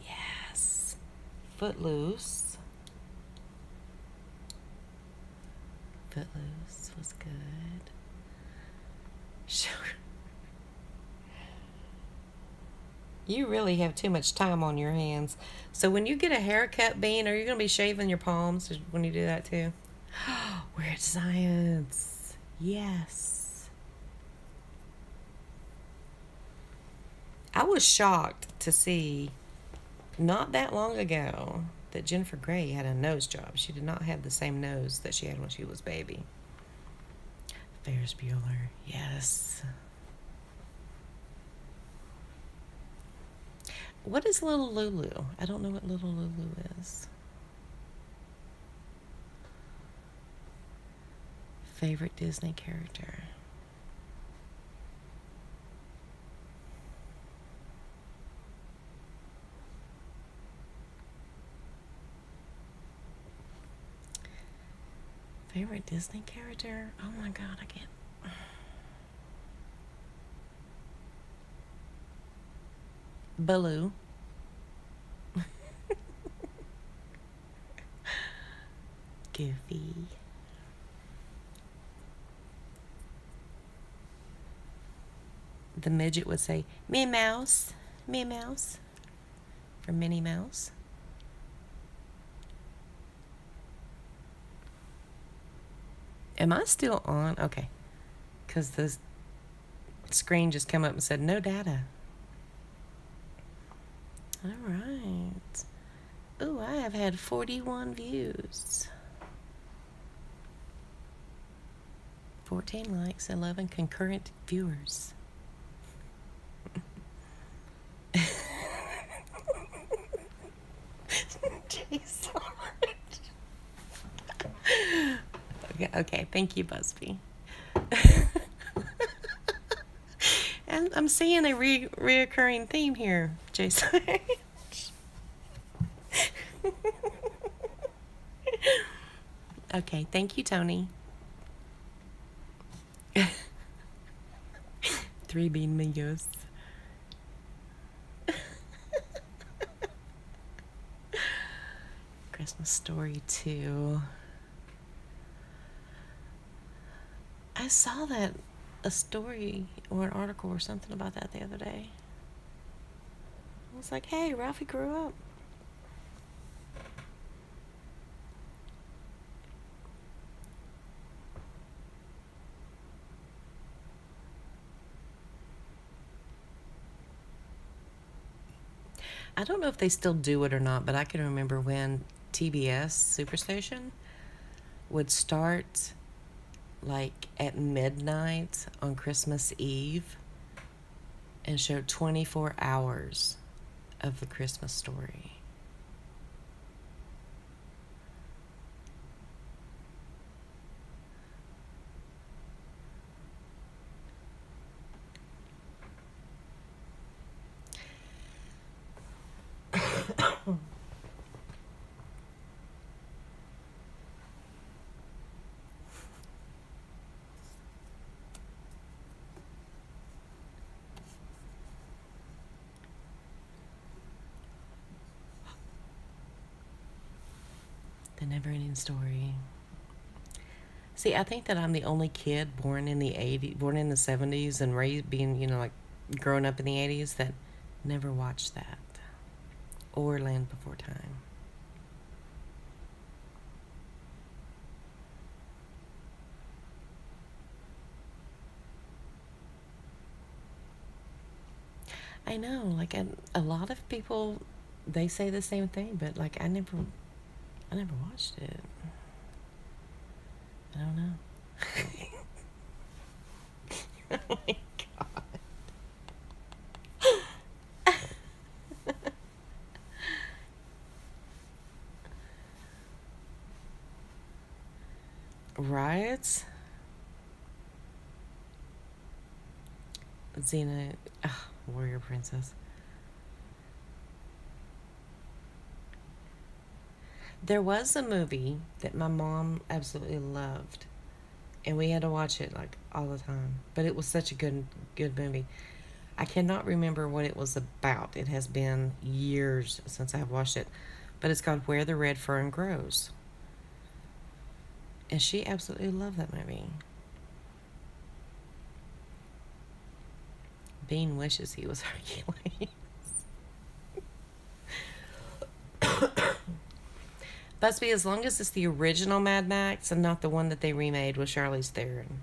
Yes. Footloose. Footloose was good. Sure. You really have too much time on your hands. So when you get a haircut, Bean, are you going to be shaving your palms when you do that too? Weird Science. Yes. I was shocked to see not that long ago that Jennifer Grey had a nose job. She did not have the same nose that she had when she was baby. Ferris Bueller. Yes. What is Little Lulu? I don't know what Little Lulu is. Favorite Disney character. Favorite Disney character? Oh my god, I can't. Baloo. Goofy. The midget would say, "Me Mouse, me Mouse," for Minnie Mouse. Am I still on? Okay. Because the screen just came up and said, no data. All right. Ooh, I have had 41 views. 14 likes, 11 concurrent viewers. Jeez. Okay, thank you, Busby. And I'm seeing a reoccurring theme here, Jason. Okay, thank you, Tony. 3 bean mingos. Christmas Story 2. I saw that a story or an article or something about that the other day. I was like, hey, Ralphie grew up. I don't know if they still do it or not, but I can remember when TBS Superstation would start like at midnight on Christmas Eve and show 24 hours of the Christmas Story. The Never-Ending Story. See, I think that I'm the only kid born in the 70s and raised being, like growing up in the 80s that never watched that or Land Before Time. I know, like a lot of people, they say the same thing, but like I never watched it. I don't know. Oh my god. Riots? Xena, Warrior Princess. There was a movie that my mom absolutely loved, and we had to watch it like all the time. But it was such a good movie. I cannot remember what it was about. It has been years since I've watched it, but it's called Where the Red Fern Grows, and she absolutely loved that movie. Bean wishes he was Hercules. Busby, as long as it's the original Mad Max and not the one that they remade with Charlize Theron.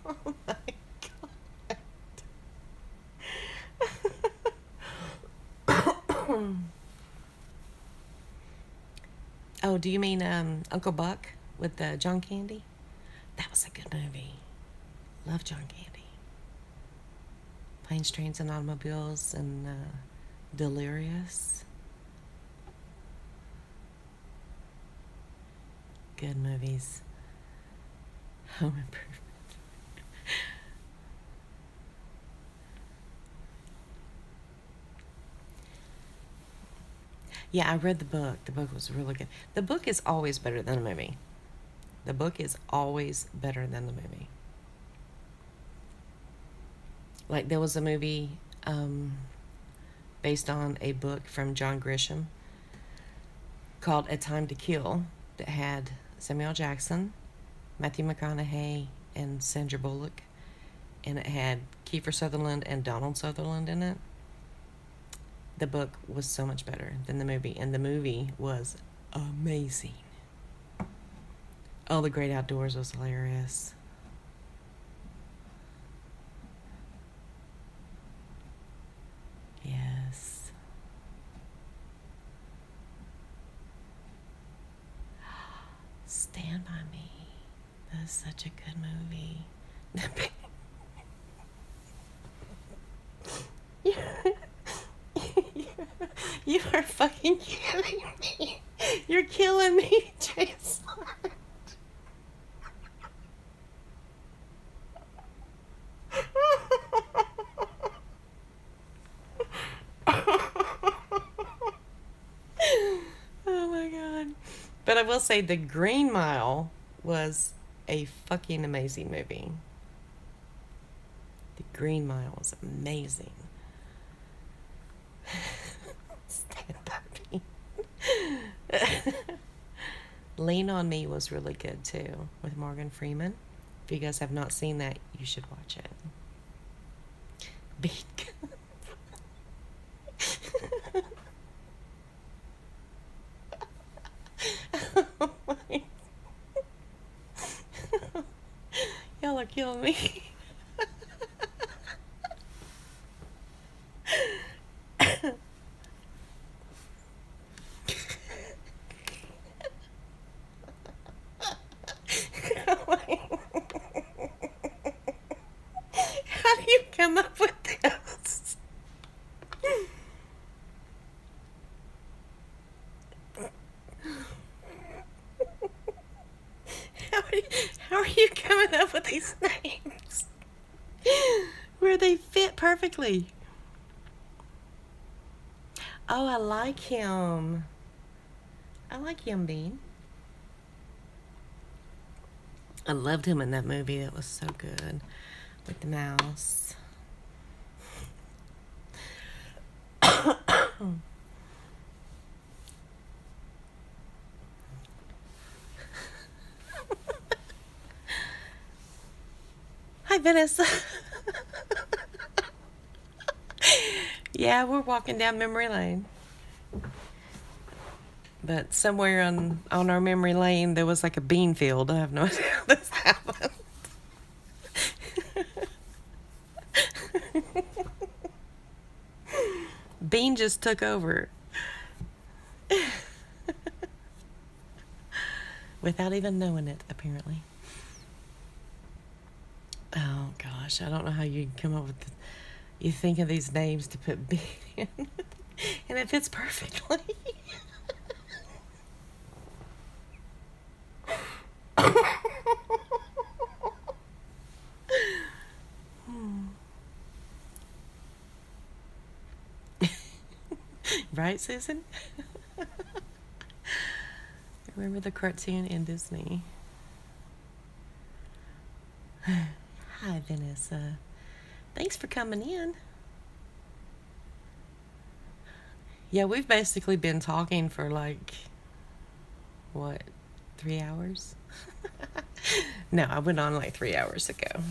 Oh my god. Oh, do you mean Uncle Buck with John Candy? That was a good movie. Love John Candy. Planes, Trains, and Automobiles, and Delirious. Good movies. Home Improvement. Yeah, I read the book. The book was really good. The book is always better than the movie. The book is always better than the movie. Like, there was a movie based on a book from John Grisham called A Time to Kill that had Samuel Jackson, Matthew McConaughey, and Sandra Bullock. And it had Kiefer Sutherland and Donald Sutherland in it. The book was so much better than the movie, and the movie was amazing. Oh, The Great Outdoors was hilarious. Yes. Stand By Me. That is such a good movie. You are fucking killing me. You're killing me, Jason. Oh my god. But I will say The Green Mile was a fucking amazing movie. The Green Mile was amazing. Stand By Me. Lean on Me was really good too, with Morgan Freeman. If you guys have not seen that, you should watch it. Beat. Oh my. Y'all are killing me. How do you come up with this? How are you coming up with these names? Where they fit perfectly. Oh, I like him. I like him, Bean. I loved him in that movie. That was so good. With the mouse. Hi, Venice. Yeah, we're walking down memory lane. But somewhere on our memory lane, there was like a bean field. I have no idea how this happened. Bean just took over. Without even knowing it, apparently. Oh, gosh. I don't know how you come up with you think of these names to put Bean in. And it fits perfectly. Right, Susan? Remember the cartoon in Disney? Hi, Vanessa. Thanks for coming in. Yeah, we've basically been talking for like, what, 3 hours? No, I went on like 3 hours ago.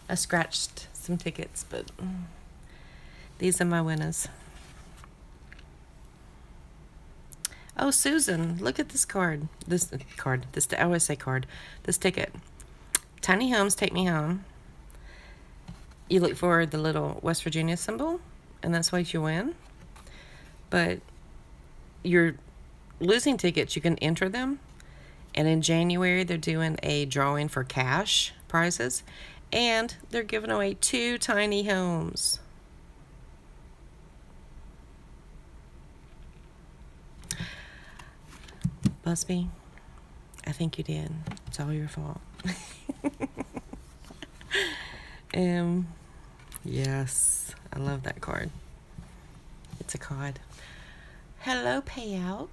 I scratched some tickets, but these are my winners. Oh, Susan, look at this card. I always say card. This ticket. Tiny Homes Take Me Home. You look for the little West Virginia symbol, and that's what you win. But your losing tickets, you can enter them. And in January, they're doing a drawing for cash prizes. And they're giving away 2 tiny homes. Busby, I think you did. It's all your fault. Yes, I love that card. It's a card. Hello, payout.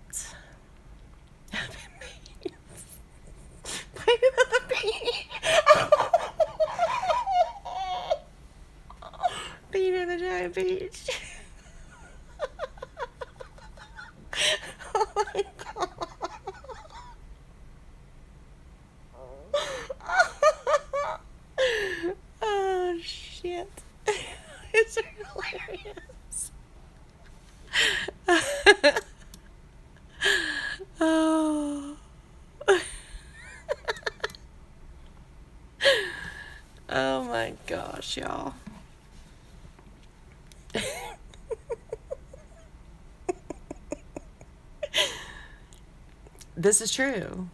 Being in the giant beach. Oh my god. Oh shit. It's hilarious. Oh. Oh my gosh, y'all. This is true.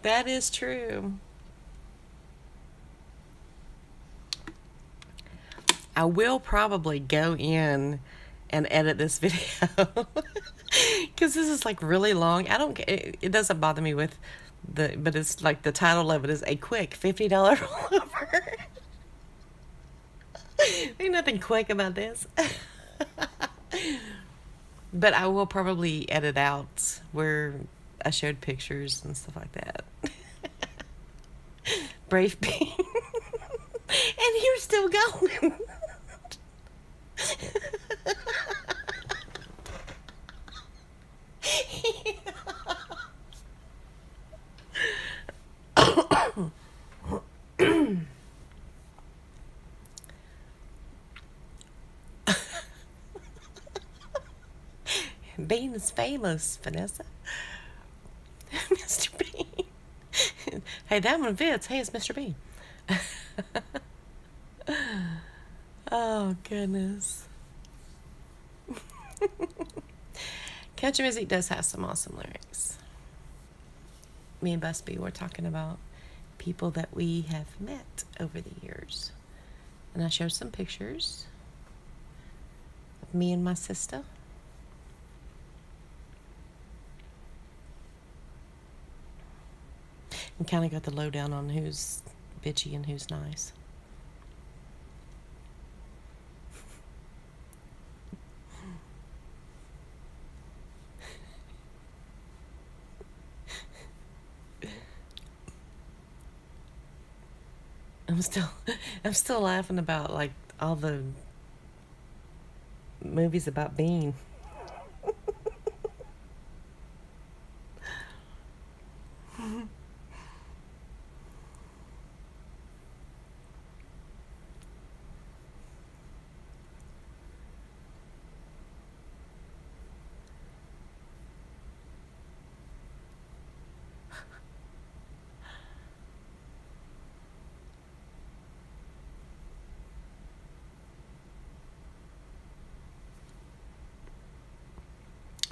That is true. I will probably go in and edit this video because this is like really long. I don't. It doesn't bother me with but it's like the title of it is a quick $50 rollover. Ain't nothing quick about this. But I will probably edit out where I showed pictures and stuff like that. Brave being. And you're still going. Bean is famous, Vanessa. Mr. Bean. Hey, that one fits. Hey, it's Mr. Bean. Oh, goodness. Country music does have some awesome lyrics. Me and Busby were talking about people that we have met over the years. And I showed some pictures of me and my sister. And kind of got the lowdown on who's bitchy and who's nice. I'm still laughing about like all the movies about Bean.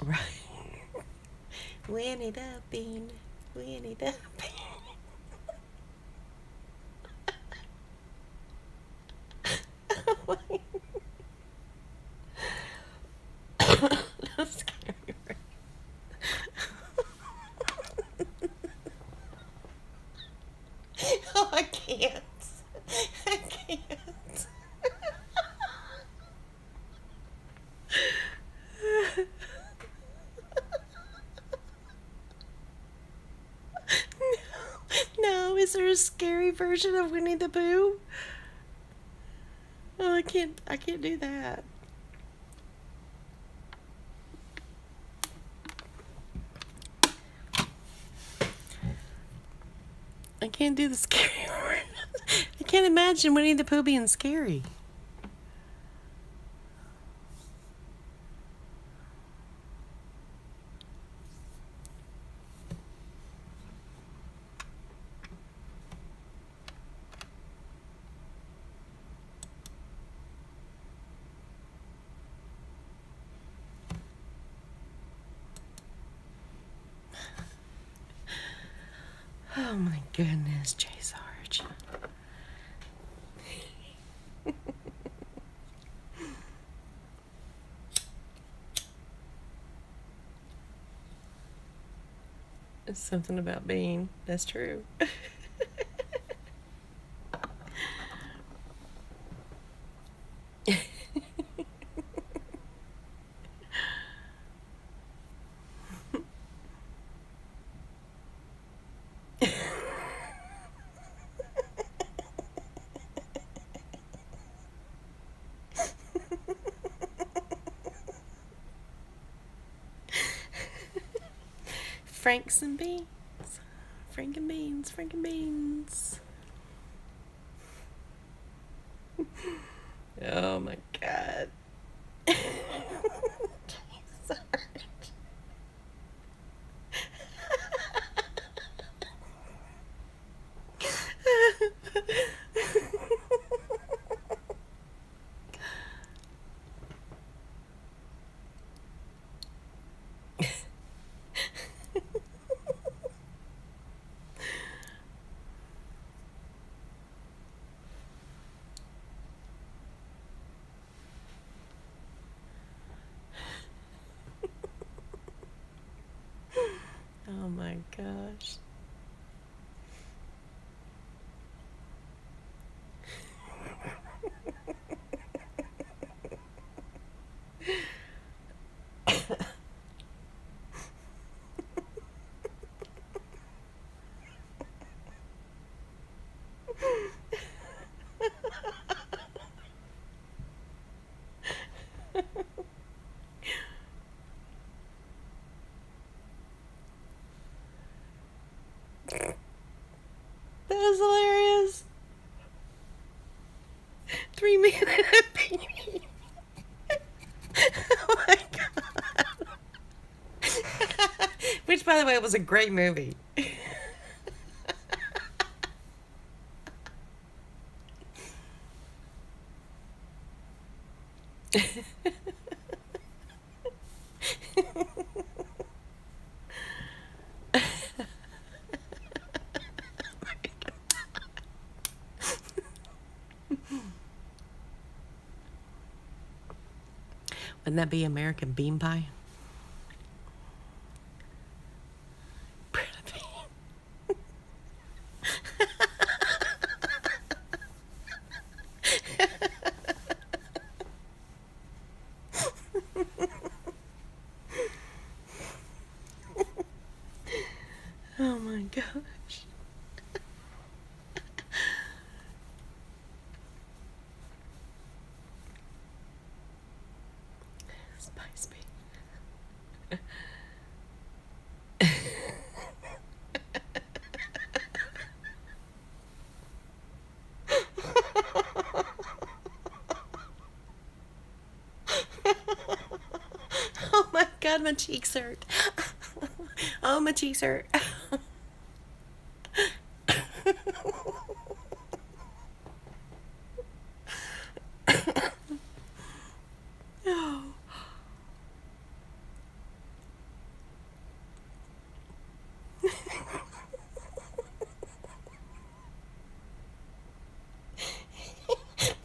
Right. Winnie the Bean. Winnie the Bean. That's scary. Oh, I can't. I can't. No, is there a scary version of Winnie the Pooh? Oh, I can't do that. I can't do the scary one. I can't imagine Winnie the Pooh being scary. Oh my goodness, J. Sarge. It's something about being. That's true. Franks and beans. Frank and beans. Frank and beans. Oh my god. Sorry. Oh my gosh. That was hilarious. 3 men and a baby. Oh my god. Which, by the way, was a great movie. Wouldn't that be American bean pie? Bread and bean. Oh my gosh. Spice me. Oh my god, my cheeks hurt. Oh, my cheeks hurt. Oh.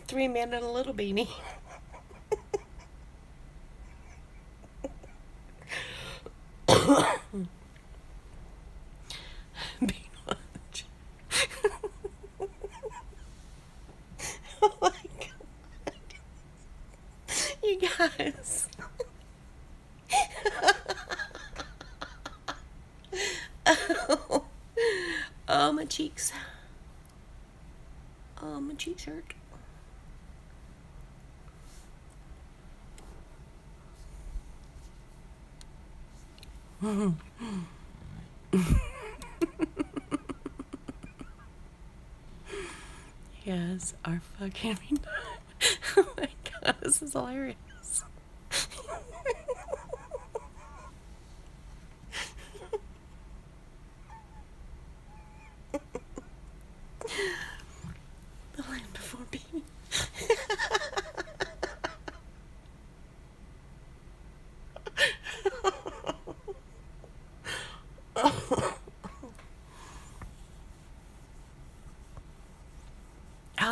3 men and a little beanie. Bean lunch. Oh my god. You guys. Oh. Oh, my cheeks. Oh, my cheeks hurt. Yes, are fucking me. Oh my god, this is hilarious. The land before me.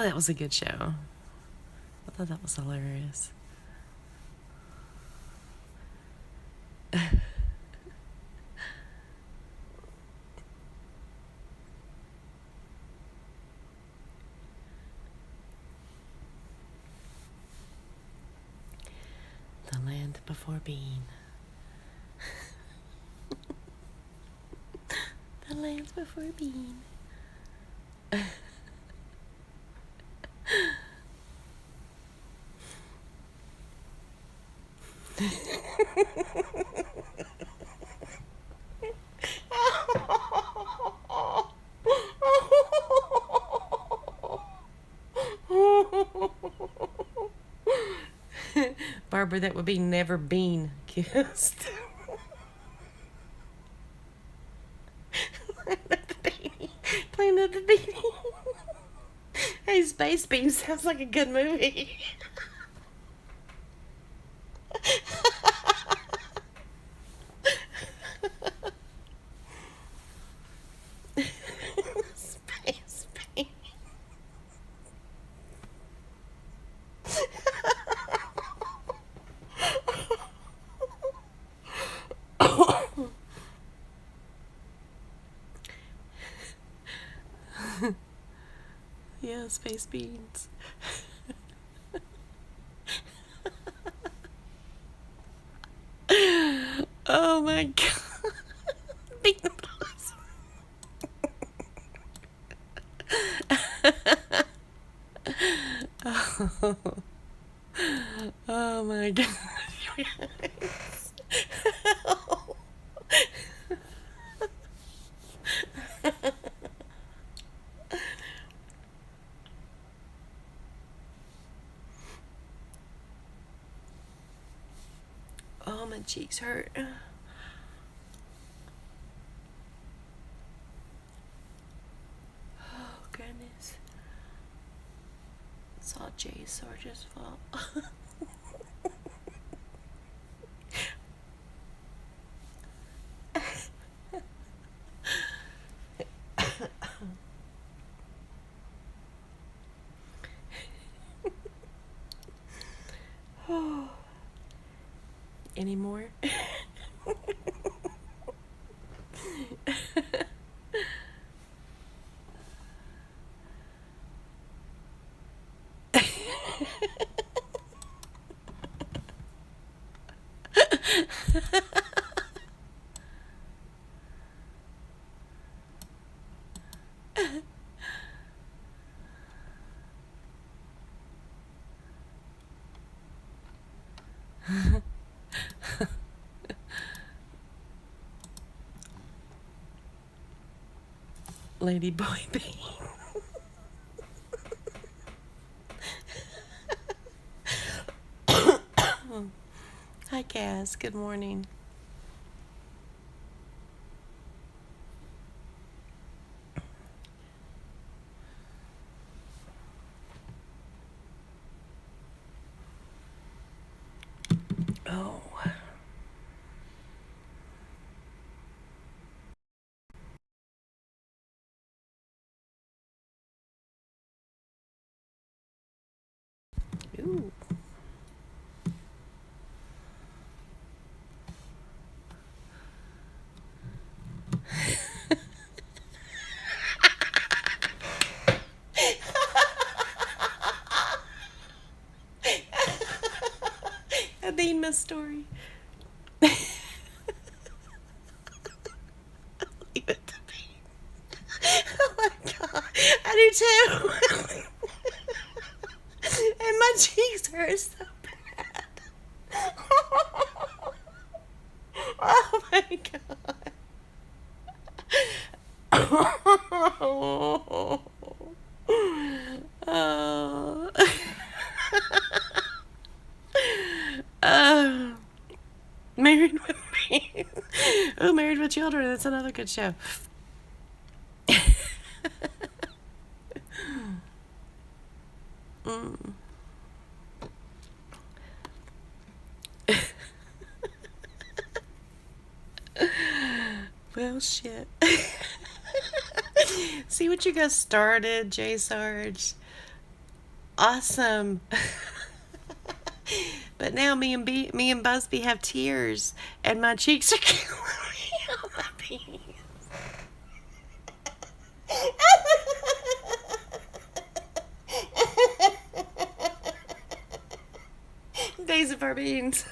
that was a good show. I thought that was hilarious. The land before being. The land before being. Barbara, that would be never been kissed. Playing at the beanie. Hey, Space Bean sounds like a good movie. Space Bean. Yeah, Space Beans. Oh my god. Bean balls. Oh. Oh my god. Oh, my cheeks hurt. Oh, goodness. It's all Jay Sarge's fault. Any more? Lady Boy Bean. Hi, Cass. Good morning. Oh. Ooh. A Bean story. Leave it to me. Oh my god. I do too. And my cheeks hurt so bad. Oh my god. Oh. Oh. Married with Me. Oh, Married with Children. That's another good show. Mm. Well, shit. See what you guys started, J. Sarge. Awesome. But now me and Busby have tears, and my cheeks are killing me on my penis. Days of our beans.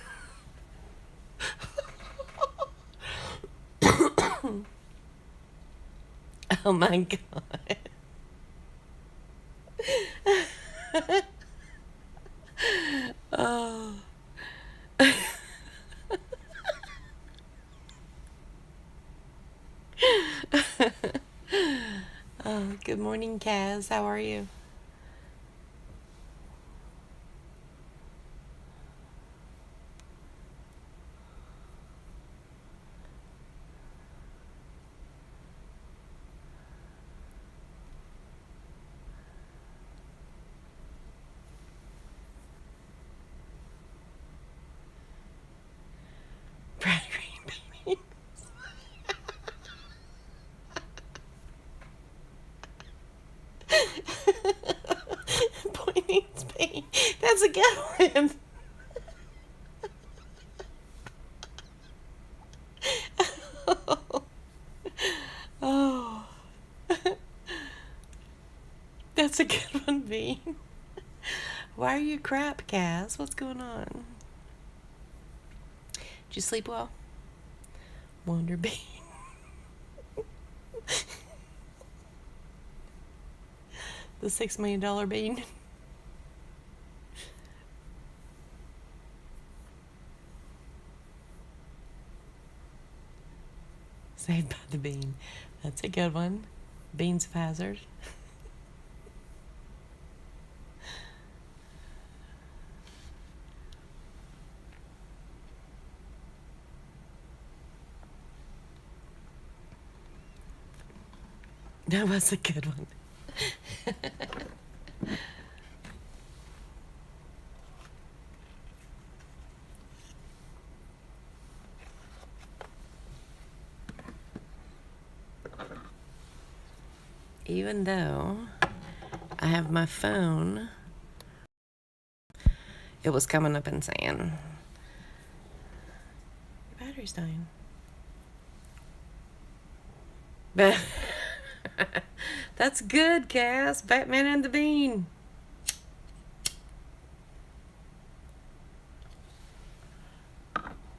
Oh my god. Oh. Oh, good morning, Kaz. How are you? Brown green beanie. Boy needs pain. That's a good one. Oh. That's a good one, Bean. Why are you crap, Kaz? What's going on? Did you sleep well? Wonder Bean. The $6 million bean. Saved by the bean. That's a good one. Beans of hazard. That was a good one. Even though I have my phone, it was coming up and saying, your battery's dying. But that's good, Cass. Batman and the Bean.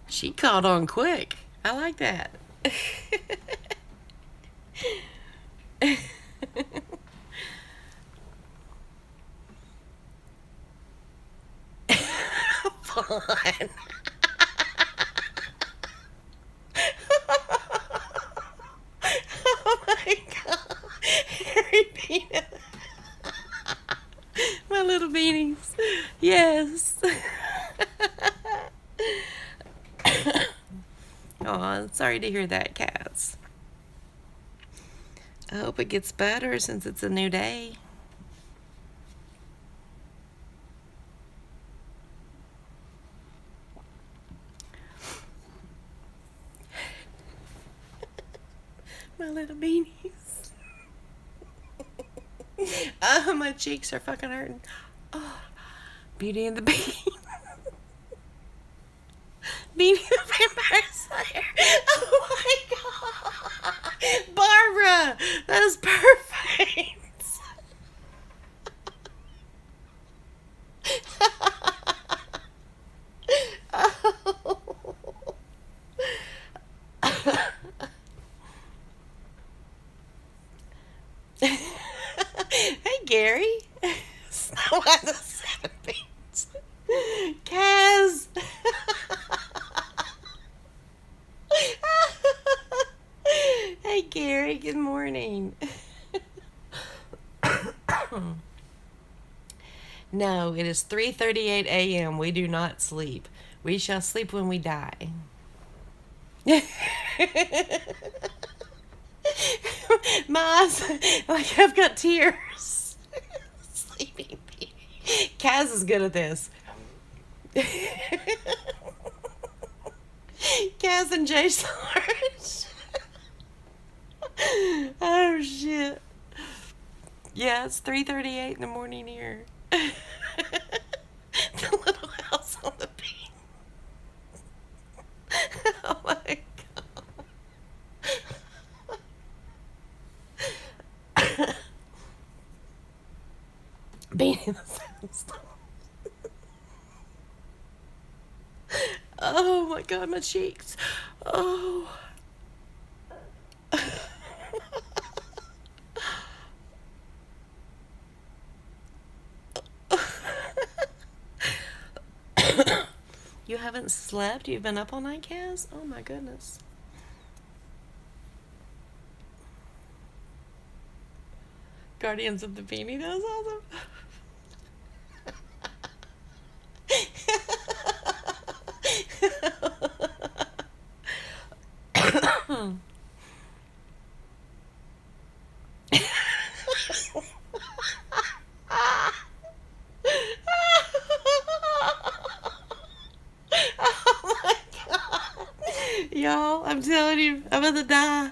She caught on quick. I like that. Fun. Oh my god. Harry Peanut. My little beanies. Yes. Oh, sorry to hear that, Cats. I hope it gets better since it's a new day. My little beanies. Oh, my cheeks are fucking hurting. Oh, Beauty and the Beast. Beauty the Vampire Slayer. Oh my god. Barbara, that is perfect. Oh. Hey, Gary. Snow White the Seven Beans. Kaz. Hey, Gary. Good morning. No, it is 3:38 a.m. We do not sleep. We shall sleep when we die. My eyes, like I've got tears. Sleeping Beauty. Kaz is good at this. Kaz and Jay Sarge. Oh shit. Yeah, it's 3:38 in the morning here. the sound stopped. Oh my God, my cheeks. Oh. You haven't slept? You've been up all night, Kaz? Oh my goodness. Guardians of the Beanie, that was awesome. Oh my God. Y'all, I'm telling you, I'm gonna die.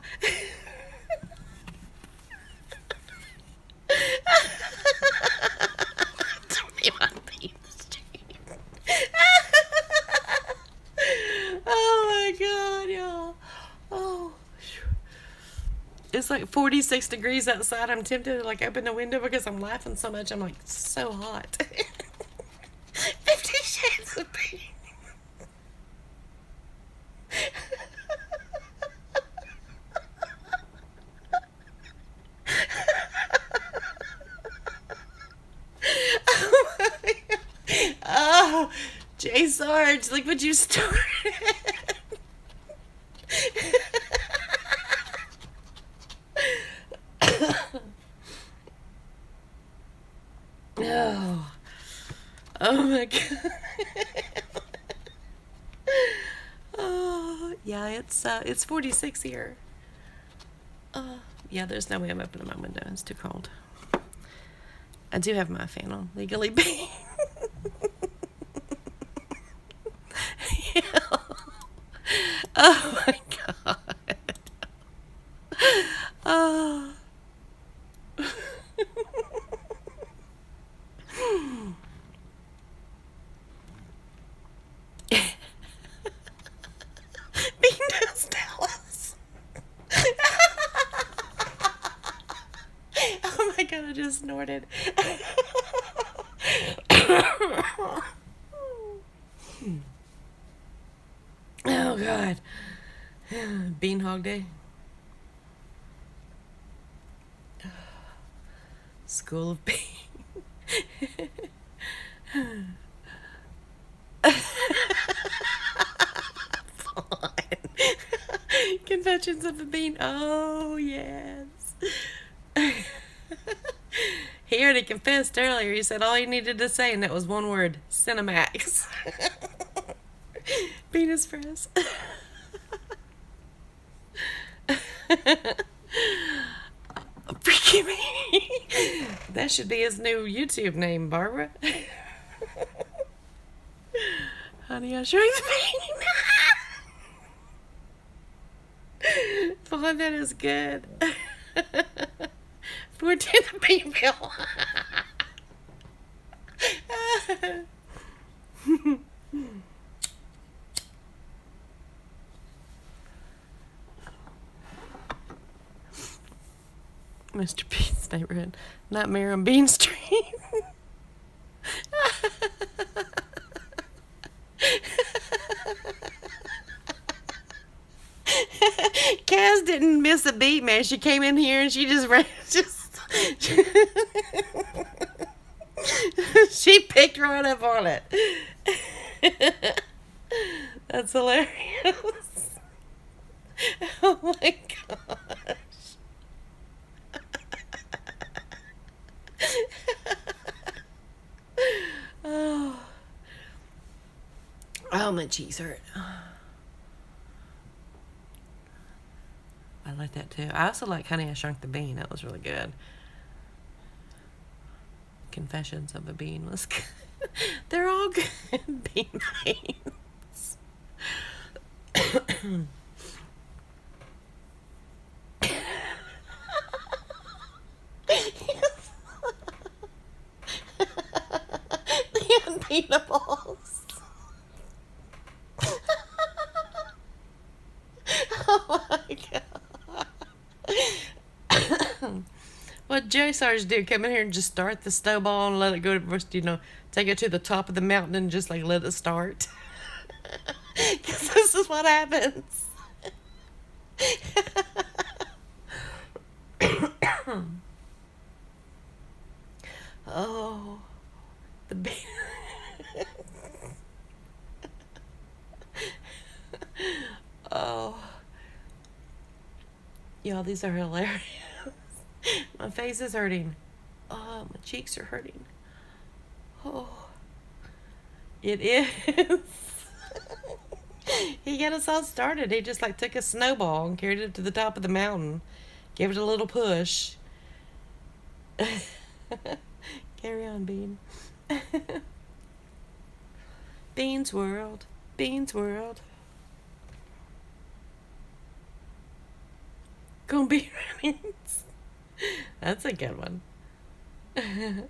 Oh my God, y'all. Oh. It's like 46 degrees outside. I'm tempted to like open the window because I'm laughing so much. I'm like so hot. 50 Shades of Pink. Oh my God. Oh, Jay Sarge, look what you started. Oh. Oh my God. Oh, yeah, it's 46 here. Yeah, there's no way I'm opening my window. It's too cold. I do have my fan on. Legally Bean. Yeah. Oh my God. Oh. Bean does tell us. Oh my God, I just snorted. Oh God. Bean Hog Day. School of Bean. Fun. Confessions of a Bean. Oh, yes. He already confessed earlier. He said all he needed to say, and that was one word: Cinemax. Penis press. Freaky me. That should be his new YouTube name, Barbara. Honey, I shrunk the Bean. Boy, that is good. 14 the Bean Bill. Mr. Bean's neighborhood. Nightmare on Bean Street. Kaz didn't miss a beat, man. She came in here and she just ran. She picked right up on it. That's hilarious. Oh my gosh. Oh, my cheeks hurt. I like that too. I also like Honey, I Shrunk the Bean. That was really good. Confessions of a Bean was good. They're all good. Bean names. The unbeatables. Oh my God. What Joey Sarge do come in here and just start the snowball and let it go to, take it to the top of the mountain and just like let it start. Because this is what happens. Oh, the bean. Oh, y'all, these are hilarious. My face is hurting. Oh, my cheeks are hurting. Oh, it is. He got us all started. He just like took a snowball and carried it to the top of the mountain, gave it a little push. Carry on, Bean. Bean's World. Bean's World. Gonna be running. That's a good one. Bean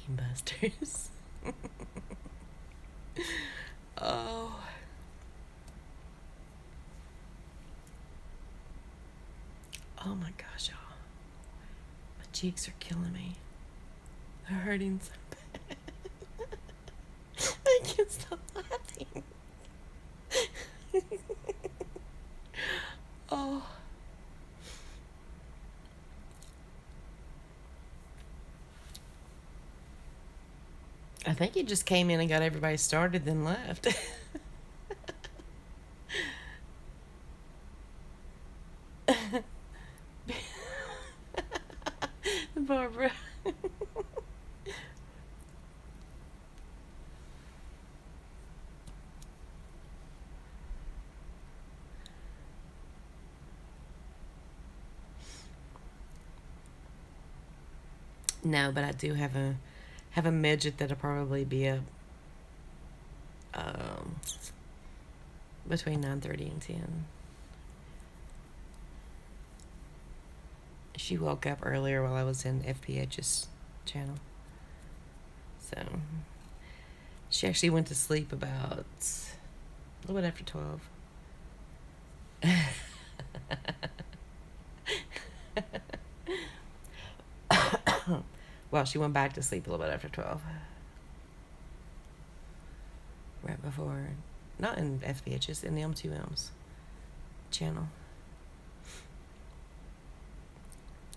Busters. Oh. Oh my gosh, y'all. My cheeks are killing me. They're hurting so bad. I can't stop laughing. Oh. I think he just came in and got everybody started, then left. Barbara. No, but I do have a midget that'll probably be between 9:30 and 10. She woke up earlier while I was in FPH's channel. So she actually went to sleep about a little bit after 12. Well, she went back to sleep a little bit after 12. Right before, not in FBH's, in the M2M's channel.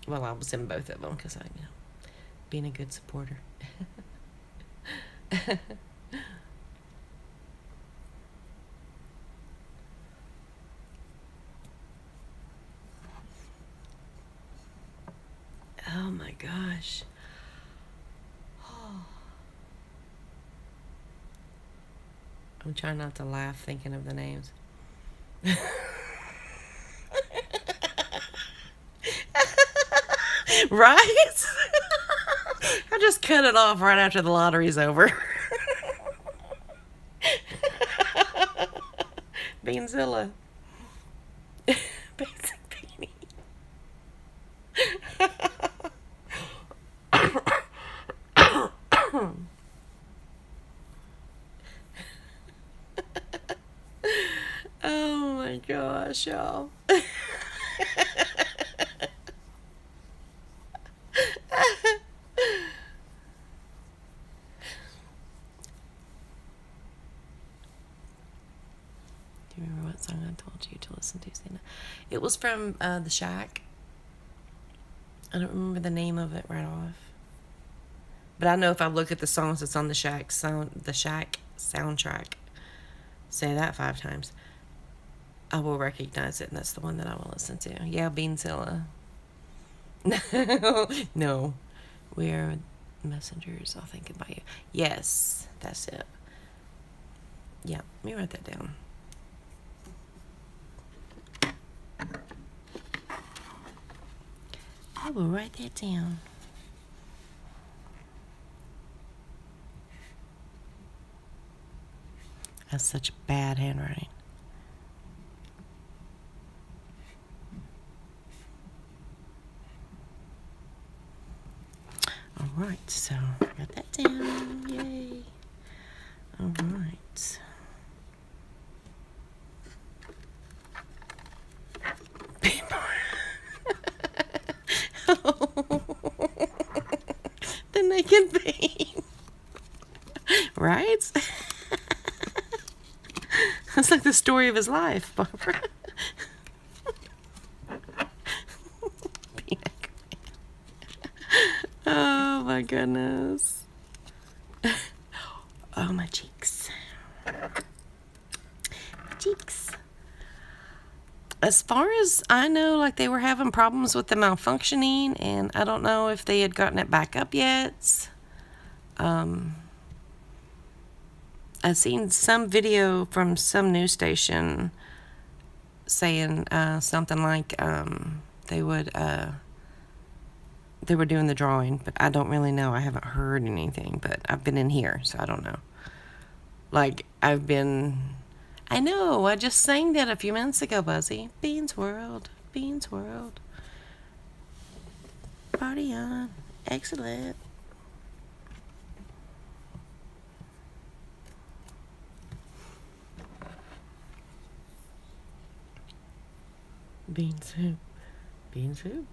Well, I was in both of them because being a good supporter. Oh my gosh. I'm trying not to laugh thinking of the names. Right? I just cut it off right after the lottery's over. Beanzilla. Basic Beanie. Oh my gosh, y'all. Do you remember what song I told you to listen to, Sina? It was from The Shack. I don't remember the name of it right off. But I know if I look at the songs that's on the Shack soundtrack, say that 5 times, I will recognize it, and that's the one that I will listen to. Yeah, Beanzilla. No. We're messengers. I'll think about you. Yes, that's it. Yeah, let me write that down. I will write that down. That's such bad handwriting. All right, so got that down. Yay. All right. than they can be. Right? That's like the story of his life, Barbara. Oh my goodness. Oh, my cheeks. My cheeks. As far as I know, like they were having problems with the malfunctioning, and I don't know if they had gotten it back up yet. I've seen some video from some news station saying something like they were doing the drawing, but I don't really know. I haven't heard anything, but I've been in here, so I don't know. Like I know, I just sang that a few minutes ago, Buzzy. Beans World, Beans World. Party on, excellent. Bean soup, bean soup.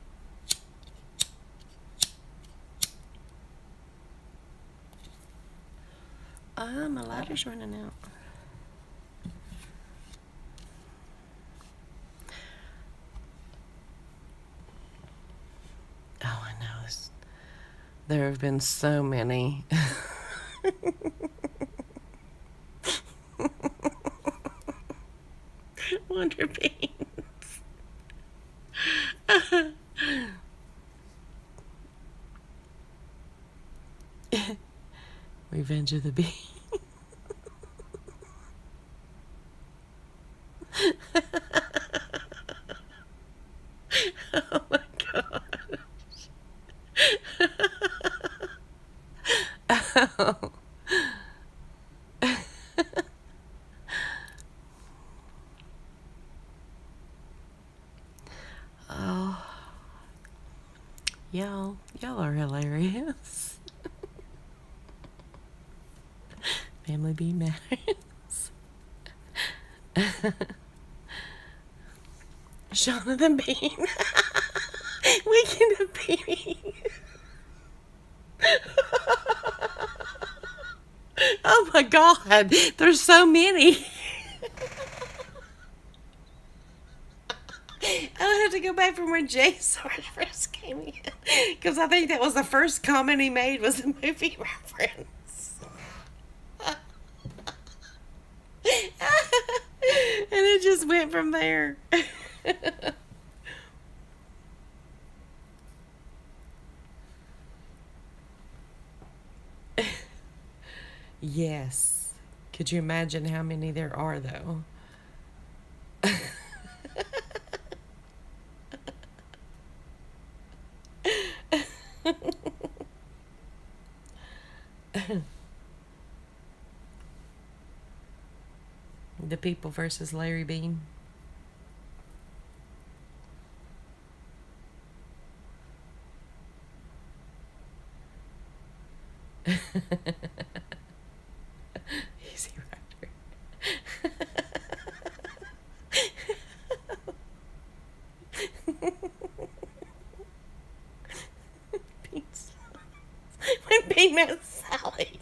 My lighter's running out. Oh, I know. There have been so many. Wonder Beans. Revenge of the Bee. Oh my gosh. Oh. Oh. Y'all are hilarious. Family Bee matters. Jonathan Bean. Weekend of Bean. Oh my God, there's so many. I'll have to go back from where Jay Sarge first came in, because I think that was the first comment he made was a movie reference. And it just went from there. Yes. Could you imagine how many there are, though? The People versus Larry Bean. Easy Rider. Beans. When Bean met Sally.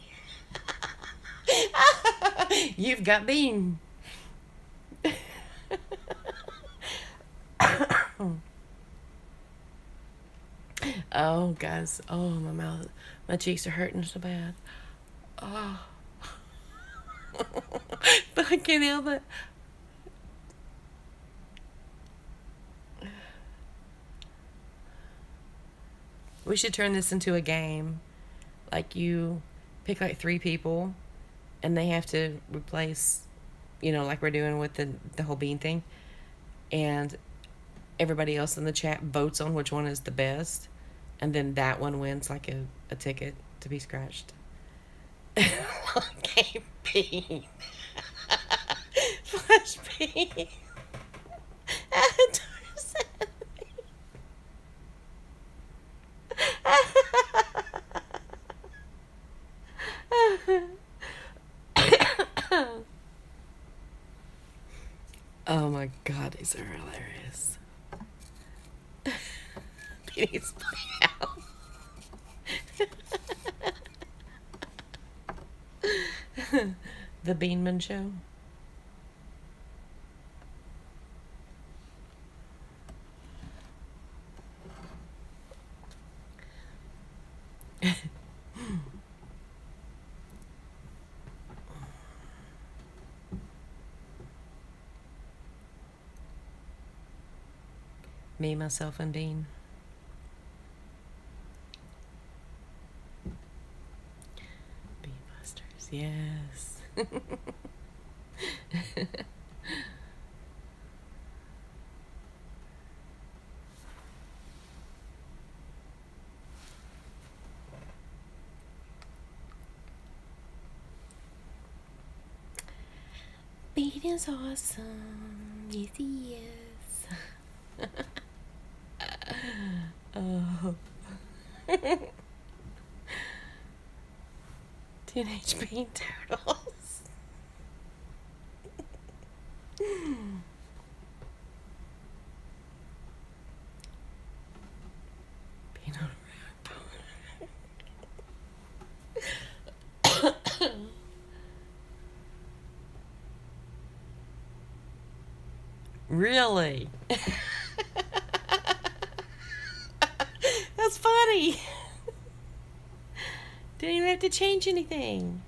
You've got Bean. Oh, guys. Oh, my mouth. My cheeks are hurting so bad. Oh. But I can't help it. We should turn this into a game. Like you pick like 3 people and they have to replace, like we're doing with the whole bean thing. And everybody else in the chat votes on which one is the best. And then that one wins like a ticket to be scratched. Okay, Bean. Flash Bean. Oh my God, these are hilarious. Beanie's out. The Beanman Show. Me, myself, and Bean. Beanbusters, yes. Bean is awesome. Yes, he is. Oh. Teenage Bean Turtles. Bean on a road. Really? That's funny. Didn't even have to change anything.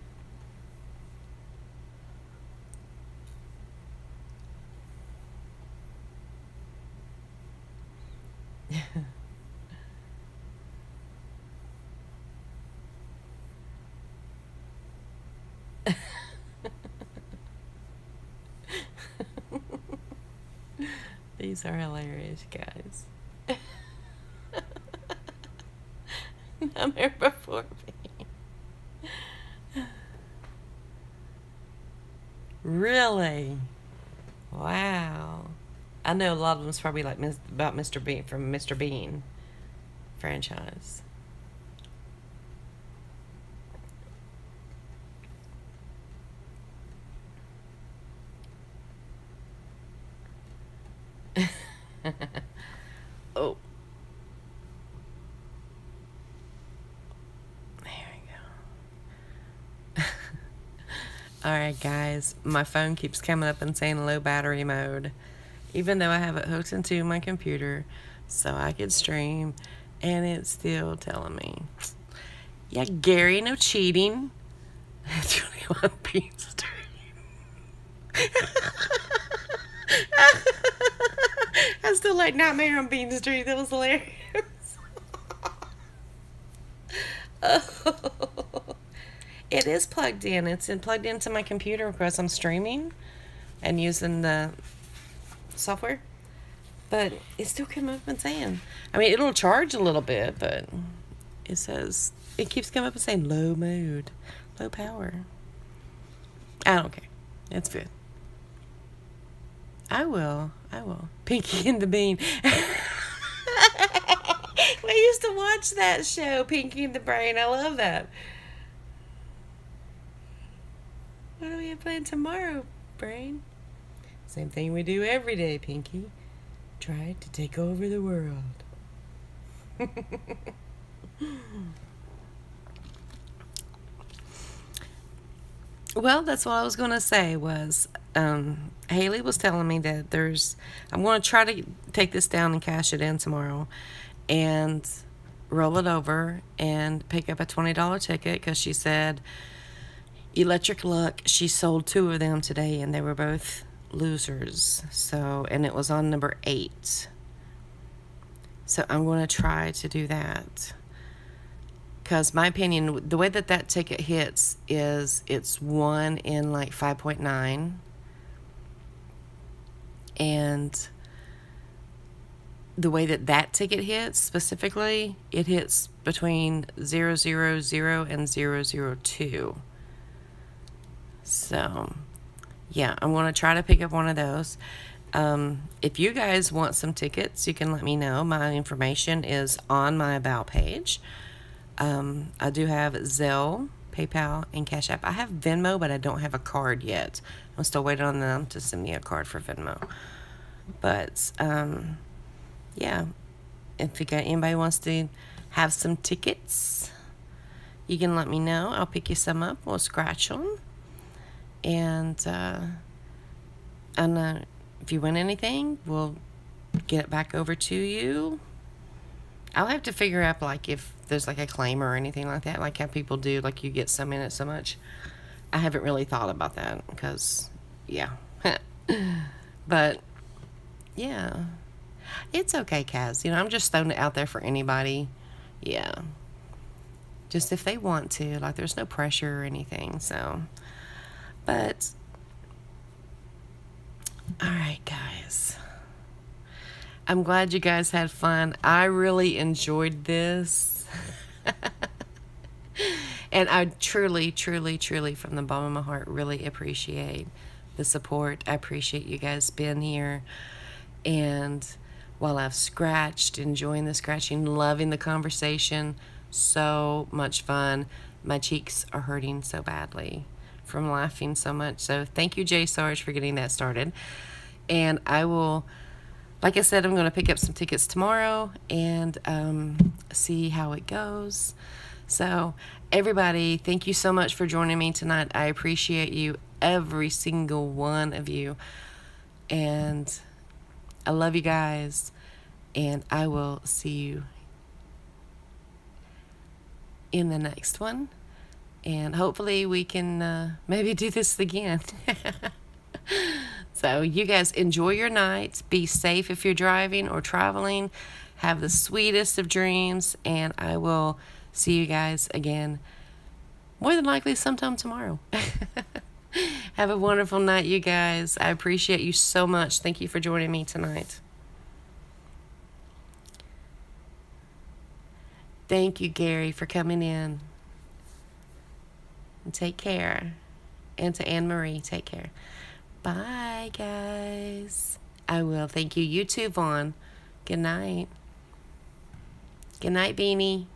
These are hilarious, guys. Number before me. Really? Wow. I know a lot of them's probably like about Mr. Bean from Mr. Bean franchise. Oh. There we go. Alright, guys. My phone keeps coming up and saying low battery mode. Even though I have it hooked into my computer so I could stream, and it's still telling me, yeah, Gary, no cheating. 21 beans I still like Nightmare on Bean Street. That was hilarious. Oh. It is plugged in. It's plugged into my computer because I'm streaming and using the software. But it still came up and saying, I mean, it'll charge a little bit, but it says, it keeps coming up and saying low mode, low power. I don't care. It's good. I will. Pinky and the Bean. We used to watch that show, Pinky and the Brain. I love that. What are we playing tomorrow, Brain? Same thing we do every day, Pinky. Try to take over the world. Well, that's what I was going to say was, Haley was telling me that I'm going to try to take this down and cash it in tomorrow and roll it over and pick up a $20 ticket because she said Electric Luck, she sold 2 of them today and they were both losers. So, and it was on number 8. So I'm going to try to do that. Because my opinion, the way that ticket hits is it's 1 in like 5.9. And the way that ticket hits specifically, it hits between 000 and 002. So, yeah, I'm going to try to pick up one of those. If you guys want some tickets, you can let me know. My information is on my About page. I do have Zelle, PayPal, and Cash App. I have Venmo, but I don't have a card yet. I'm still waiting on them to send me a card for Venmo. But, yeah, if you got anybody wants to have some tickets, you can let me know. I'll pick you some up. We'll scratch them. And if you win anything, we'll get it back over to you. I'll have to figure out, like, if there's, like, a claim or anything like that, like how people do, like, you get some in it so much. I haven't really thought about that because, yeah. But, yeah. It's okay, Kaz. I'm just throwing it out there for anybody. Yeah. Just if they want to. Like, there's no pressure or anything, so. But, all right, guys. I'm glad you guys had fun. I really enjoyed this. And I truly, truly, truly, from the bottom of my heart, really appreciate the support. I appreciate you guys being here. And while I've scratched, enjoying the scratching, loving the conversation, so much fun. My cheeks are hurting so badly from laughing so much. So thank you, Jay Sarge, for getting that started. And I will, like I said, I'm going to pick up some tickets tomorrow and see how it goes. So everybody, thank you so much for joining me tonight. I appreciate you, every single one of you. And I love you guys. And I will see you in the next one. And hopefully we can maybe do this again. So you guys enjoy your night. Be safe if you're driving or traveling. Have the sweetest of dreams. And I will see you guys again, more than likely sometime tomorrow. Have a wonderful night, you guys. I appreciate you so much. Thank you for joining me tonight. Thank you, Gary, for coming in. And take care. And to Anne-Marie, take care. Bye, guys. I will. Thank you. You too, Vaughn. Good night. Good night, Beanie.